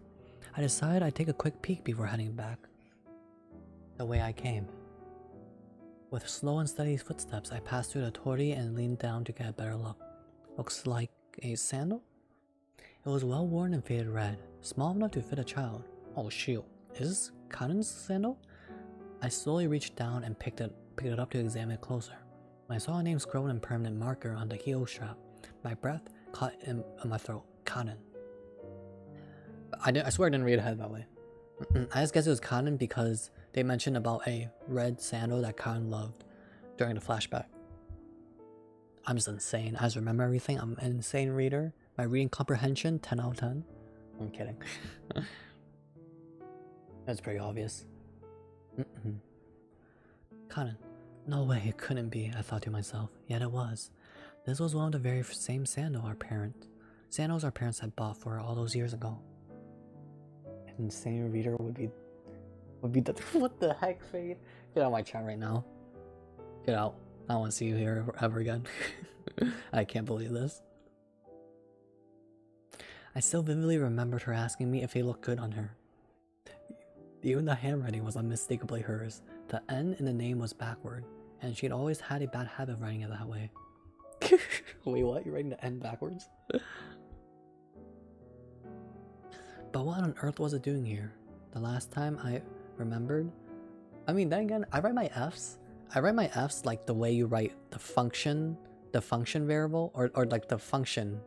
I decided I'd take a quick peek before heading back the way I came. With slow and steady footsteps, I passed through the torii and leaned down to get a better look. Looks like a sandal? It was well worn and faded red, small enough to fit a child. Oh shoot, is this Kanen's sandal? I slowly reached down and picked it up to examine it closer. When I saw a name scrawled in permanent marker on the heel strap, my breath caught in my throat. Kanen. I swear I didn't read ahead that way. I just guessed it was Kanen because they mentioned about a red sandal that Kanen loved during the flashback. I'm just insane. I just remember everything. I'm an insane reader. My reading comprehension, 10 out of 10. I'm kidding. That's pretty obvious. Kanen. No way, it couldn't be, I thought to myself. Yet it was. This was one of the very same sandals our parents had bought for her all those years ago. An insane reader would be the what the heck, Fade? Get out of my chat right now. Get out. I don't want to see you here ever again. I can't believe this. I still vividly remembered her asking me if they looked good on her. Even the handwriting was unmistakably hers. The N in the name was backward, and she'd always had a bad habit of writing it that way. Wait, what? You're writing the N backwards? But what on earth was it doing here? The last time I remembered... I mean, then again, I write my Fs. I write my Fs like the way you write the function variable, or like the function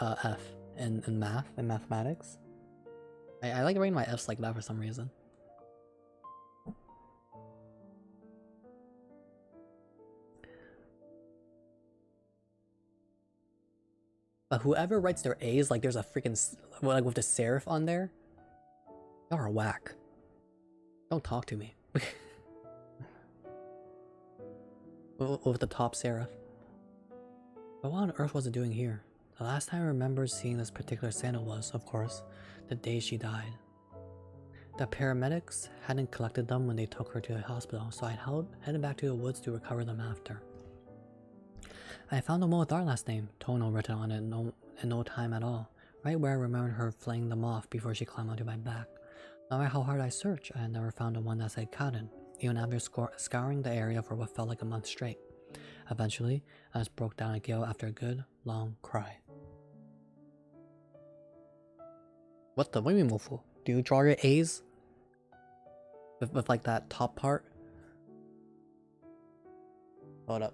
F in mathematics. I like writing my Fs like that for some reason. But whoever writes their A's like there's a freaking like with the serif on there, y'all are whack. Don't talk to me. With the top serif. But what on earth was it doing here? The last time I remember seeing this particular sandal was, of course, the day she died. The paramedics hadn't collected them when they took her to the hospital, so I headed back to the woods to recover them after. I found the one with our last name, Tono, written on it in no time at all, right where I remembered her flaying them off before she climbed onto my back. No matter how hard I searched, I had never found the one that said Kaden, even after scouring the area for what felt like a month straight. Eventually, I just broke down a giggle after a good, long cry. What do you mean, Mofu? Do you draw your A's? With like that top part? Hold up.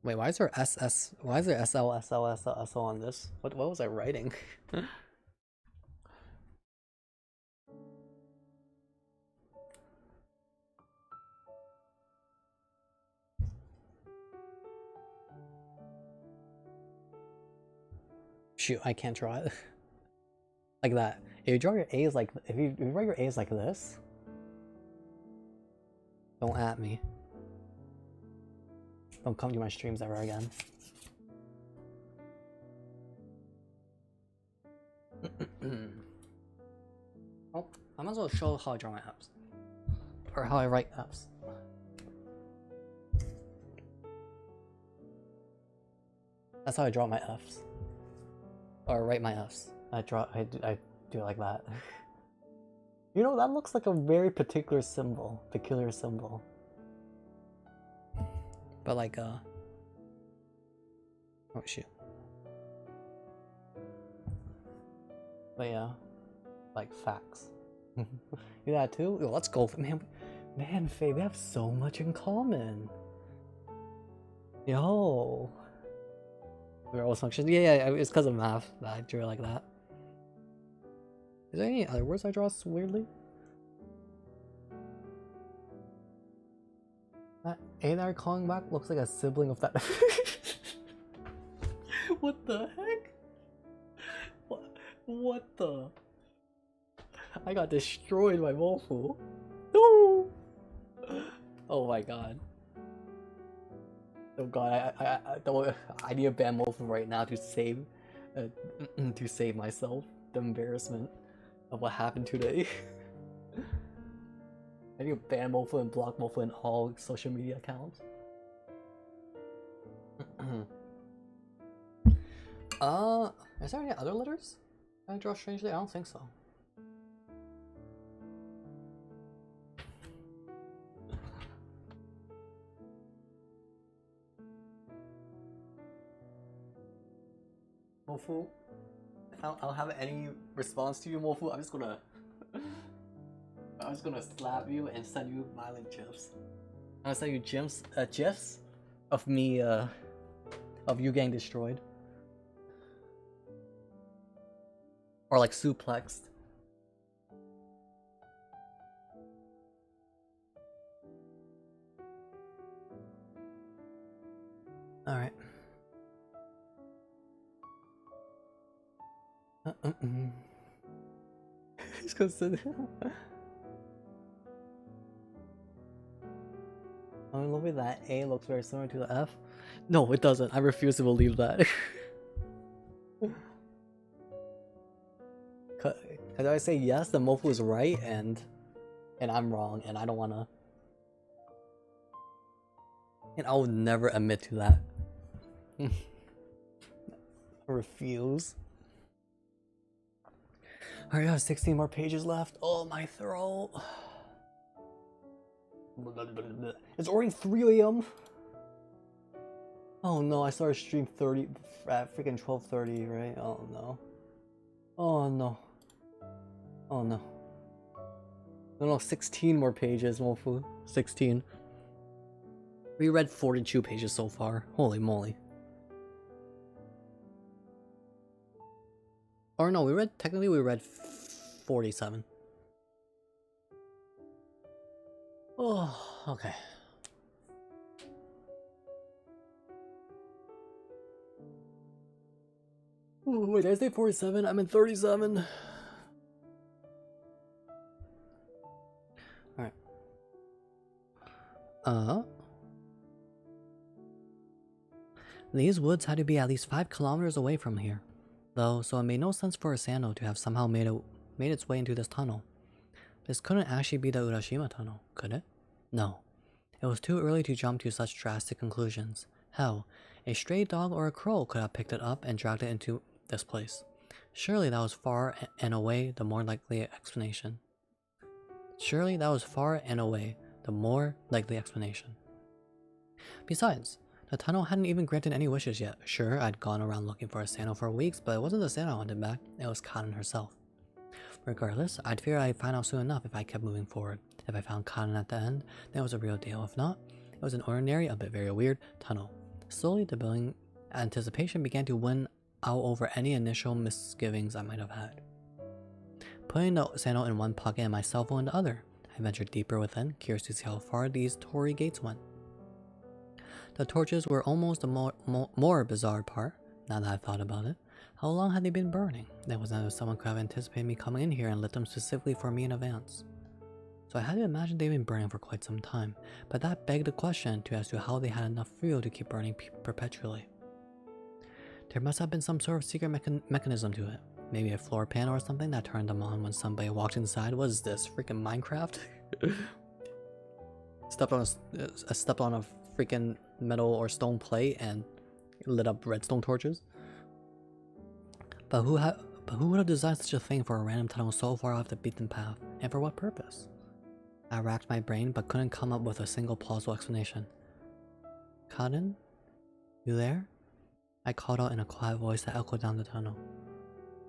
Wait, why is there why is there SL on this? What was I writing? Shoot, I can't draw it. Like that. If you draw your A's like, if you write your A's like this, don't at me. Don't come to my streams ever again. Oh, I might as well show how I draw my apps. Or how I write apps. That's how I draw my Fs. Or write my Fs. I do it like that. You know, that looks like a very peculiar symbol. But like, oh shoot. But yeah, like facts. You that too? Yo, let's go, man, Faye, we have so much in common. Yo. We're all functions. Yeah, it's because of math that I drew it like that. Is there any other words I draw weirdly? That A that are calling back looks like a sibling of that. What the heck? What the? I got destroyed by Mofu. No! Oh my god. Oh god, I need to ban Mofu right now to save myself the embarrassment of what happened today. I need to ban Mofu and block Mofu in all social media accounts. Is there any other letters I draw strangely? I don't think so. Mofu, if I don't have any response to you, Mofu, I'm just gonna slap you and send you violent gifs. I'm gonna send you gifs of me, of you getting destroyed. Or like suplexed. Alright. He's gonna sit. I love it that A looks very similar to the F. No, it doesn't. I refuse to believe that. Cause I say yes, the Mofu is right, and I'm wrong, and I don't wanna. And I will never admit to that. I refuse. Alright, I have 16 more pages left. Oh, my throat. It's already 3 AM. Oh no, I started stream 30 at freaking 12:30, right? Oh no. Oh no. Oh no. No, 16 more pages, Mofu. 16. We read 42 pages so far. Holy moly. Or no, technically we read 47. Oh, okay. Ooh, wait, did I say 47? I'm in 37. Alright. These woods had to be at least 5 kilometers away from here, though, so it made no sense for a sandal to have somehow made its way into this tunnel. This couldn't actually be the Urashima tunnel, could it? No. It was too early to jump to such drastic conclusions. Hell, a stray dog or a crow could have picked it up and dragged it into this place. Surely that was far and away the more likely explanation. Besides, the tunnel hadn't even granted any wishes yet. Sure, I'd gone around looking for a sandal for weeks, but it wasn't the sandal I wanted back, it was Cotton herself. Regardless, I'd figure I'd find out soon enough if I kept moving forward. If I found Cotton at the end, then it was a real deal. If not, it was an ordinary, a bit very weird, tunnel. Slowly, the building anticipation began to win out over any initial misgivings I might have had. Putting the sandal in one pocket and my cell phone in the other, I ventured deeper within, curious to see how far these torii gates went. The torches were almost the more bizarre part, now that I've thought about it. How long had they been burning? It wasn't as if someone could have anticipated me coming in here and lit them specifically for me in advance. So I had to imagine they'd been burning for quite some time, but that begged the question as to how they had enough fuel to keep burning perpetually. There must have been some sort of secret mechanism to it. Maybe a floor panel or something that turned them on when somebody walked inside. What is this, freaking Minecraft? Stepped on a freaking metal or stone plate and lit up redstone torches. But who would have designed such a thing for a random tunnel so far off the beaten path, and for what purpose? I racked my brain but couldn't come up with a single plausible explanation. Cotton? You there? I called out in a quiet voice that echoed down the tunnel.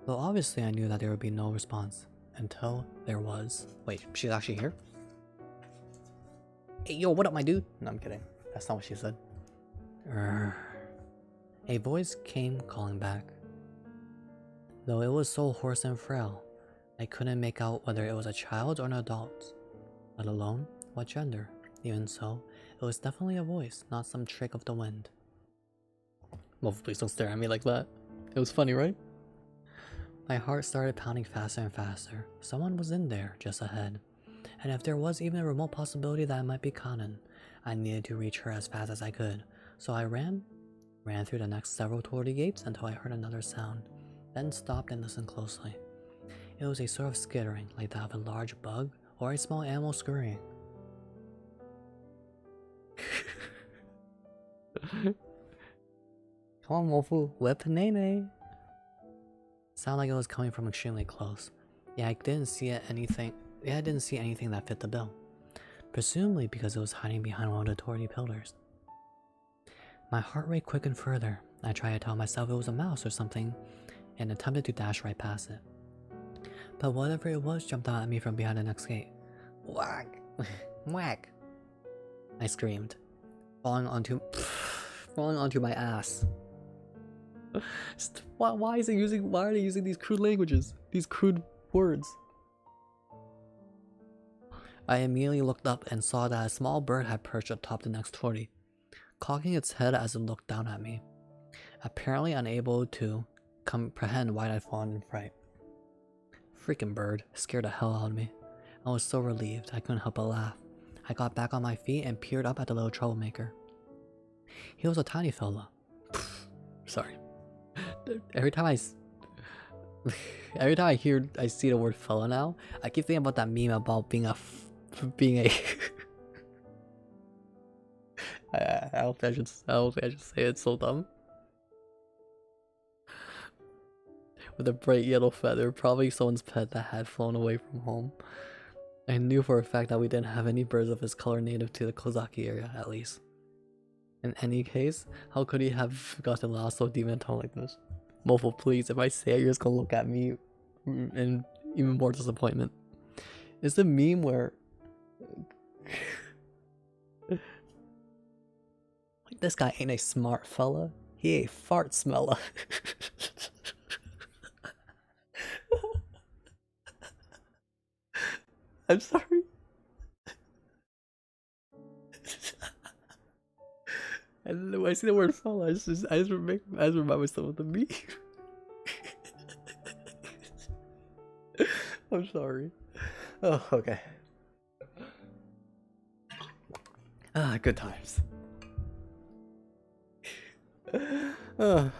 Though obviously I knew that there would be no response, until there was. Wait, she's actually here? Hey yo, what up my dude? No, I'm kidding. That's not what she said. A voice came calling back. Though it was so hoarse and frail, I couldn't make out whether it was a child or an adult, let alone what gender. Even so, it was definitely a voice, not some trick of the wind. Well, please don't stare at me like that. It was funny, right? My heart started pounding faster and faster. Someone was in there, just ahead. And if there was even a remote possibility that it might be Kanan, I needed to reach her as fast as I could. So I ran through the next several torii gates until I heard another sound, then stopped and listened closely. It was a sort of skittering, like that of a large bug or a small animal scurrying. Come on, Wolfu, whip Nene. Sounded like it was coming from extremely close. I didn't see anything that fit the bill. Presumably because it was hiding behind one of the torii pillars. My heart rate quickened further. I tried to tell myself it was a mouse or something, and attempted to dash right past it. But whatever it was jumped out at me from behind the next gate. Whack! Whack! I screamed, falling onto my ass. Why are they using these crude languages? These crude words? I immediately looked up and saw that a small bird had perched atop the next torii, cocking its head as it looked down at me, apparently unable to comprehend why I'd fallen in fright. Freaking bird scared the hell out of me. I was so relieved I couldn't help but laugh. I got back on my feet and peered up at the little troublemaker. He was a tiny fella. Sorry. Every time I see the word fella now, I keep thinking about that meme about being a I don't think I should say it, it's so dumb. With a bright yellow feather, probably someone's pet that had flown away from home. I knew for a fact that we didn't have any birds of his color native to the Kozaki area, at least. In any case, how could he have gotten lost so deep in a tone like this? Mofo, please, if I say it, you're just gonna look at me in even more disappointment. It's the meme where like, this guy ain't a smart fella, he a fart smeller. I'm sorry. And when I see the word fella, I just remind myself of the meme. I'm sorry. Oh, okay. Good times. I'm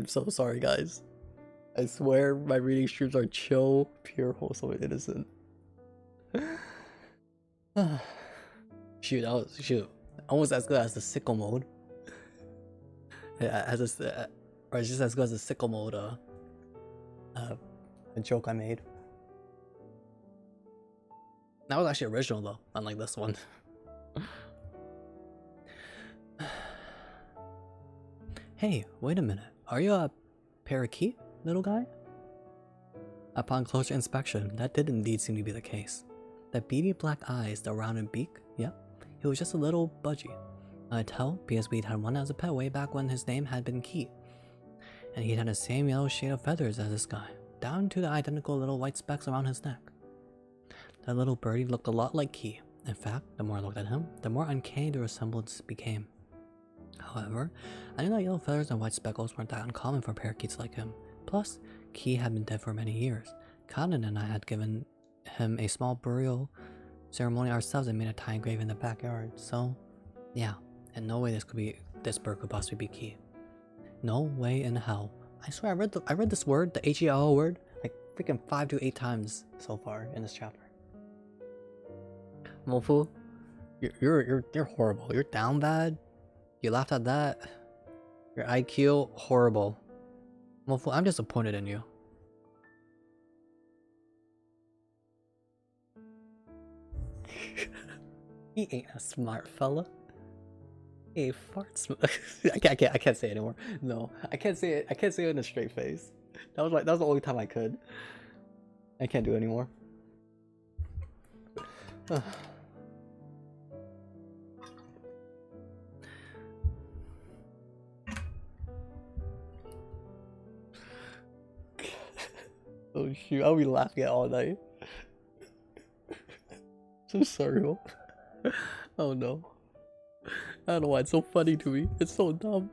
so sorry, guys. I swear my reading streams are chill, pure, wholesome, and innocent. Shoot, almost as good as the sickle mode. Or it's just as good as the sickle mode. A joke I made. That was actually original though, unlike this one. Hey, wait a minute. Are you a parakeet, little guy? Upon closer inspection, that did indeed seem to be the case. The beady black eyes, the rounded beak, yep, he was just a little budgie. I'd tell because we'd had one as a pet way back when his name had been Key. And he'd had the same yellow shade of feathers as this guy, down to the identical little white specks around his neck. That little birdie looked a lot like Key. In fact, the more I looked at him, the more uncanny the resemblance became. However, I knew that yellow feathers and white speckles weren't that uncommon for parakeets like him. Plus, Key had been dead for many years. Kanan and I had given him a small burial ceremony ourselves and made a tiny grave in the backyard. So, yeah, in no way this bird could possibly be Key. No way in hell. I swear I read this word, the H-E-L word, like freaking 5 to 8 times so far in this chapter. Mofu, you're horrible. You're down bad. You laughed at that. Your IQ horrible. Mofu, I'm disappointed in you. He ain't a smart fella. He a fart I can't say it anymore. No, I can't say it. I can't say it in a straight face. That was the only time I could. I can't do it anymore. Oh shoot, I'll be laughing at all night. So sorry. Oh no. I don't know why it's so funny to me. It's so dumb.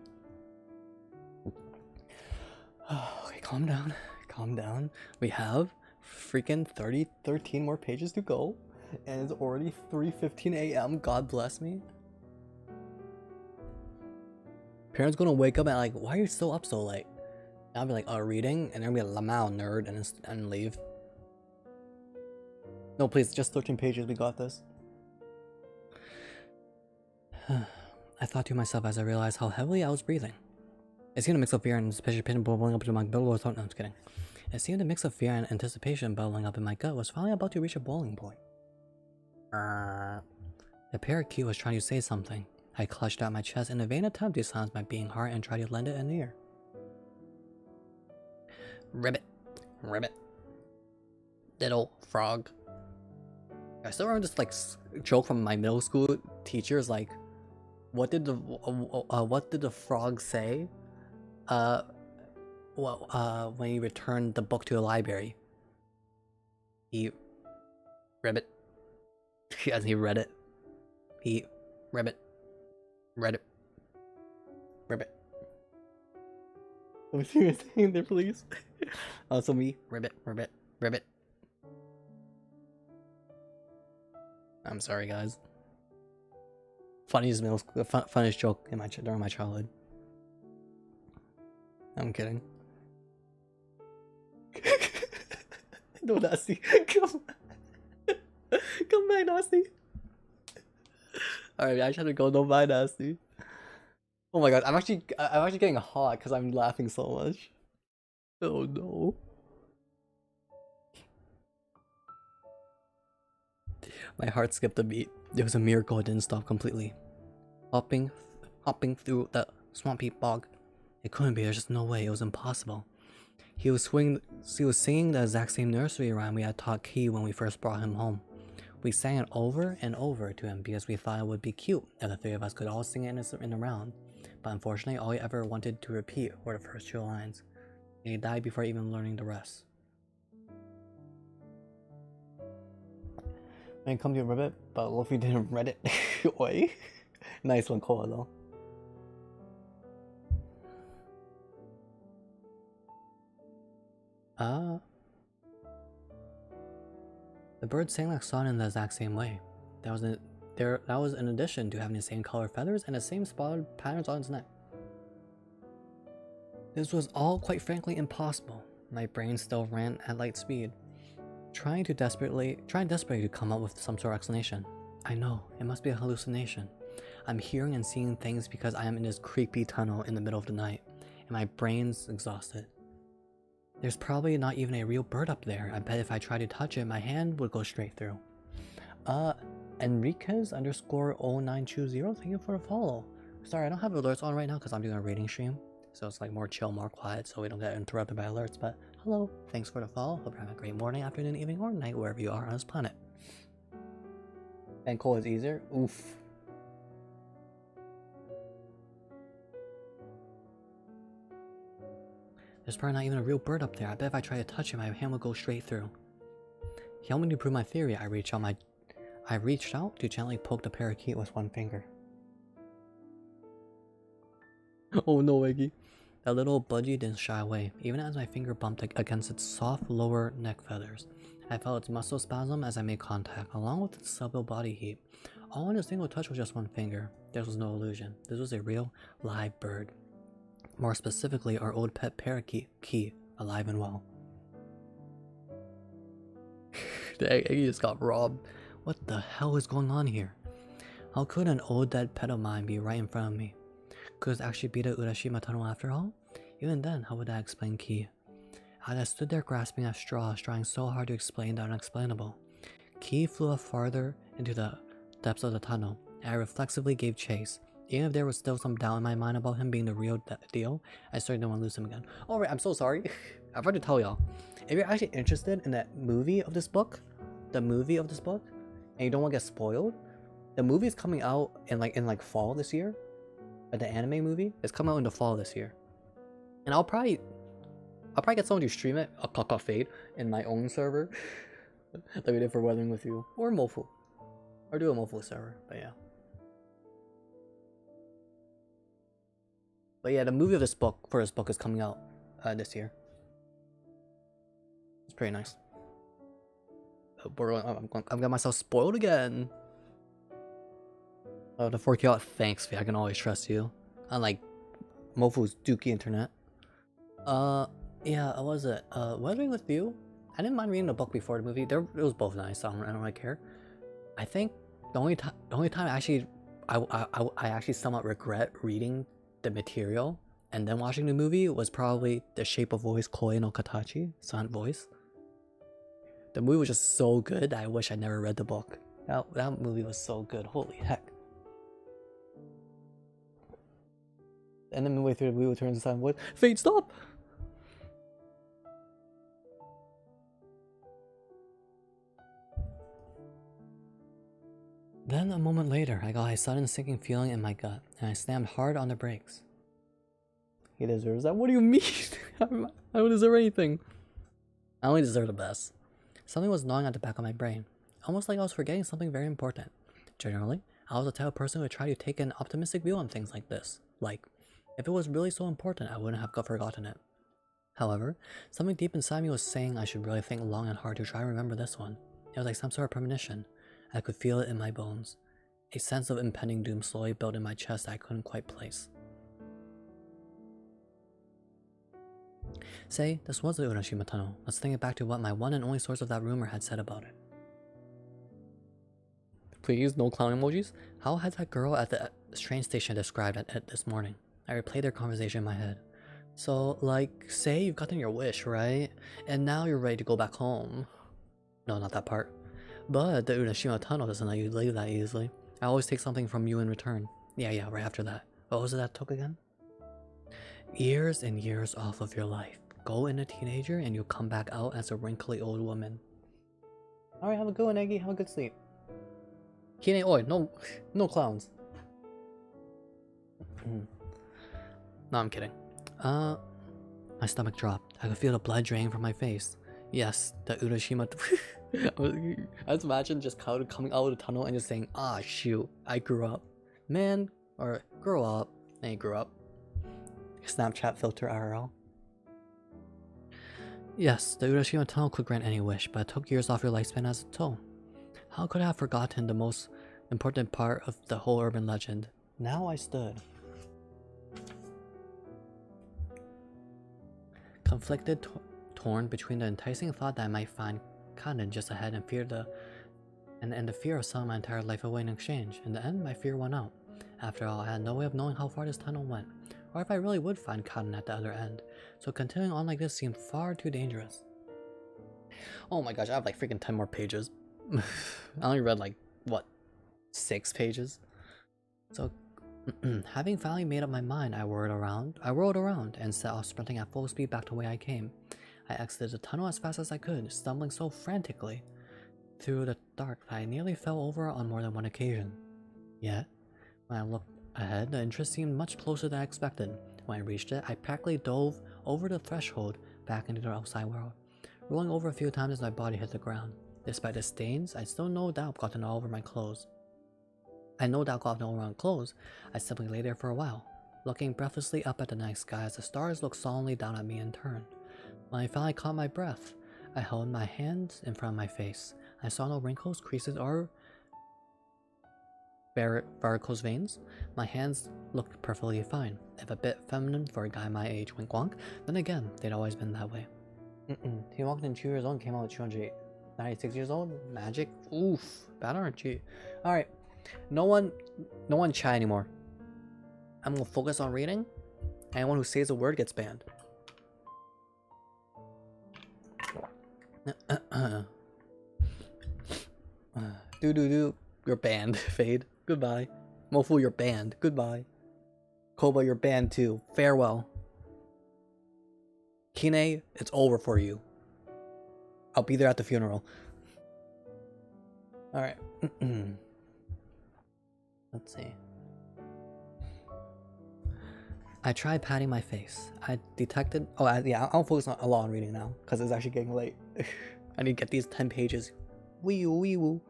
Okay, calm down. Calm down. We have freaking 13 more pages to go. And it's already 3:15 a.m. God bless me. Parents gonna wake up and like, why are you still up so late? And I'll be like, reading, and they're gonna be like, Lamau nerd, and leave. No, please, just 13 pages. We got this. I thought to myself as I realized how heavily I was breathing. It seemed a mix of fear and anticipation bubbling up into my gut. No, I'm just kidding. It seemed a mix of fear and anticipation bubbling up in my gut was finally about to reach a boiling point. The parakeet was trying to say something. I clutched at my chest in a vain attempt to silence my beating heart and try to lend it an ear. Ribbit. Ribbit. Little frog. I still remember this like joke from my middle school teachers, like, what did the frog say? When he returned the book to the library. He ribbit. As he read it. He ribbit. Read it. Ribbit. Let me see what's saying there, please. Also me. Ribbit. Ribbit. Ribbit. I'm sorry, guys. Funniest middle school, funniest joke in during my childhood. I'm kidding. No, Nasty. Come back, Nasty. Alright, I just had to go. Don't buy Nasty. Oh my god, I'm actually getting hot because I'm laughing so much. Oh no. My heart skipped a beat. It was a miracle it didn't stop completely. Hopping through the swampy bog. It couldn't be, there's just no way, it was impossible. He was singing the exact same nursery rhyme we had taught Key when we first brought him home. We sang it over and over to him because we thought it would be cute if the three of us could all sing it in a round. But unfortunately, all he ever wanted to repeat were the first two lines. And he died before even learning the rest. When it comes to Ribbit, but Luffy didn't read it. Oi. Nice one, Koa though. The bird sang like song in the exact same way. That was in addition to having the same color feathers and the same spotted patterns on its neck. This was all, quite frankly, impossible. My brain still ran at light speed, trying desperately to come up with some sort of explanation. I know, it must be a hallucination. I'm hearing and seeing things because I am in this creepy tunnel in the middle of the night, and my brain's exhausted. There's probably not even a real bird up there. I bet if I tried to touch it, my hand would go straight through. Enriquez_0920, thank you for the follow. Sorry, I don't have alerts on right now because I'm doing a reading stream. So it's like more chill, more quiet, so we don't get interrupted by alerts. But hello, thanks for the follow. Hope you're having a great morning, afternoon, evening, or night, wherever you are on this planet. And Cole is easier? Oof. There's probably not even a real bird up there. I bet if I tried to touch it, my hand would go straight through. He helped me to prove my theory. I reached out to gently poke the parakeet with one finger. Oh no, Eggy. That little budgie didn't shy away, even as my finger bumped against its soft lower neck feathers. I felt its muscle spasm as I made contact, along with its subtle body heat. All in a single touch with just one finger. This was no illusion. This was a real, live bird. More specifically, our old pet parakeet, Key, alive and well. Dang, Eggy just got robbed. What the hell is going on here? How could an old dead pet of mine be right in front of me? Could it actually be the Urashima tunnel after all? Even then, how would I explain Key? As I stood there grasping at straws, trying so hard to explain the unexplainable. Key flew up farther into the depths of the tunnel, and I reflexively gave chase. Even if there was still some doubt in my mind about him being the real deal, I started to want to lose him again. Alright, I'm so sorry. I forgot to tell y'all. If you're actually interested in that movie of this book, and you don't want to get spoiled, the movie is coming out in like fall this year. The anime movie is coming out in the fall this year. And I'll probably I'll probably get someone to stream it, a Fade, in my own server. Like we did for Weathering with You. Or Mofu. Or do a Mofu server, but yeah. But yeah, the movie of this book, for this book, is coming out this year. It's pretty nice. I'm getting myself spoiled again. Oh, the 4K out. Thanks, V. I can always trust you. Unlike Mofu's dookie internet. Yeah, what was it? Weathering with You? I didn't mind reading the book before the movie. It was both nice, so I don't really care. I think the only time I actually somewhat regret reading the material and then watching the movie was probably The Shape of Voice, Koi no Katachi, Silent Voice. The movie was just so good that I wish I never read the book. That movie was so good. Holy heck. And then midway through the movie turns to Silent Voice. Fate, stop! Then a moment later, I got a sudden sinking feeling in my gut, and I slammed hard on the brakes. He deserves that? What do you mean? I don't deserve anything. I only deserve the best. Something was gnawing at the back of my brain, almost like I was forgetting something very important. Generally, I was the type of person who would try to take an optimistic view on things like this. Like, if it was really so important, I wouldn't have forgotten it. However, something deep inside me was saying I should really think long and hard to try to remember this one. It was like some sort of premonition. I could feel it in my bones. A sense of impending doom slowly built in my chest that I couldn't quite place. Say, this was the Urashima Tunnel. Let's think it back to what my one and only source of that rumor had said about it. Please, no clown emojis? How had that girl at the train station described it this morning? I replayed their conversation in my head. So, like, say you've gotten your wish, right? And now you're ready to go back home. No, not that part. But the Urashima Tunnel doesn't let you leave that easily. I always take something from you in return. Yeah, right after that. What was it that took again? Years and years off of your life. Go in a teenager and you'll come back out as a wrinkly old woman. Alright, have a good one, Eggy. Have a good sleep. Kine oi, no clowns. No, I'm kidding. My stomach dropped. I could feel the blood draining from my face. Yes, the Urashima... I just imagine just coming out of the tunnel and just saying, ah, shoot, I grew up. Man, or grow up. And he grew up. Snapchat filter IRL. Yes, the Urashima Tunnel could grant any wish, but it took years off your lifespan as a toll. How could I have forgotten the most important part of the whole urban legend? Now I stood. Conflicted, torn between the enticing thought that I might find Kanen just ahead and the fear of selling my entire life away in exchange. In the end, my fear won out. After all, I had no way of knowing how far this tunnel went, or if I really would find Kanen at the other end, so continuing on like this seemed far too dangerous. Oh my gosh, I have like freaking 10 more pages. I only read like, what, 6 pages? So, having finally made up my mind, I whirled around and set off sprinting at full speed back to the way I came. I exited the tunnel as fast as I could, stumbling so frantically through the dark that I nearly fell over on more than one occasion. Yet, when I looked ahead, the entrance seemed much closer than I expected. When I reached it, I practically dove over the threshold back into the outside world, rolling over a few times as my body hit the ground. Despite the stains, I still no doubt gotten all over my clothes. I simply lay there for a while, looking breathlessly up at the night sky as the stars looked solemnly down at me in turn. When I finally caught my breath, I held my hands in front of my face. I saw no wrinkles, creases, or varicose veins. My hands looked perfectly fine, if a bit feminine for a guy my age. Wink wonk. Then again, they'd always been that way. He walked in 2 years old and came out at 296 years old. Magic. Oof. Bad RNG. Alright. No one chat anymore. I'm gonna focus on reading. Anyone who says a word gets banned. You're banned. Fade. Goodbye. Mofu, you're banned. Goodbye. Koba, you're banned too. Farewell. Kine, it's over for you. I'll be there at the funeral. Alright. Let's see. I tried patting my face. I detected. Oh, yeah, I'll focus a lot on reading now because it's actually getting late. I need to get these 10 pages. Wee woo.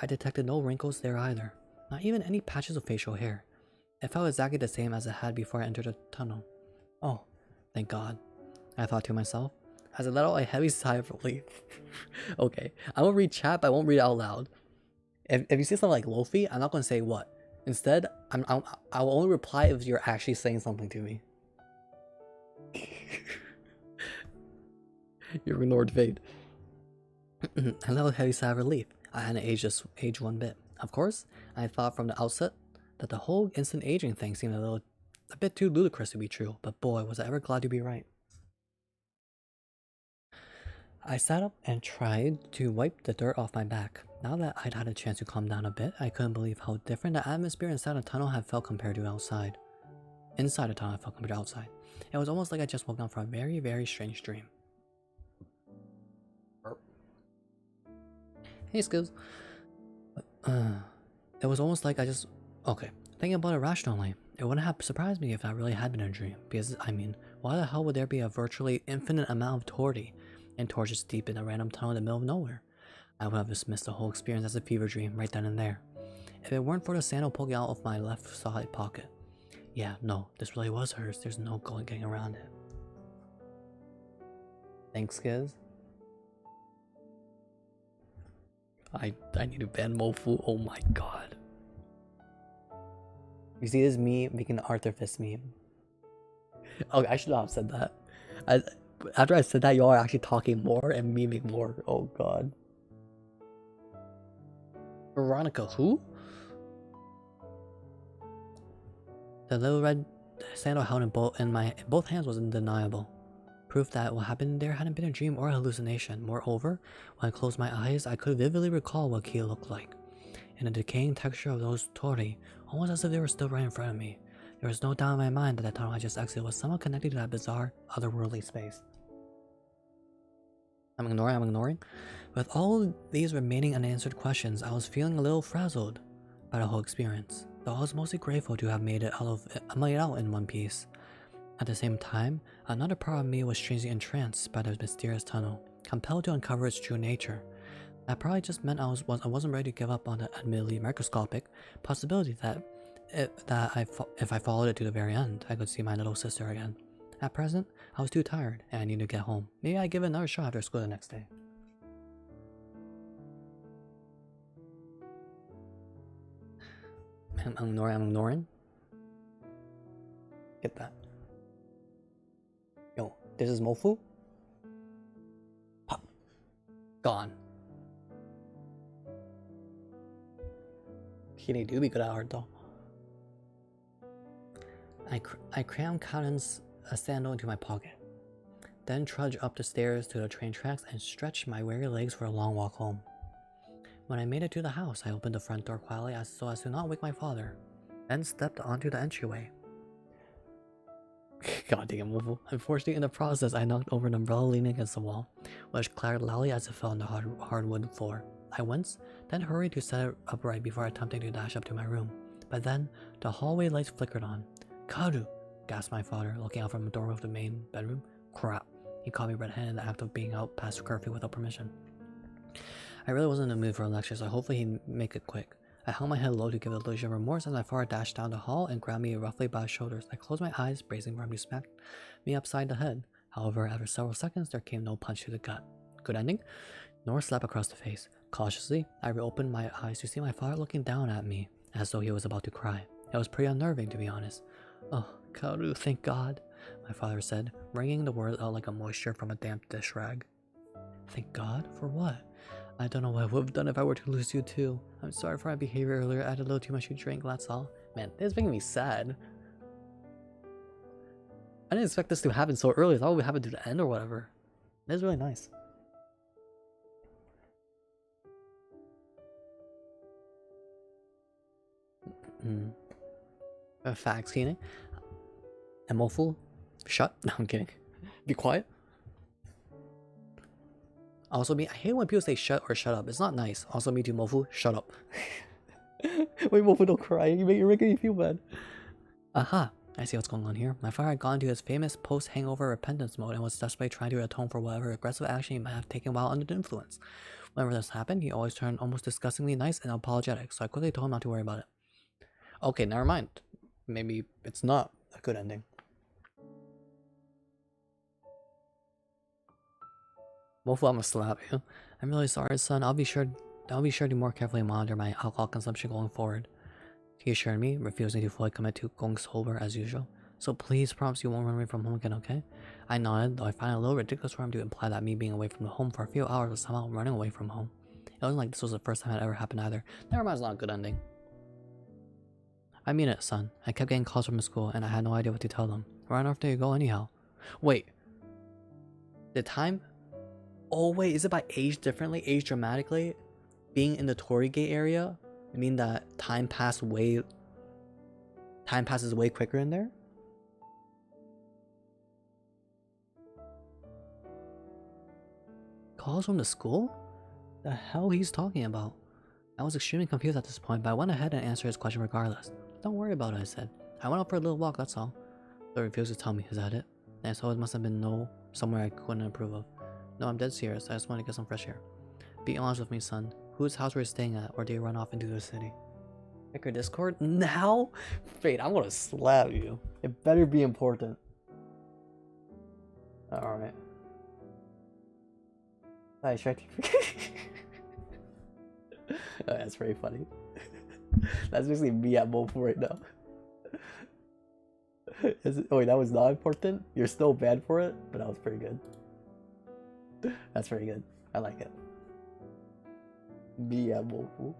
I detected no wrinkles there either, not even any patches of facial hair. It felt exactly the same as it had before I entered the tunnel. Oh, thank God, I thought to myself, as I let out a heavy sigh of relief. Okay, I won't read chat, but I won't read out loud. If you say something like Lofi, I'm not going to say what. Instead, I will only reply if you're actually saying something to me. You ignored fate. I let out a heavy sigh of relief. I hadn't aged one bit. Of course, I thought from the outset that the whole instant aging thing seemed a bit too ludicrous to be true, but boy, was I ever glad to be right. I sat up and tried to wipe the dirt off my back. Now that I'd had a chance to calm down a bit, I couldn't believe how different the atmosphere inside the tunnel had felt compared to outside. Inside the tunnel, I felt compared to outside. It was almost like I just woke up from a very, very strange dream. Hey, Skills. It was almost like okay, thinking about it rationally, it wouldn't have surprised me if that really had been a dream, because, I mean, why the hell would there be a virtually infinite amount of torty and torches deep in a random tunnel in the middle of nowhere? I would have dismissed the whole experience as a fever dream right then and there, if it weren't for the sandal poking out of my left side pocket. Yeah, no, this really was hers, there's no getting around it. Thanks, Skiz. I need to ban Mofu. Oh my god. You see this meme making the Arthur Fist meme. Okay, I should not have said that. After I said that, y'all are actually talking more and memeing more. Oh god. Veronica, who? The little red sandal held in both hands was undeniable. Proof that what happened there hadn't been a dream or a hallucination. Moreover, when I closed my eyes, I could vividly recall what Kia looked like. In the decaying texture of those tori, almost as if they were still right in front of me. There was no doubt in my mind that the tunnel I just exited was somehow connected to that bizarre, otherworldly space. I'm ignoring. With all these remaining unanswered questions, I was feeling a little frazzled by the whole experience, though I was mostly grateful to have made it out in one piece. At the same time, another part of me was strangely entranced by the mysterious tunnel, compelled to uncover its true nature. That probably just meant I wasn't ready to give up on the admittedly microscopic possibility that if I followed it to the very end, I could see my little sister again. At present, I was too tired and I needed to get home. Maybe I'd give it another shot after school the next day. I'm ignoring. Get that. Yo, this is Mofu. Pop. Gone. He do be good at art though. I crammed Cotton's sandal into my pocket, then trudged up the stairs to the train tracks and stretched my weary legs for a long walk home. When I made it to the house, I opened the front door quietly so as to not wake my father, then stepped onto the entryway. God damn, Mofu. Unfortunately, in the process, I knocked over an umbrella leaning against the wall, which clattered loudly as it fell on the hardwood floor. I winced, then hurried to set it upright before attempting to dash up to my room. But then, the hallway lights flickered on. Karu! Gasped my father, looking out from the doorway of the main bedroom. Crap. He caught me red-handed in the act of being out past curfew without permission. I really wasn't in the mood for a lecture, so hopefully he'd make it quick. I held my head low to give the illusion of remorse as my father dashed down the hall and grabbed me roughly by the shoulders. I closed my eyes, bracing for him to smack me upside the head. However, after several seconds, there came no punch to the gut. Good ending? Nor slap across the face. Cautiously, I reopened my eyes to see my father looking down at me, as though he was about to cry. It was pretty unnerving, to be honest. Oh, Karu, thank God, my father said, wringing the words out like a moisture from a damp dish rag. Thank God? For what? I don't know what I would have done if I were to lose you too. I'm sorry for my behavior earlier. I had a little too much to drink, that's all. Man, this is making me sad. I didn't expect this to happen so early. I thought it would happen to the end or whatever. This is really nice. Facts, Keening. And Mofu, shut. No, I'm kidding. Be quiet. Also, I hate when people say shut or shut up. It's not nice. Also, me too, Mofu, shut up. Wait, Mofu, don't cry. You're making me feel bad. Aha! I see what's going on here. My father had gone into his famous post-hangover repentance mode and was desperately trying to atone for whatever aggressive action he might have taken while under the influence. Whenever this happened, he always turned almost disgustingly nice and apologetic, so I quickly told him not to worry about it. Okay, never mind. Maybe it's not a good ending. Mofo, I'm gonna slap you. I'm really sorry, son. I'll be sure to more carefully monitor my alcohol consumption going forward. He assured me, refusing to fully commit to going sober as usual. So please promise you won't run away from home again, okay? I nodded, though I find it a little ridiculous for him to imply that me being away from the home for a few hours was somehow running away from home. It wasn't like this was the first time it ever happened either. Never mind, it's not a good ending. I mean it, son. I kept getting calls from the school, and I had no idea what to tell them. Where on earth did you go anyhow? Wait. The time? Oh wait, is it by age differently? Age dramatically? Being in the Torii Gate area? I mean that time passes way quicker in there? Calls from the school? The hell he's talking about? I was extremely confused at this point, but I went ahead and answered his question regardless. Don't worry about it, I said. I went out for a little walk, that's all. But he refused to tell me, is that it? And so it must have been somewhere I couldn't approve of. No, I'm dead serious, I just want to get some fresh air. Be honest with me, son. Whose house were you staying at, or did you run off into the city? Check your Discord now? Fate, I'm gonna slap you. It better be important. Alright. Hi, Shrek. Oh, that's pretty funny. That's basically me at Mofo right now. Oh wait, that was not important? You're still bad for it? But that was pretty good. That's pretty good. I like it. Me at Mofo.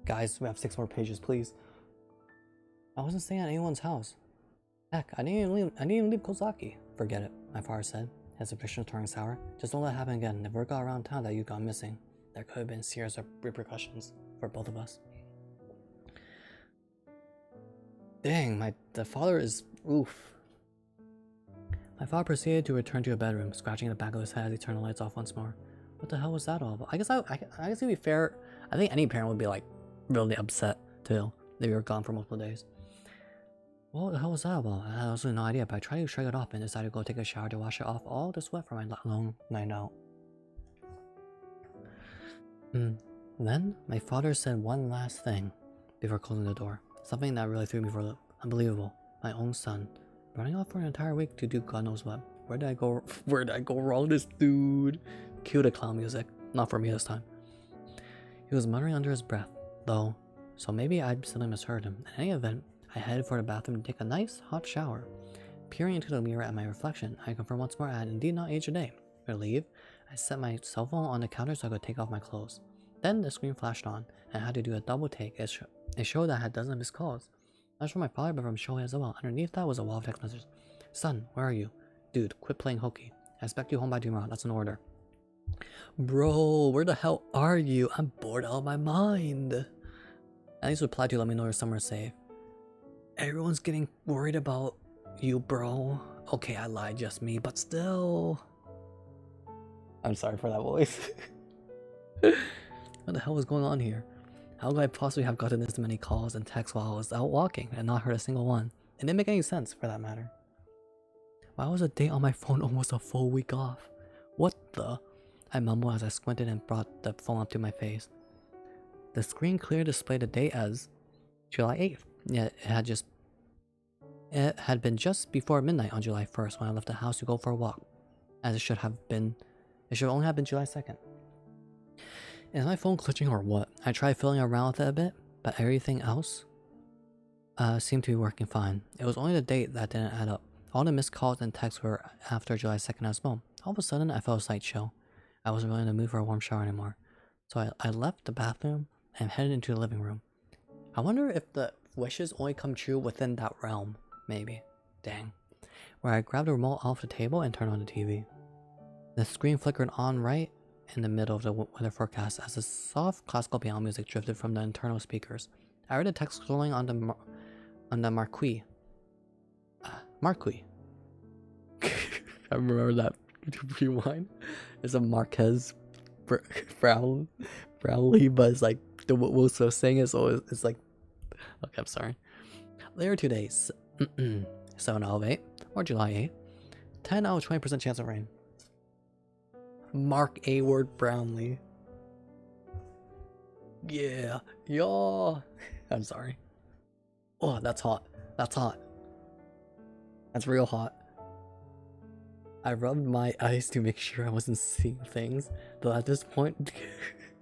Guys, we have 6 more pages, please. I wasn't staying at anyone's house. Heck, I didn't even leave Kozaki. Forget it, my father said, his expression turning sour. Just don't let it happen again. If word got around town that you got missing, there could have been serious repercussions for both of us. Dang, the father is oof. My father proceeded to return to a bedroom, scratching the back of his head as he turned the lights off once more. What the hell was that all about? I guess to be fair, I think any parent would be like really upset too that you were gone for multiple days. What the hell was that about? I had absolutely no idea, but I tried to shrug it off and decided to go take a shower to wash it off all the sweat from my long night out. Then my father said one last thing before closing the door. Something that really threw me for a loop. Unbelievable. My own son. Running off for an entire week to do God knows what. Where did I go wrong, this dude? Cue the clown music. Not for me this time. He was muttering under his breath, though, so maybe I'd simply misheard him. In any event, I headed for the bathroom to take a nice, hot shower. Peering into the mirror at my reflection, I confirmed once more I had indeed not aged a day. Relieved, I set my cell phone on the counter so I could take off my clothes. Then the screen flashed on, and I had to do a double take. It showed that I had dozens of missed calls. Not from my father, but from Shohei as well. Underneath that was a wall of text messages. Son, where are you? Dude, quit playing hokey. I expect you home by tomorrow. That's an order. Bro, where the hell are you? I'm bored out of my mind. At least reply to let me know you're somewhere safe. Everyone's getting worried about you, bro. Okay, I lied, just me, but still. I'm sorry for that voice. What the hell was going on here? How could I possibly have gotten this many calls and texts while I was out walking and not heard a single one? It didn't make any sense, for that matter. Why was a date on my phone almost a full week off? What the? I mumbled as I squinted and brought the phone up to my face. The screen clearly displayed the date as July 8th, yet it had been just before midnight on July 1st when I left the house to go for a walk, as it should only have been July 2nd. Is my phone glitching or what? I tried fiddling around with it a bit, but everything else seemed to be working fine. It was only the date that didn't add up. All the missed calls and texts were after July 2nd as well. All of a sudden, I felt a slight chill. I wasn't really in the mood for a warm shower anymore. So I left the bathroom and headed into the living room. I wonder if the wishes only come true within that realm. Maybe. Dang. Where I grabbed the remote off the table and turned on the TV. The screen flickered on right in the middle of the weather forecast as the soft classical piano music drifted from the internal speakers. I heard the text scrolling on the marquee. Marquis. I remember that rewind. It's a Marquez Brownlee, but it's like the Will Smith saying it, so it's like, okay, I'm sorry. Later 2 days, 7 out of 8, or July 8th, 10 out of 20% chance of rain. Mark A. Word Brownlee. Yeah, yo. I'm sorry. Oh, that's hot. That's hot. That's real hot. I rubbed my eyes to make sure I wasn't seeing things, though at this point,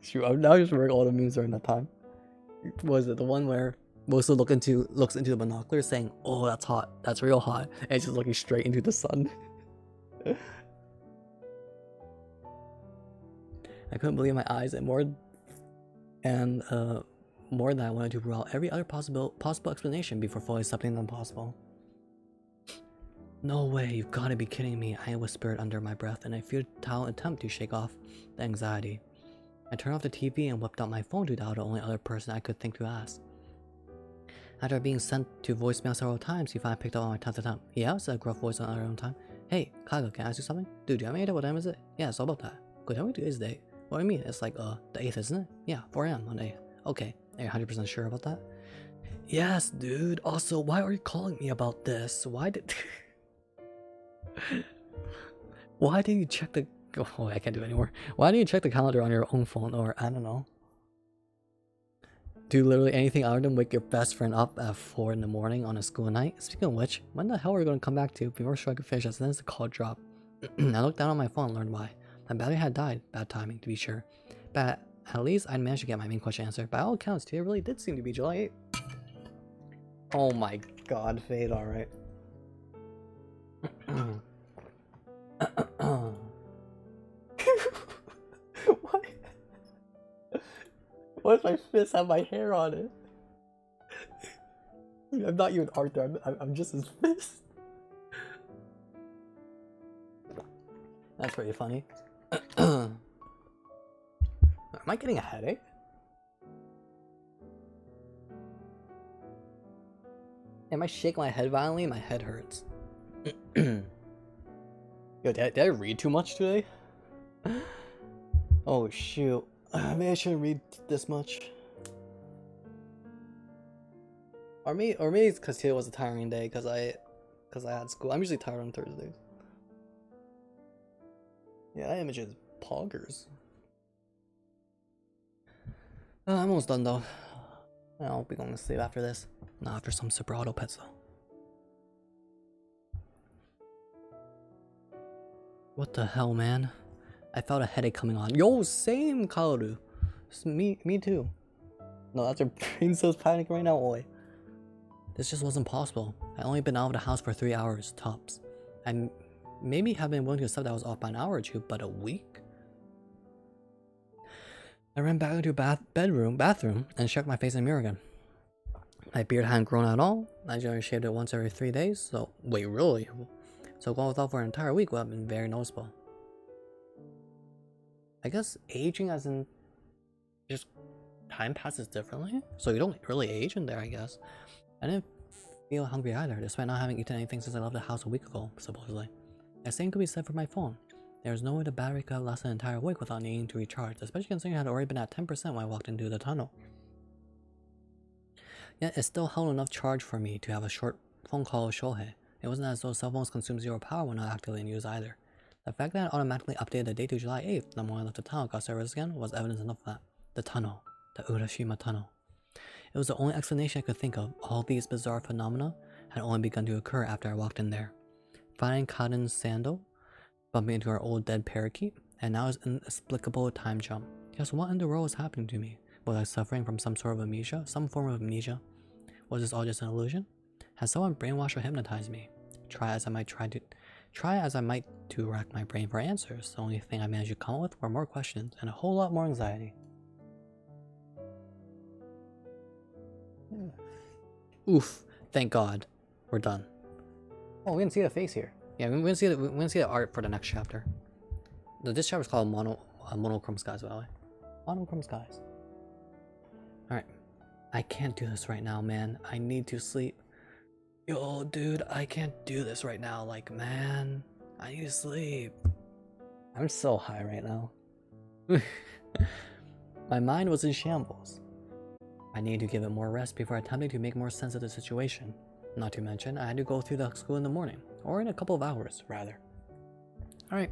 shoot, I'm now just remembering all the memes during that time. Was it the one where Mosa looks into the binoculars saying, "Oh, that's hot. That's real hot," and it's just looking straight into the sun. I couldn't believe my eyes, and more than I wanted to rule out every other possible explanation before fully accepting the impossible. No way, you've got to be kidding me, I whispered under my breath in a futile attempt to shake off the anxiety. I turned off the TV and whipped out my phone to dial the only other person I could think to ask. After being sent to voicemail several times, he finally picked up on my 10th attempt. Yeah, said a gruff voice on our own time. Hey, Kaigo, can I ask you something? Dude, do you have any idea what time is it? Yeah, it's all about that. Good, tell me today's date. What do you mean? It's like, the 8th, isn't it? Yeah, 4 a.m. on the 8th. Okay, are you 100% sure about that? Yes, dude. Also, why are you calling me about this? Why did you check the... Oh, I can't do it anymore. Why didn't you check the calendar on your own phone? Or, I don't know. Do literally anything other than wake your best friend up at 4 in the morning on a school night? Speaking of which, when the hell are we going to come back to? Before I could finish, as soon as the call dropped. I looked down on my phone and learned why. My battery had died. Bad timing, to be sure. But at least I'd managed to get my main question answered. By all accounts, today really did seem to be July 8th. Oh my god, Fade, alright. What? Why does my fist have my hair on it? I'm not even Arthur, I'm just his fist. That's pretty funny. Am I getting a headache? Am I shaking my head violently? My head hurts. Yo, did I read too much today? Oh shoot. Maybe I shouldn't read this much. Or maybe it's because today was a tiring day because I had school. I'm usually tired on Thursdays. Yeah, that image is poggers. I'm almost done though. I'll be going to sleep after this. Not after some Sobrato pizza. What the hell, man? I felt a headache coming on. Yo, same, Kaoru. Me too. No, that's your brain cells panicking right now, oi. This just wasn't possible. I'd only been out of the house for 3 hours, tops. I maybe have been willing to accept that I was off by an hour or two, but a week? I ran back into a bathroom, and checked my face in the mirror again. My beard hadn't grown at all. I generally shaved it once every 3 days, so... Wait, really? So going without for an entire week would have been very noticeable. I guess aging as in... just time passes differently? So you don't really age in there, I guess. I didn't feel hungry either, despite not having eaten anything since I left the house a week ago, supposedly. The same could be said for my phone. There was no way the battery could have lasted an entire week without needing to recharge, especially considering it had already been at 10% when I walked into the tunnel. Yet it still held enough charge for me to have a short phone call with Shohei. It wasn't as though cell phones consume zero power when not actively in use either. The fact that it automatically updated the date to July 8th the moment I left the tunnel got service again was evidence enough of that. The tunnel. The Urashima tunnel. It was the only explanation I could think of. All these bizarre phenomena had only begun to occur after I walked in there. Finding Cotton's sandal, bumping into our old dead parakeet, and now his inexplicable time jump. Just what in the world was happening to me? Was I suffering from some sort of amnesia? Some form of amnesia? Was this all just an illusion? Had someone brainwashed or hypnotized me? Try as I might to rack my brain for answers, the only thing I managed to come up with were more questions and a whole lot more anxiety. Oof, thank God. We're done. Oh, we can see the face here. Yeah, we can see the art for the next chapter. This chapter is called Monochrome Skies, by the way. Monochrome Skies. Alright. I can't do this right now, man. I need to sleep. Yo, dude, I can't do this right now. Like, man, I need to sleep. I'm so high right now. My mind was in shambles. I needed to give it more rest before attempting to make more sense of the situation. Not to mention, I had to go through the school in the morning, or in a couple of hours, rather. Alright.